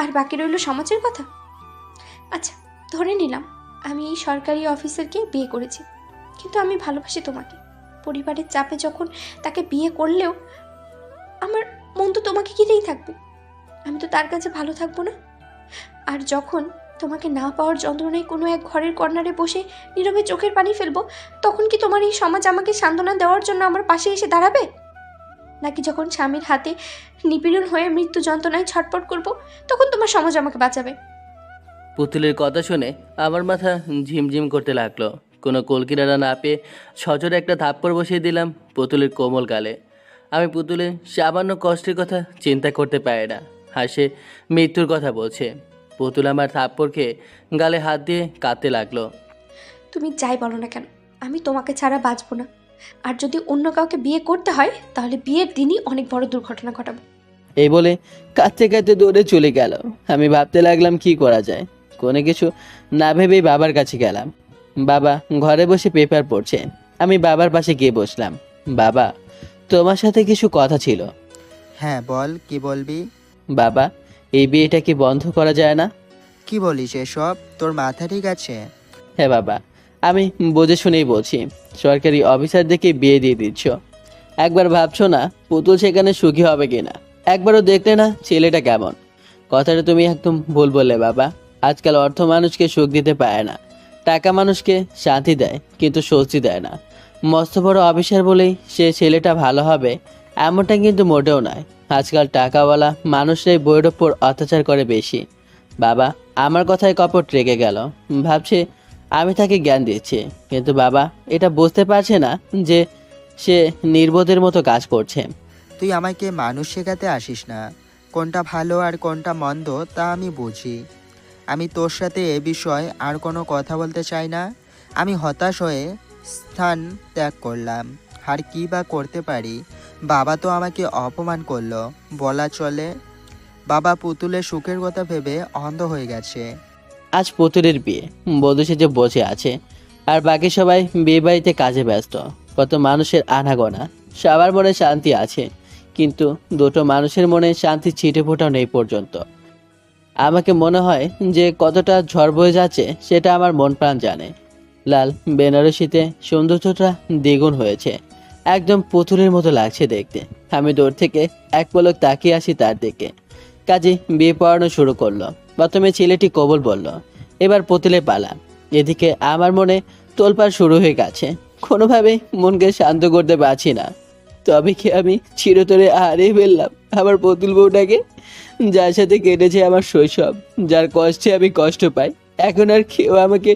আর বাকি রইল সমাজের কথা। আচ্ছা, ধরে নিলাম আমি এই সরকারি অফিসারকে বিয়ে করেছি, কিন্তু আমি ভালোবাসি তোমাকে। পরিবারের চাপে যখন তাকে বিয়ে করলেও আমার মন তো তোমাকে ঘিরেই থাকবে। আমি তো তার কাছে ভালো থাকবো না? আর যখন তোমাকে না পাওয়ার যন্ত্রণায় কোনো এক ঘরের কর্নারে বসে নীরবে চোখের পানি ফেলবো, তখন কি তোমার এই সমাজ আমাকে সান্ত্বনা দেওয়ার জন্য আমার পাশে এসে দাঁড়াবে? নাকি যখন স্বামীর হাতে নিপীড়ন হয়ে মৃত্যু যন্ত্রণায় ছটপট করব, তখন তোমার সমাজ আমাকে বাঁচাবে? পুতুলের কথা শুনে আমার মাথা ঝিমঝিম করতে লাগলো। কোনো কলকিনারা না পেয়ে সজোরে একটা থাপ্পড় বসিয়ে দিলাম পুতুলের কোমল গালে। আমি পুতুলের সামান্য কষ্টের কথা চিন্তা করতে পারি না, হাসে মৃত্যুর কথা বলছে। পুতুল আমার থাপ্পড় খেয়ে গালে হাত দিয়ে কাঁদতে লাগলো। তুমি যাই বলো না কেন, আমি তোমাকে ছাড়া বাঁচবো না। আর যদি অন্য কাউকে বিয়ে করতে হয় তাহলে বিয়ের দিনই অনেক বড় দুর্ঘটনা ঘটাবো। এই বলে কাঁদতে কাঁদতে দৌড়ে চলে গেল। আমি ভাবতে লাগলাম কি করা যায়। কোনো কিছু না ভেবেই বাবার কাছে গেলাম। বাবা ঘরে বসে পেপার পড়ছে। আমি বাবার পাশে গিয়ে বসলাম। বাবা, তোমার সাথে কিছু কথা ছিল। হ্যাঁ বল, কি বলবি? বাবা, এই বিয়েটা কি বন্ধ করা যায় না? কি বলিস এসব? তোর মাথা ঠিক আছে? হ্যাঁ বাবা, আমি বুঝে শুনেই বলছি। সরকারি অফিসার দেখে বিয়ে দিয়ে দিচ্ছ। একবার ভাবছো না পুতুল সেখানে সুখী হবে কিনা? একবারও দেখলে না ছেলেটা কেমন? কথাটা তুমি একদম ভুল বললে বাবা। আজকাল অর্থ মানুষকে সুখ দিতে পারে না, টাকা মানুষকে শান্তি দেয় কিন্তু স্বস্তি দেয় না। মস্ত বড় অফিসার বলেই সে ছেলেটা ভালো হবে এমনটা কিন্তু মোটেও নয়। আজকাল টাকাওয়ালা মানুষরাই বইয়ের ওপর অত্যাচার করে বেশি। বাবা আমার কথায় কপট রেগে গেল, ভাবছে আমি তাকে জ্ঞান দিচ্ছি, কিন্তু বাবা এটা বুঝতে পারছে না যে সে নির্বোধের মতো কাজ করছে। তুই আমাকে মানুষ শেখাতে আসিস না। কোনটা ভালো আর কোনটা মন্দ তা আমি বুঝি। আমি তোর সাথে এ বিষয়ে আর কোনো কথা বলতে চাই না। আমি হতাশ হয়ে স্থান ত্যাগ করলাম। আর কী বা করতে পারি? বাবা তো আমাকে অপমান করলো বলা চলে। বাবা পুতুলের সুখের কথা ভেবে অন্ধ হয়ে গেছে। আজ পুতুলের বিয়ে, বধূ সেজে বসে আছে আর বাকি সবাই বিয়ে বাড়িতে কাজে ব্যস্ত। কত মানুষের আনাগোনা, সবার মনে শান্তি আছে, কিন্তু দুটো মানুষের মনে শান্তি ছিটে ফোটাও নেই পর্যন্ত। আমাকে মনে হয় যে কতটা ঝড় বয়ে যাচ্ছে সেটা আমার মন প্রাণ জানে। লাল বেনারসিতে সৌন্দর্যটা দ্বিগুণ হয়েছে, একদম পুতুলের মতো লাগছে দেখতে। আমি দূর থেকে এক পলক তাকিয়ে আসি তার দিকে। কাজে বিয়ে পড়ানো শুরু করলো। প্রথমে ছেলেটি কবুল বলল, এবার পুতুলে পালা। এদিকে আমার মনে তোলপাড় শুরু হয়ে গেছে, কোনোভাবেই মনকে শান্ত করতে পারছি না। তবে কি আমি চিরতরে হারিয়ে ফেললাম আমার পুতুল বউটাকে, যার সাথে কেটেছে আমার শৈশব, যার কষ্টে আমি কষ্ট পাই। এখন আর কেউ আমাকে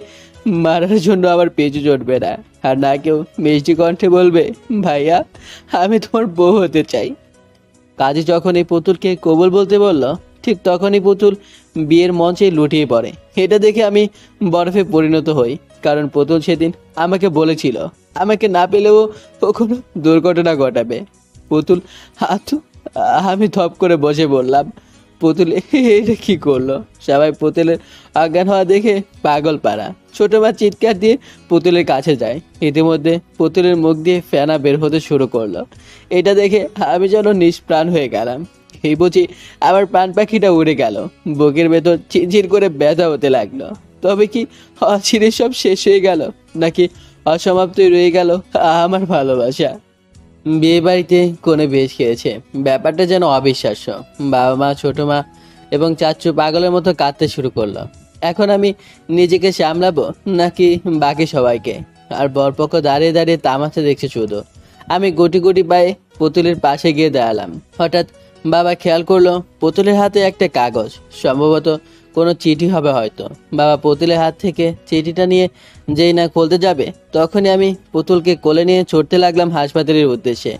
মারার জন্য আমার পেছু চড়বে না, আর না কেউ মিষ্টি কণ্ঠে বলবে, ভাইয়া আমি তোমার বউ হতে চাই। কাজী যখন এই পুতুলকে কবুল বলতে বলল, ঠিক তখনই পুতুল বিয়ের মঞ্চে লুটিয়ে পড়ে। এটা দেখে আমি বরফে পরিণত হই, কারণ পুতুল সেদিন আমাকে বলেছিল আমাকে না পেলেও ও কোনো দুর্ঘটনা ঘটাবে। পুতুল হাত, আমি থপ করে বসে বললাম, পুতুল এটা কি করলো? সবাই পুতুলের অজ্ঞান হওয়া দেখে পাগল পাড়া। ছোট মা চিৎকার দিয়ে পুতুলের কাছে যায়। ইতিমধ্যে পুতুলের মুখ দিয়ে ফেনা বের হতে শুরু করলো। এটা দেখে আমি যেন নিষ্প্রাণ হয়ে গেলাম। এই বুঝি আমার প্রাণ পাখিটা উড়ে গেল। বুকের ভেতর চিরচির করে ব্যথা হতে লাগলো। তবে কি অচিরে সব শেষ হয়ে গেল, নাকি অসমাপ্তই রয়ে গেল আমার ভালোবাসা? বিয়ে বাড়িতে কোণে বেশ খেয়েছে, ব্যাপারটা যেন অবিশ্বাস্য। বাবা মা, ছোট মা এবং চাচু পাগলের মতো কাঁদতে শুরু করলো। এখন আমি নিজেকে সামলাবো নাকি বাকি সবাইকে? আর বরপক্ষ দাঁড়িয়ে দাঁড়িয়ে তামাশা দেখছে শুধু। আমি গুটি গুটি পায়ে পুতুলের পাশে গিয়ে দাঁড়ালাম। হঠাৎ বাবা খেয়াল করলো পুতুলের হাতে একটা কাগজ, সম্ভবত কোনো চিঠি হবে হয়তো। বাবা পুতুলের হাত থেকে চিঠিটা নিয়ে যেই না খুলতে যাবে, তখনই আমি পুতুলকে কোলে নিয়ে ছুটতে লাগলাম হাসপাতালের উদ্দেশ্যে।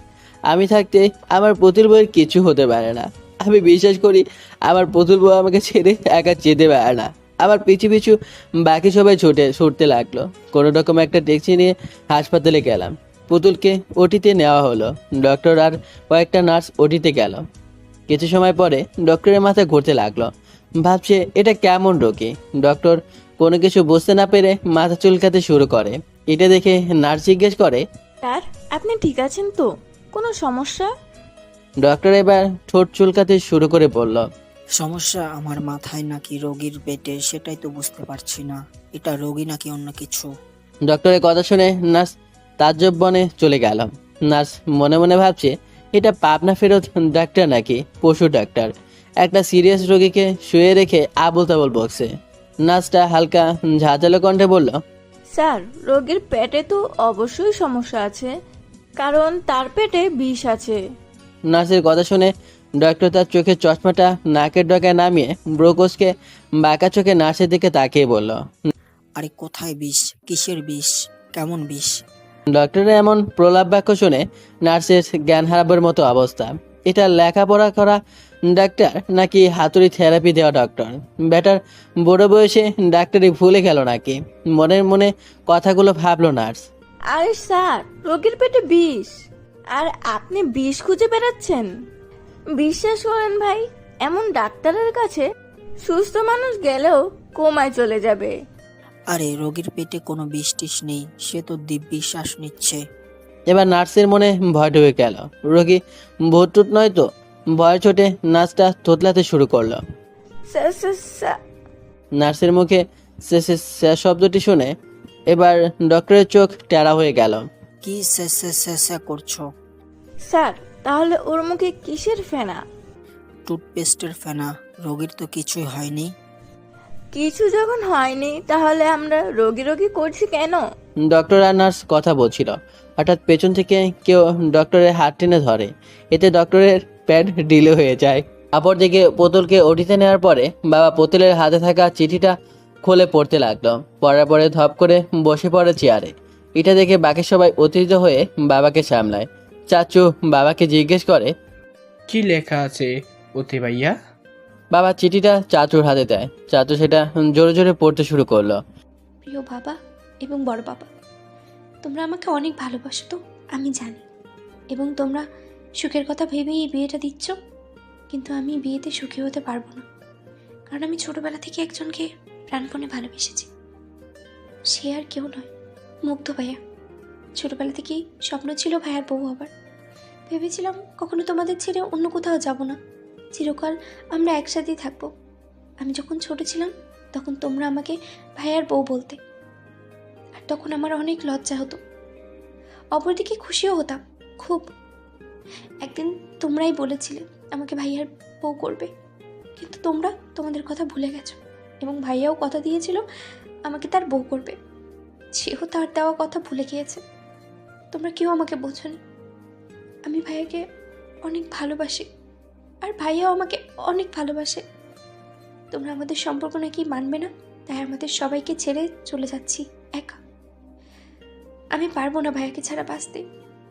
আমি থাকতে আমার পুতুল বউয়ের কিছু হতে পারে না। আমি বিশ্বাস করি আমার পুতুল বউ আমাকে ছেড়ে একা যেতে পারে না। আমার পিছু পিছু বাকি সবাই ছুটতে লাগলো। কোনো রকম একটা ট্যাক্সি নিয়ে হাসপাতালে গেলাম। পুতুলকে ওটিতে নেওয়া হলো। ডক্টর আর কয়েকটা নার্স ওটিতে গেল। কিছু সময় পরে ডক্টরের মাথা ঘুরতে লাগলো, ভাবছে এটা কেমন রোগী। ডক্টর কোনো কিছু বুঝতে না পেরে মাথা চুলকাতে শুরু করে। এটা দেখে নার্স জিজ্ঞেস করে, স্যার আপনি ঠিক আছেন তো? কোনো সমস্যা? ডক্টর এবার ঠোঁট চুলকাতে শুরু করে বলল, সমস্যা আমার মাথায় নাকি রোগীর পেটে সেটাই তো বুঝতে পারছি না। এটা রোগী নাকি অন্য কিছু? ডক্টরের কথা শুনে নার্স তাজ্জব বনে চলে গেল। নার্স মনে মনে ভাবছে এটা পাবনা ফেরত ডাক্তার নাকি পশু ডাক্তার, একটা সিরিয়াস রোগীকে শুয়ে রেখে আবল তাবল বকছে। নার্সটা হালকা ঝাঁঝালো কণ্ঠে বলল, স্যার রোগীর পেটে তো অবশ্যই সমস্যা আছে, কারণ তার পেটে বিষ আছে। নার্সের কথা শুনে ডক্টর তার চোখের চশমাটা নাকের ডগায় নামিয়ে ব্রোকোসকে বাঁকা চোখে নার্সের দিকে তাকিয়ে বলল, আরে কোথায় বিষ? কিসের বিষ? কেমন বিষ? ডক্টরের এমন প্রলাপ বাক্য শুনে নার্সের জ্ঞান হারাবার মতো অবস্থা। এটা লেখাপড়া করা ডাক্তার নাকি হাতুড়ি থেরাপি দেওয়া ডক্টর? বেটার বড় বয়সে ডাক্তারি ভুলে গেল নাকি? মনের মনে কথাগুলো ভাবলো নার্স। আরে স্যার রোগীর পেটে বিষ, আর আপনি বিষ খুঁজে বেড়াচ্ছেন? বিশ্বাস করেন ভাই, এমন ডাক্তারের কাছে সুস্থ মানুষ গেলেও কোমায় চলে যাবে। আরে রোগীর পেটে কোনো বিষ টিস নেই, সে তো দিব্যি শ্বাস নিচ্ছে। এবার নার্সের মনে ভয় ঢুকে গেল, রোগী ভূতটুত নয় তো? ভয় চোটে নার্সটা তোতলাতে শুরু করলো। স্যার স্যার স্যার নার্সের মুখে স্যার শব্দটি শুনে এবার ডক্টরের চোখ টেরা হয়ে গেল। কি স্যা করছো? স্যার তাহলে ওর মুখে কিসের ফেনা? টুথপেস্টের ফেনা, রোগীর তো কিছুই হয়নি। কিছু যখন হয়নি তাহলে আমরা রোগী রোগী করছি কেন? ডক্টর আর নার্স কথা বলছিল, হঠাৎ পেছন থেকে কেউ ডক্টরের হাত টেনে ধরে। এতে ডক্টরের প্যাড ঢিলে হয়ে যায়। অপরদিকে পুতুলকে ওটিতে নেওয়ার পরে বাবা পুতুলের হাতে থাকা চিঠিটা খুলে পড়তে লাগলো। পড়ার পরে ধপ করে বসে পড়ে চেয়ারে। এটা দেখে বাকি সবাই উত্তেজিত হয়ে বাবাকে সামলায়। চাচু বাবাকে জিজ্ঞেস করে, কি লেখা আছে ওতে ভাইয়া? বাবা চিঠিটা চাচুর হাতে দেয়। চাচু সেটা জোরে জোরে পড়তে শুরু করলো। প্রিয় বাবা এবং বড় বাবা, তোমরা আমাকে অনেক ভালোবাসো তো আমি জানি, এবং তোমরা সুখের কথা ভেবেই এই বিয়েটা দিচ্ছ। কিন্তু আমি বিয়েতে সুখী হতে পারবো না, কারণ আমি ছোটবেলা থেকে একজনকে প্রাণপণে ভালোবেসেছি। সে আর কেউ নয়, মুগ্ধ ভাইয়া। ছোটবেলা থেকেই স্বপ্ন ছিল ভাইয়ার বউ হবার। ভেবেছিলাম কখনো তোমাদের ছেড়ে অন্য কোথাও যাব না, চিরকাল আমরা একসাথেই থাকবো। আমি যখন ছোট ছিলাম তখন তোমরা আমাকে ভাইয়ার বউ বলতে, আর তখন আমার অনেক লজ্জা হতো, অপরদিকে খুশিও হতাম খুব। একদিন তোমরাই বলেছিলে আমাকে ভাইয়ার বউ করবে, কিন্তু তোমরা তোমাদের কথা ভুলে গেছো, এবং ভাইয়াও কথা দিয়েছিল আমাকে তার বউ করবে। সেও তার দেওয়া কথা ভুলে গিয়েছে। তোমরা কেউ আমাকে বোঝোনি। আমি ভাইয়াকে অনেক ভালোবাসি, আর ভাইয়াও আমাকে অনেক ভালোবাসে। তোমরা আমাদের সম্পর্ক নাকি মানবে না, তাই আমাদের সবাইকে ছেড়ে চলে যাচ্ছি একা। আমি পারবো না ভাইয়াকে ছাড়া বাঁচতে,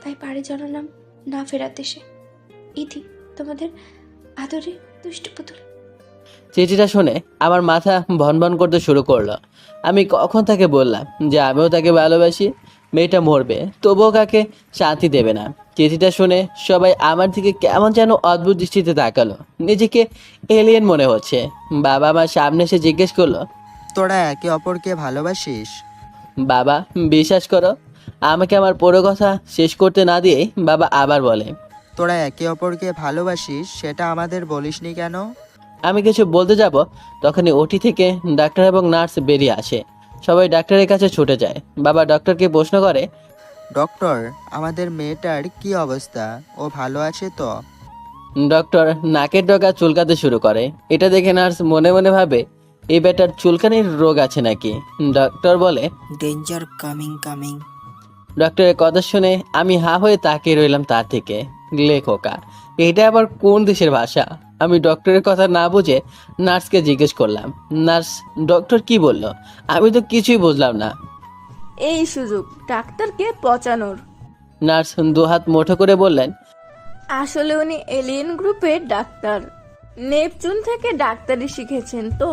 তাই পাড়ে জানালাম না ফেরার দেশে। ইতি, তোমাদের আদরে দুষ্টু পুতুল। চিঠিটা শুনে আমার মাথা ভনভন করতে শুরু করলো। আমি কখন তাকে বললাম যে আমিও তাকে ভালোবাসি? মেয়েটা মরবে তবুও কাকে শান্তি দেবে না। চিঠিটা শুনে সবাই আমার দিকে কেমন যেন অদ্ভুত দৃষ্টিতে তাকালো। নিজেকে এলিয়েন মনে হচ্ছে। বাবা আমার সামনে এসে জিজ্ঞেস করলো, তোরা একে অপরকে ভালোবাসিস? বাবা বিশ্বাস করো, আমাকে আমার পুরো কথা শেষ করতে না দিয়ে বাবা আবার বলে, তোরা একে অপরকে ভালোবাসিস সেটা আমাদের বলিসনি কেন? আমি কিছু বলতে যাব তখনই ওটি থেকে ডাক্তার এবং নার্স বেরিয়ে আসে। সবাই ডাক্তারের কাছে ছুটে যায়। বাবা ডক্টরকে প্রশ্ন করে, ডক্টর, আমাদের মেয়েটার কি অবস্থা? ও ভালো আছে তো? ডক্টর নাকের ডগা চুলকাতে শুরু করে। এটা দেখে নার্স মনে মনে ভাবে, এই বেটার চুলকানির রোগ আছে নাকি। ডক্টর বলে, ডেঞ্জার কামিং কামিং। ডক্টরের কথা শুনে আমি হা হয়ে তাকিয়ে রইলাম তার থেকে। লেখকা, এটা আবার কোন দেশের ভাষা? আমি ডক্টরের কথা না বুঝে নার্সকে জিজ্ঞেস করলাম, নার্স ডক্টর কি বলল? আমি তো কিছুই বুঝলাম না। এই সুযোগ ডাক্তারকে পচানোর। নার্স দুহাত মুঠো করে বললেন, আসলে উনি এলিয়েন গ্রুপের ডাক্তার, নেপচুন থেকে ডাক্তারি শিখেছেন তো,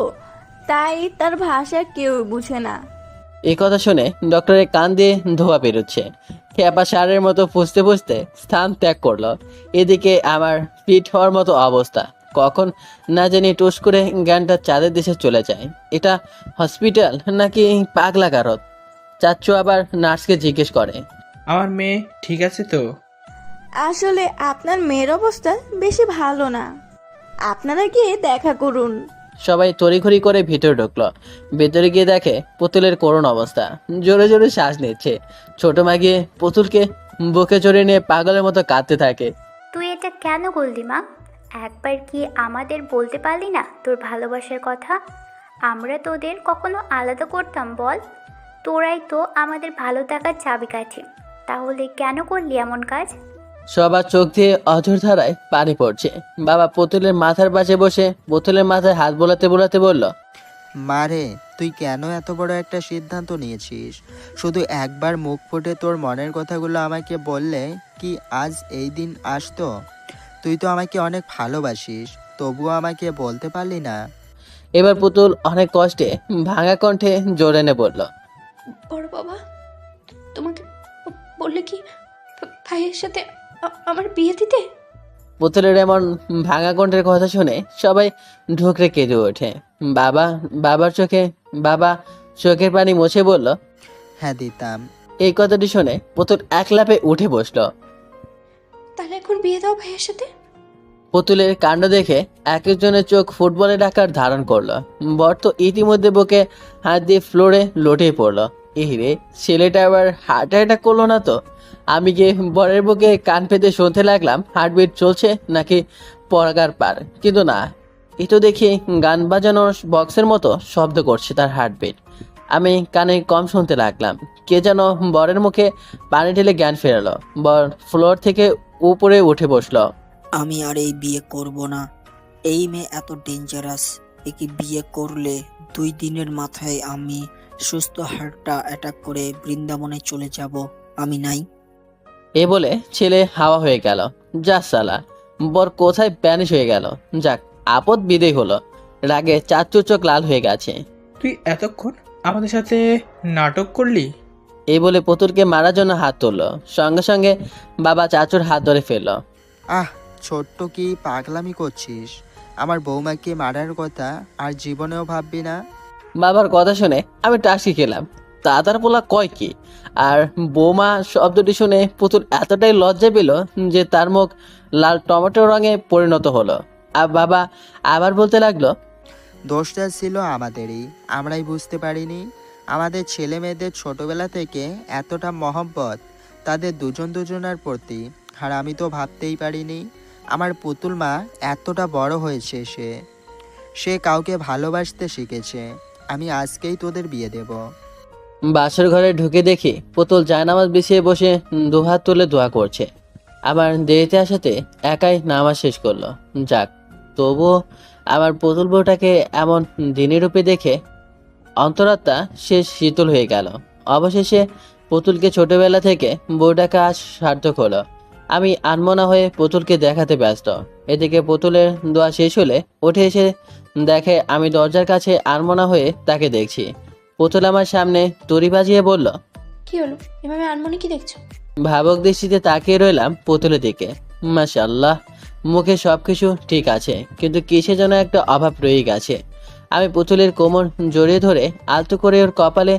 তাই তার ভাষা কেউ বুঝে না। এই কথা শুনে ডক্টরের কান দিয়ে ধোয়া বেরোচ্ছে। খেপা সারের মতো ফুসতে ফুসতে স্থান ত্যাগ করলো। এদিকে আমার ফিট হওয়ার মতো অবস্থা। কখন না জানি টুস করে জ্ঞানটা চাঁদের দেশে চলে যায়। এটা হসপিটাল নাকি পাগলা গারদ? চাচ্চু আবার নার্সকে জিজ্ঞেস করে, আমার মেয়ে ঠিক আছে তো? আসলে আপনার মেয়ের অবস্থা বেশি ভালো না, আপনারা গিয়ে দেখা করুন। সবাই তড়িঘড়ি করে ভিতরে ঢুকলো। ভেতরে গিয়ে দেখে পুতুলের করুণ অবস্থা। জোরে জোরে শ্বাস নিচ্ছে। ছোট মা গিয়ে পুতুলকে বুকে চড়ে নিয়ে পাগলের মতো কাঁদতে থাকে। তুই এটা কেন করলি মা? একবার কি আমাদের বলতে পারলি না তোর ভালোবাসার কথা? আমরা তোদের কখনো আলাদা করতাম বল? তোরাই তো আমাদের ভালো থাকার চাবিকাঠি। তাহলে কেন করলি এমন কাজ? সবার চোখ দিয়ে অঝোর ধারায় পানি পড়ছে। বাবা পুতুলের মাথার পাশে বসে পুতুলের মাথায় হাত বোলাতে বোলাতে বলল, মারে, তুই কেন এত বড় একটা সিদ্ধান্ত নিয়েছিস? শুধু একবার মুখ ফুটে তোর মনের কথাগুলো আমাকে বললে কি আজ এই দিন আসতো? তুই তো আমাকে অনেক ভালোবাসিস, তবুও আমাকে বলতে পারলি না। এবার পুতুল অনেক কষ্টে ভাঙা কণ্ঠে জোরে এনে বলল, বড় বাবা, তোমাকে বললে কি ভাইয়ের সাথে আমার বিয়ে দিতে? পুতুলের এমন ভাঙা কণ্ঠের কথা শুনে সবাই ঢুকরে কেঁদে ওঠে। বাবা চোখের পানি মুছে বলল, হ্যাঁ দিতাম। এই কথাটি শুনে পুতুল এক লাফে উঠে বসলো। তাহলে এখন বিয়ে দাও ভাইয়ের সাথে। পুতুলের কাণ্ড দেখে এক একজনের চোখ ফুটবলের আকার ধারণ করলো। বর তো ইতিমধ্যে বুকে হাত দিয়ে ফ্লোরে লটিয়ে পড়লো। রে, ছেলেটা আবার হার্ট অ্যাটাক করলো না তো? আমি গিয়ে বরের বুকে কান পেতে শুনতে লাগলাম হার্টবিট চলছে নাকি পরাগার পার, কিন্তু না, এ তো দেখি গান বাজানোর বক্সের মতো শব্দ করছে তার হার্টবিট। আমি কানে কম শুনতে লাগলাম। কে যেন বরের মুখে পানি ঢেলে জ্ঞান ফেরালো। বর ফ্লোর থেকে উপরে উঠে বসলো। আমি আর এই বিয়ে করব না। এই মেয়ে এত ডেঞ্জারাস। একে বিয়ে করলে 2 দিনের মাথায় আমি সুস্থ হার্টটা অ্যাটাক করে বৃন্দাবনে চলে যাব। আমি নাই। এ বলে ছেলে হাওয়া হয়ে গেল। যা সালা, বর কোথায় প্যানিশ হয়ে গেল। যাক, আপদ বিদেয় হলো। রাগে চাচুর চোখ লাল হয়ে গেছে। তুই এতক্ষণ আমাদের সাথে নাটক করলি? এই বলে পুতুলকে মারার জন্য হাত তুললো। সঙ্গে সঙ্গে বাবা চাচুর হাত ধরে ফেললো। আহ, ছোট্ট কি পাগলামি করছিস? আমার বৌমাকে মারার কথা আর জীবনেও ভাববি না। বাবার কথা শুনে আমি টাসি খেলাম। দাদার পোলা কয় কি? আর বৌমা শব্দটি শুনে পুতুল এতটাই লজ্জা পেল যে তার মুখ লাল টমেটো রঙে পরিণত হলো। আর বাবা আবার বলতে লাগলো, দোষটা ছিল আমাদেরই, আমরাই বুঝতে পারিনি। আমাদের ছেলে মেয়েদের ছোটবেলা থেকে এতটা মহব্বত তাদের দুজন দুজনার প্রতি, আর আমি তো ভাবতেই পারিনি আমার পুতুল মা এতটা বড় হয়েছে। সে কাউকে ভালোবাসতে শিখেছে। আমি আজকেই তোদের বিয়ে দেব। বাসর ঘরে ঢুকে দেখি পুতুল জায়নামাজ বিছিয়ে বসে দুহাত তুলে দোয়া করছে। আমার দেরিতে আসাতে একাই নামাজ শেষ করলো। যাক, তবুও আমার পুতুল বউটাকে এমন দিনী রূপে দেখে অন্তরাত্মা শেষ শীতল হয়ে গেল। অবশেষে পুতুলকে ছোটবেলা থেকে বউটাকে আজ সার্থক হলো। আমি আনমনা হয়ে পুতুলকে দেখাতে ব্যস্ত। এদিকে পুতুলের দোয়া শেষ হলে উঠে এসে দেখে আমি দরজার কাছে আনমনা হয়ে তাকে দেখছি। পুতুল আমার সামনে তুড়ি বাজিয়ে বলল, কি হলো? এভাবে আনমনে কি দেখছো? ভাবক দৃষ্টিতে তাকিয়ে রইলাম পুতুলের দিকে। মাশাআল্লাহ, মুখে সবকিছু ঠিক আছে, কিন্তু কিসে যেন একটা অভাব রয়ে গেছে। আমি পুতুলের কোমর জড়িয়ে ধরে আলতো করে ওর কপালে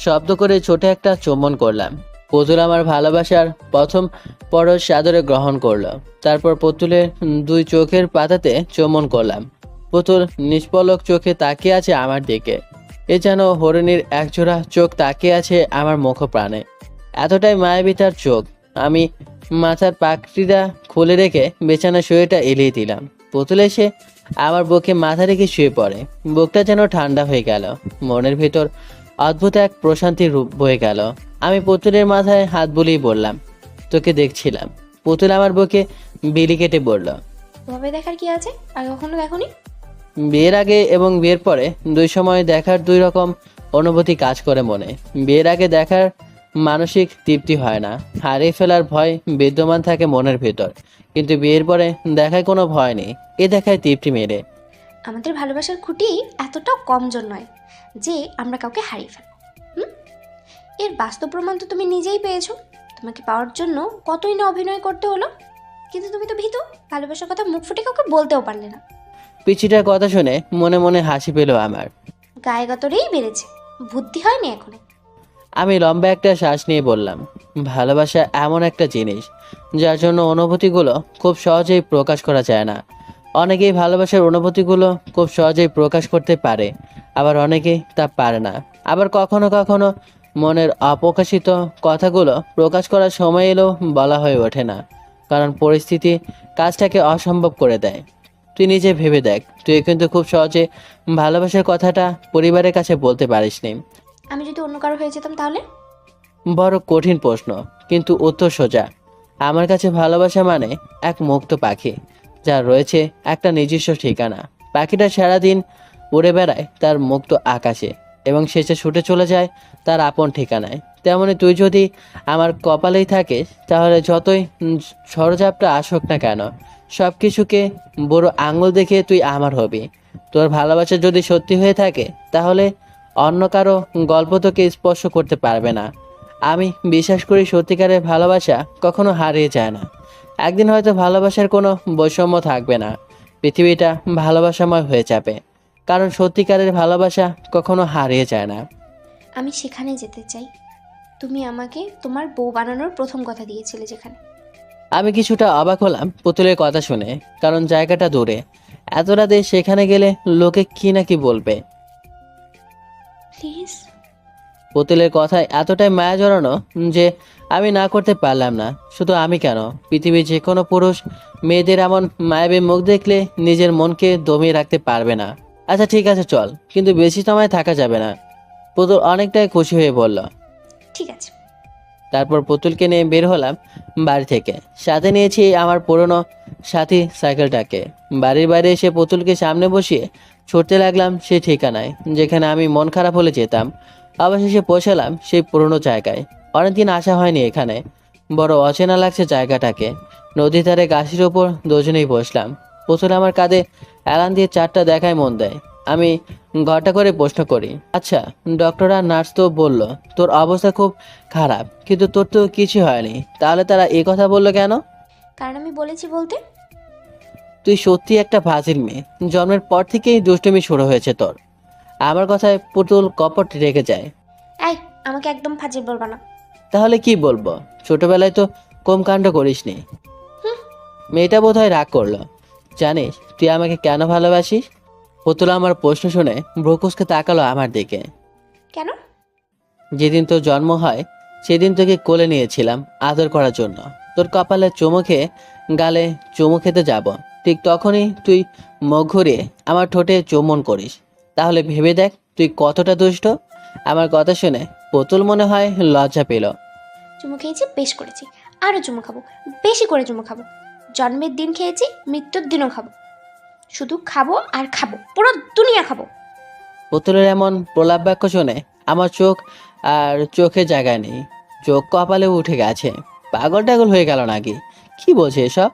শব্দ করে ছোট একটা চুম্বন করলাম। পুতুল আমার ভালোবাসার প্রথম পরশ সাদরে গ্রহণ করলো। তারপর পুতুলের 2 চোখের পাতাতে চুম্বন করলাম। পুতুল নিষ্পলক চোখে তাকিয়ে আছে আমার দিকে। এ যেন হরিণীর একজোড়া চোখ তাকিয়ে আছে আমার মুখ প্রাণে। এতটাই মায়াবী তার চোখ। আমি মাথার পাকড়িটা খুলে রেখে বিছানা শুয়েটা এলিয়ে দিলাম। পুতুল এসে আমার বুকে মাথা রেখে শুয়ে পড়ে। বুকটা যেন ঠান্ডা হয়ে গেল। মনের ভিতর অদ্ভুত এক প্রশান্তির রূপ বয়ে গেল। আমি পুতুলের মাথায় হাত বুলিয়ে বললাম, তোকে দেখছিলাম। পুতুল আমার বুকে বিলি কেটে বলল, ওভাবে দেখার কি আছে? আগে কখনো দেখোনি? বিয়ের আগে এবং বিয়ের পরে 2 সময় দেখার 2 রকম অনুভূতি কাজ করে মনে। বিয়ের আগে দেখার মানসিক তৃপ্তি হয় না, হারিয়ে ফেলার ভয় বিদ্যমান থাকে মনের ভেতর। কিন্তু বিয়ের পরে দেখায় কোনো ভয় নেই, এ দেখায় তৃপ্তি মেরে। আমাদের ভালোবাসার খুঁটি এতটাও কমজোর নয় যে আমরা কাউকে হারিয়ে ফেলবো। এর বাস্তব প্রমাণ তো তুমি নিজেই পেয়েছো। তোমাকে পাওয়ার জন্য কতই না অভিনয় করতে হলো, কিন্তু তুমি তো ভীতু। ভালোবাসার কথা মুখ ফুটে কাউকে বলতেও পারলে না। পিচিটার কথা শুনে মনে মনে হাসি পেল আমার। গায়ে গতরেই বেড়েছে, বুদ্ধি হয়নি এখনো। আমি লম্বা একটা শ্বাস নিয়ে বললাম, ভালোবাসা এমন একটা জিনিস যার জন্য অনুভূতিগুলো খুব সহজেই প্রকাশ করা যায় না। অনেকেই ভালোবাসার অনুভূতিগুলো খুব সহজেই প্রকাশ করতে পারে, আবার অনেকেই তা পারে না। আবার কখনো কখনো মনের অপ্রকাশিত কথাগুলো প্রকাশ করার সময় এলেও বলা হয়ে ওঠে না, কারণ পরিস্থিতি কাজটাকে অসম্ভব করে দেয়। তুই নিজে ভেবে দেখ, তুই কিন্তু খুব সহজে ভালোবাসার কথাটা পরিবারের কাছে বলতে পারিসনি। আমি যদি অন্য কারো হয়ে যেতাম তাহলে? বড় কঠিন প্রশ্ন, কিন্তু উত্তর সোজা। আমার কাছে ভালোবাসা মানে এক মুক্ত পাখি, যার রয়েছে একটা নিজস্ব ঠিকানা। পাখিটা সারাদিন উড়ে বেড়ায় তার মুক্ত আকাশে এবং শেষে ছুটে চলে যায় তার আপন ঠিকানায়। তেমনি তুই যদি আমার কপালেই থাকিস, তাহলে যতই ঝড়ঝাপটা আসুক না কেন, সব কিছুকে বড় আঙুল দেখে তুই আমার হবি। তোর ভালোবাসা যদি সত্যি হয়ে থাকে, তাহলে অন্য কারো গল্প তোকে স্পর্শ করতে পারবে না। আমি বিশ্বাস করি সত্যিকারের ভালোবাসা কখনো হারিয়ে যায় না। একদিন হয়তো ভালোবাসার কোনো বৈষম্য থাকবে না, পৃথিবীটা ভালোবাসাময় হয়ে যাবে, কারণ সত্যিকারের ভালোবাসা কখনো হারিয়ে যায় না। আমি সেখানে যেতে চাই। তুমি আমাকে তোমার বউ বানানোর প্রথম কথা দিয়েছিলে যেখানে। আমি কিছুটা অবাক হলাম পুতুলের কথা শুনে, কারণ জায়গাটা দূরে। এত রাতে সেখানে গেলে লোকে কি না কি বলবে। প্লিজ। পুতুলের কথায় এতটাই মায়া জড়ানো যে আমি না করতে পারলাম না। শুধু আমি কেন, পৃথিবীর যে কোনো পুরুষ মেয়েদের এমন মায়াবী মুখ দেখলে নিজের মনকে দমিয়ে রাখতে পারবে না। আচ্ছা ঠিক আছে চল, কিন্তু বেশি সময় থাকা যাবে না। পুতুল অনেকটাই খুশি হয়ে বলল। ঠিক আছে। তারপর পুতুলকে নিয়ে বের হলাম বাড়ি থেকে। সাথে নিয়েছি আমার পুরনো সাথী সাইকেলটাকে। বাড়ির বাইরে এসে পুতুলকে সামনে বসিয়ে ছুটতে লাগলাম সেই ঠিকানায় যেখানে আমি মন খারাপ হলে যেতাম। অবশেষে পৌঁছালাম সেই পুরনো জায়গায়। অনেকদিন আসা হয়নি এখানে, বড় অচেনা লাগছে জায়গাটাকে। নদীর ধারে গাছের ওপর দুজনেই বসলাম। পুতুল আমার কাঁধে অ্যালান দিয়ে চারটা দেখায় মন দেয়। আমি ঘটা করে প্রশ্ন করি, আচ্ছা ডক্টর আর নার্স তো বললো তোর অবস্থা খুব খারাপ, কিন্তু তোর তো কিছু হয়নি, তাহলে তারা এই কথা বললো কেন? কারণ আমি বলেছি বলতে। তুই সত্যি একটা ফাজিল মেয়ে। জন্মের পর থেকেই দুষ্টুমি শুরু হয়েছে তোর। আমার কথায় পুতুল কপট রেগে যায়। এই, আমাকে একদম ফাজিল বলবা না। তাহলে কি বলবো? ছোটবেলায় তো কম কাণ্ড করিসনি। মেয়েটা বোধহয় রাগ করলো। জানিস তুই আমাকে কেন ভালোবাসিস? পুতুল আমার প্রশ্ন শুনে ব্রকুসকে তাকালো আমার দিকে। কেন? যেদিন তোর জন্ম হয় সেদিন তোকে কোলে নিয়েছিলাম আদর করার জন্য। তোর কপালে চুমু খেয়ে গালে চুমু খেতে যাব, ঠিক তখনই তুই মুখ ঘুরিয়ে আমার ঠোঁটে চুম্বন করিস। তাহলে ভেবে দেখ তুই কতটা দুষ্ট। আমার কথা শুনে পুতুল মনে হয় লজ্জা পেল। চুমু খেয়েছি, বেশ করেছি। আরও চুমু খাবো, বেশি করে চুমু খাবো। জন্মের দিন খেয়েছি, মৃত্যুর দিনও খাবো। শুধু খাবো আর খাবো, পুরো দুনিয়া খাবো। পুতুলের এমন প্রলাপ বাক্য শুনে আমার চোখ আর চোখে জায়গায় নেই, চোখ কপালে উঠে গেছে। পাগল টাগল হয়ে গেল নাকি? কি বলছে এসব?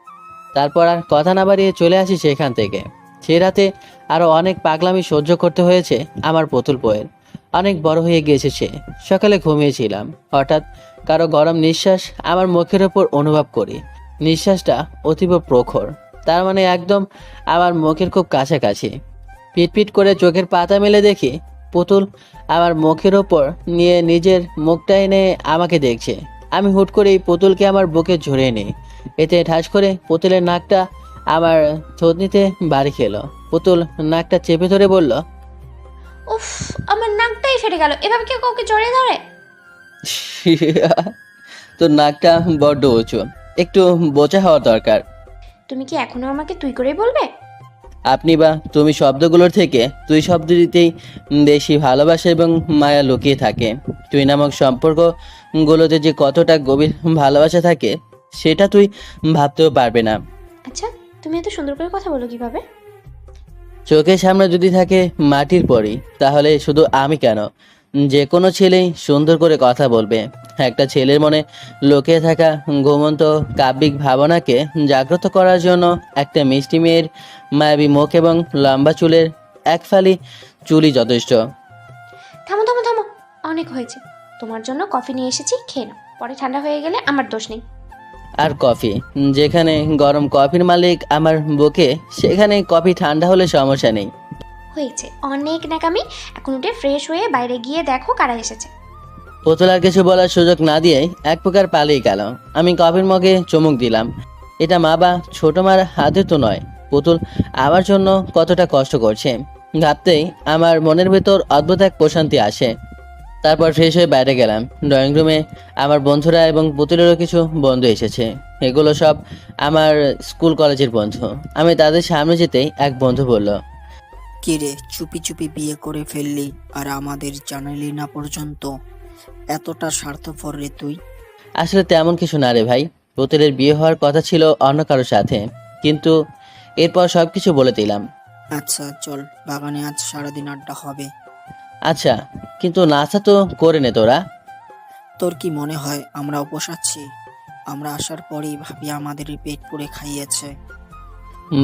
তারপর আর কথা না বাড়িয়ে চলে আসি সেখান থেকে। সে রাতে আরও অনেক পাগলামি সহ্য করতে হয়েছে আমার পুতুল বউয়ের। অনেক বড় হয়ে গিয়েছে সে। সকালে ঘুমিয়েছিলাম, হঠাৎ কারো গরম নিঃশ্বাস আমার মুখের ওপর অনুভব করি। নিঃশ্বাসটা অতীব প্রখর, তার মানে একদম আমার মুখের খুব কাছাকাছি। পিটপিট করে চোখের পাতা মেলে দেখি পুতুল আমার মুখের ওপর নিয়ে নিজের মুখটা এনে আমাকে দেখছে। আমি হুট করেই পুতুলকে আমার বুকে জড়িয়ে নিই। এতে ঠাস করে পুতুলের নাকটা আমার থুতনিতে বাড়ি খেলো। পুতুল নাকটা চেপে ধরে বলল, উফ, আমার নাকটাই ফেটে গেল। এভাবে কেউ কাউকে জড়িয়ে ধরে? তোর নাকটা বড্ড উঁচু, একটু বোঝা হওয়া দরকার। তুমি কি এখনো আমাকে তুই করেই বলবে? আপনি বা তুমি শব্দগুলোর থেকে তুই শব্দ দিতেই বেশি ভালোবাসা এবং মায়া লুকিয়ে থাকে। তুই নামক সম্পর্কগুলোতে যে কতটা গভীর ভালোবাসা থাকে সেটা তুই ভাবতেও পারবে না। আচ্ছা, তুমি এত সুন্দর করে কথা বলো কিভাবে? চোখের সামনে যদি থাকে মাটির পরি, তাহলে শুধু আমি কেন, যে কোনো ছেলেই সুন্দর করে কথা বলবে। একটা ছেলের মনে লুকিয়ে থাকা ঘুমন্ত কাব্যিক ভাবনাকে জাগ্রত করার জন্য একটা মিষ্টি মেয়ের মায়াবী মুখ এবং লম্বা চুলের এক ফালি চুলই যথেষ্ট। থামো থামো থামো, অনেক হয়েছে। তোমার জন্য কফি নিয়ে এসেছি, খেয়ে নাও। পরে ঠান্ডা হয়ে গেলে আমার দোষ নেই। আর কফি? যেখানে গরম কফির মালিক আমার বুকে, সেখানে কফি ঠান্ডা হলে সমস্যা নেই। হয়েছে অনেক নাকামি। এখন উঠে ফ্রেশ হয়ে বাইরে গিয়ে দেখো কারা এসেছে। পুতুল আর কিছু বলার সুযোগ না দিয়েই এক প্রকার পালিয়ে গেল। আমি কফির মগে চুমুক দিলাম। এটা মা বা ছোট মার হাতে তো নয়। পুতুল আমার জন্য কতটা কষ্ট করছে ভাবতেই আমার মনের ভেতর অদ্ভুত এক প্রশান্তি আসে। তারপর ফ্রেশ হয়ে বাইরে গেলাম। ড্রয়িং রুমে আমার বন্ধুরা এবং পুতুলেরও কিছু বন্ধু এসেছে। এগুলো সব আমার স্কুল কলেজের বন্ধু। আমি তাদের সামনে যেতেই এক বন্ধু বলল, কিরে চুপি চুপি বিয়ে করে ফেললি আর আমাদের জানালি না পর্যন্ত? এতটা স্বার্থপর রে তুই? আসলে তেমন কিছু না রে ভাই। পুতুলের বিয়ে হওয়ার কথা ছিল অন্য কারোর সাথে, কিন্তু এরপর সব কিছু বলে দিলাম। আচ্ছা চল, বাগানে আজ সারাদিন আড্ডা হবে। আচ্ছা, কিন্তু নাস্তা তো করে নে তোরা। তোর কি মনে হয় আমরা উপোস আছি? আমরা আসার পরেই ভাবি আমাদের পেট পুড়ে খাইয়েছে।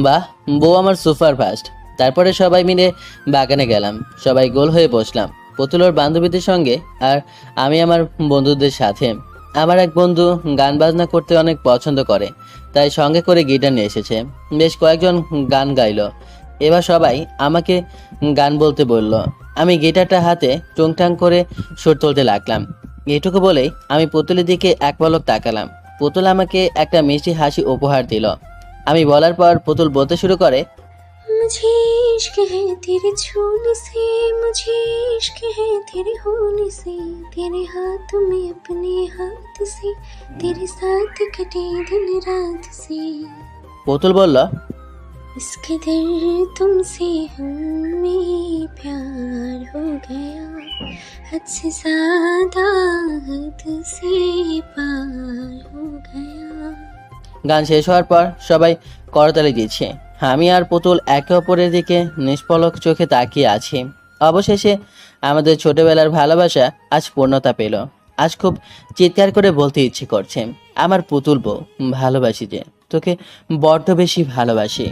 বাহ, বউ আমার সুপার ফাস্ট। তারপরে সবাই মিলে বাগানে গেলাম। সবাই গোল হয়ে বসলাম, পুতুলের বান্ধবীদের সঙ্গে আর আমি আমার বন্ধুদের সাথে। আমার এক বন্ধু গান বাজনা করতে অনেক পছন্দ করে, তাই সঙ্গে করে গিটার নিয়ে এসেছে। বেশ কয়েকজন গান গাইলো। এবার সবাই আমাকে গান বলতে বলল। আমি গিটারটা হাতে টুংটাং করে সুর তুলতে লাগলাম। এটুকু বলেই আমি পুতুলের দিকে এক পলক তাকালাম। পুতুল আমাকে একটা মিষ্টি হাসি উপহার দিল। আমি বলার পর পুতুল বলতে শুরু করে, मुझे इश्क है तेरे छूने से, मुझे इश्क है तेरे होने से, तेरे हाथ में अपने हाथ से, तेरे साथ कटे दिन रात से। পুতুল বলল, इस कदर तुमसे हमें प्यार हो गया, हद से ज्यादा हद से पार हो गया। গান শেষ হওয়ার পর সবাই করতালি দিচ্ছে। আমি আর পুতুল একে অপরের দিকে নিষ্পলক চোখে তাকিয়ে আছি। অবশেষে আমাদের ছোটবেলার ভালোবাসা আজ পূর্ণতা পেল। আজ খুব চিৎকার করে বলতে ইচ্ছে করছে, আমার পুতুল বউ, ভালোবাসি যে তোকে বড্ড বেশি ভালোবাসি।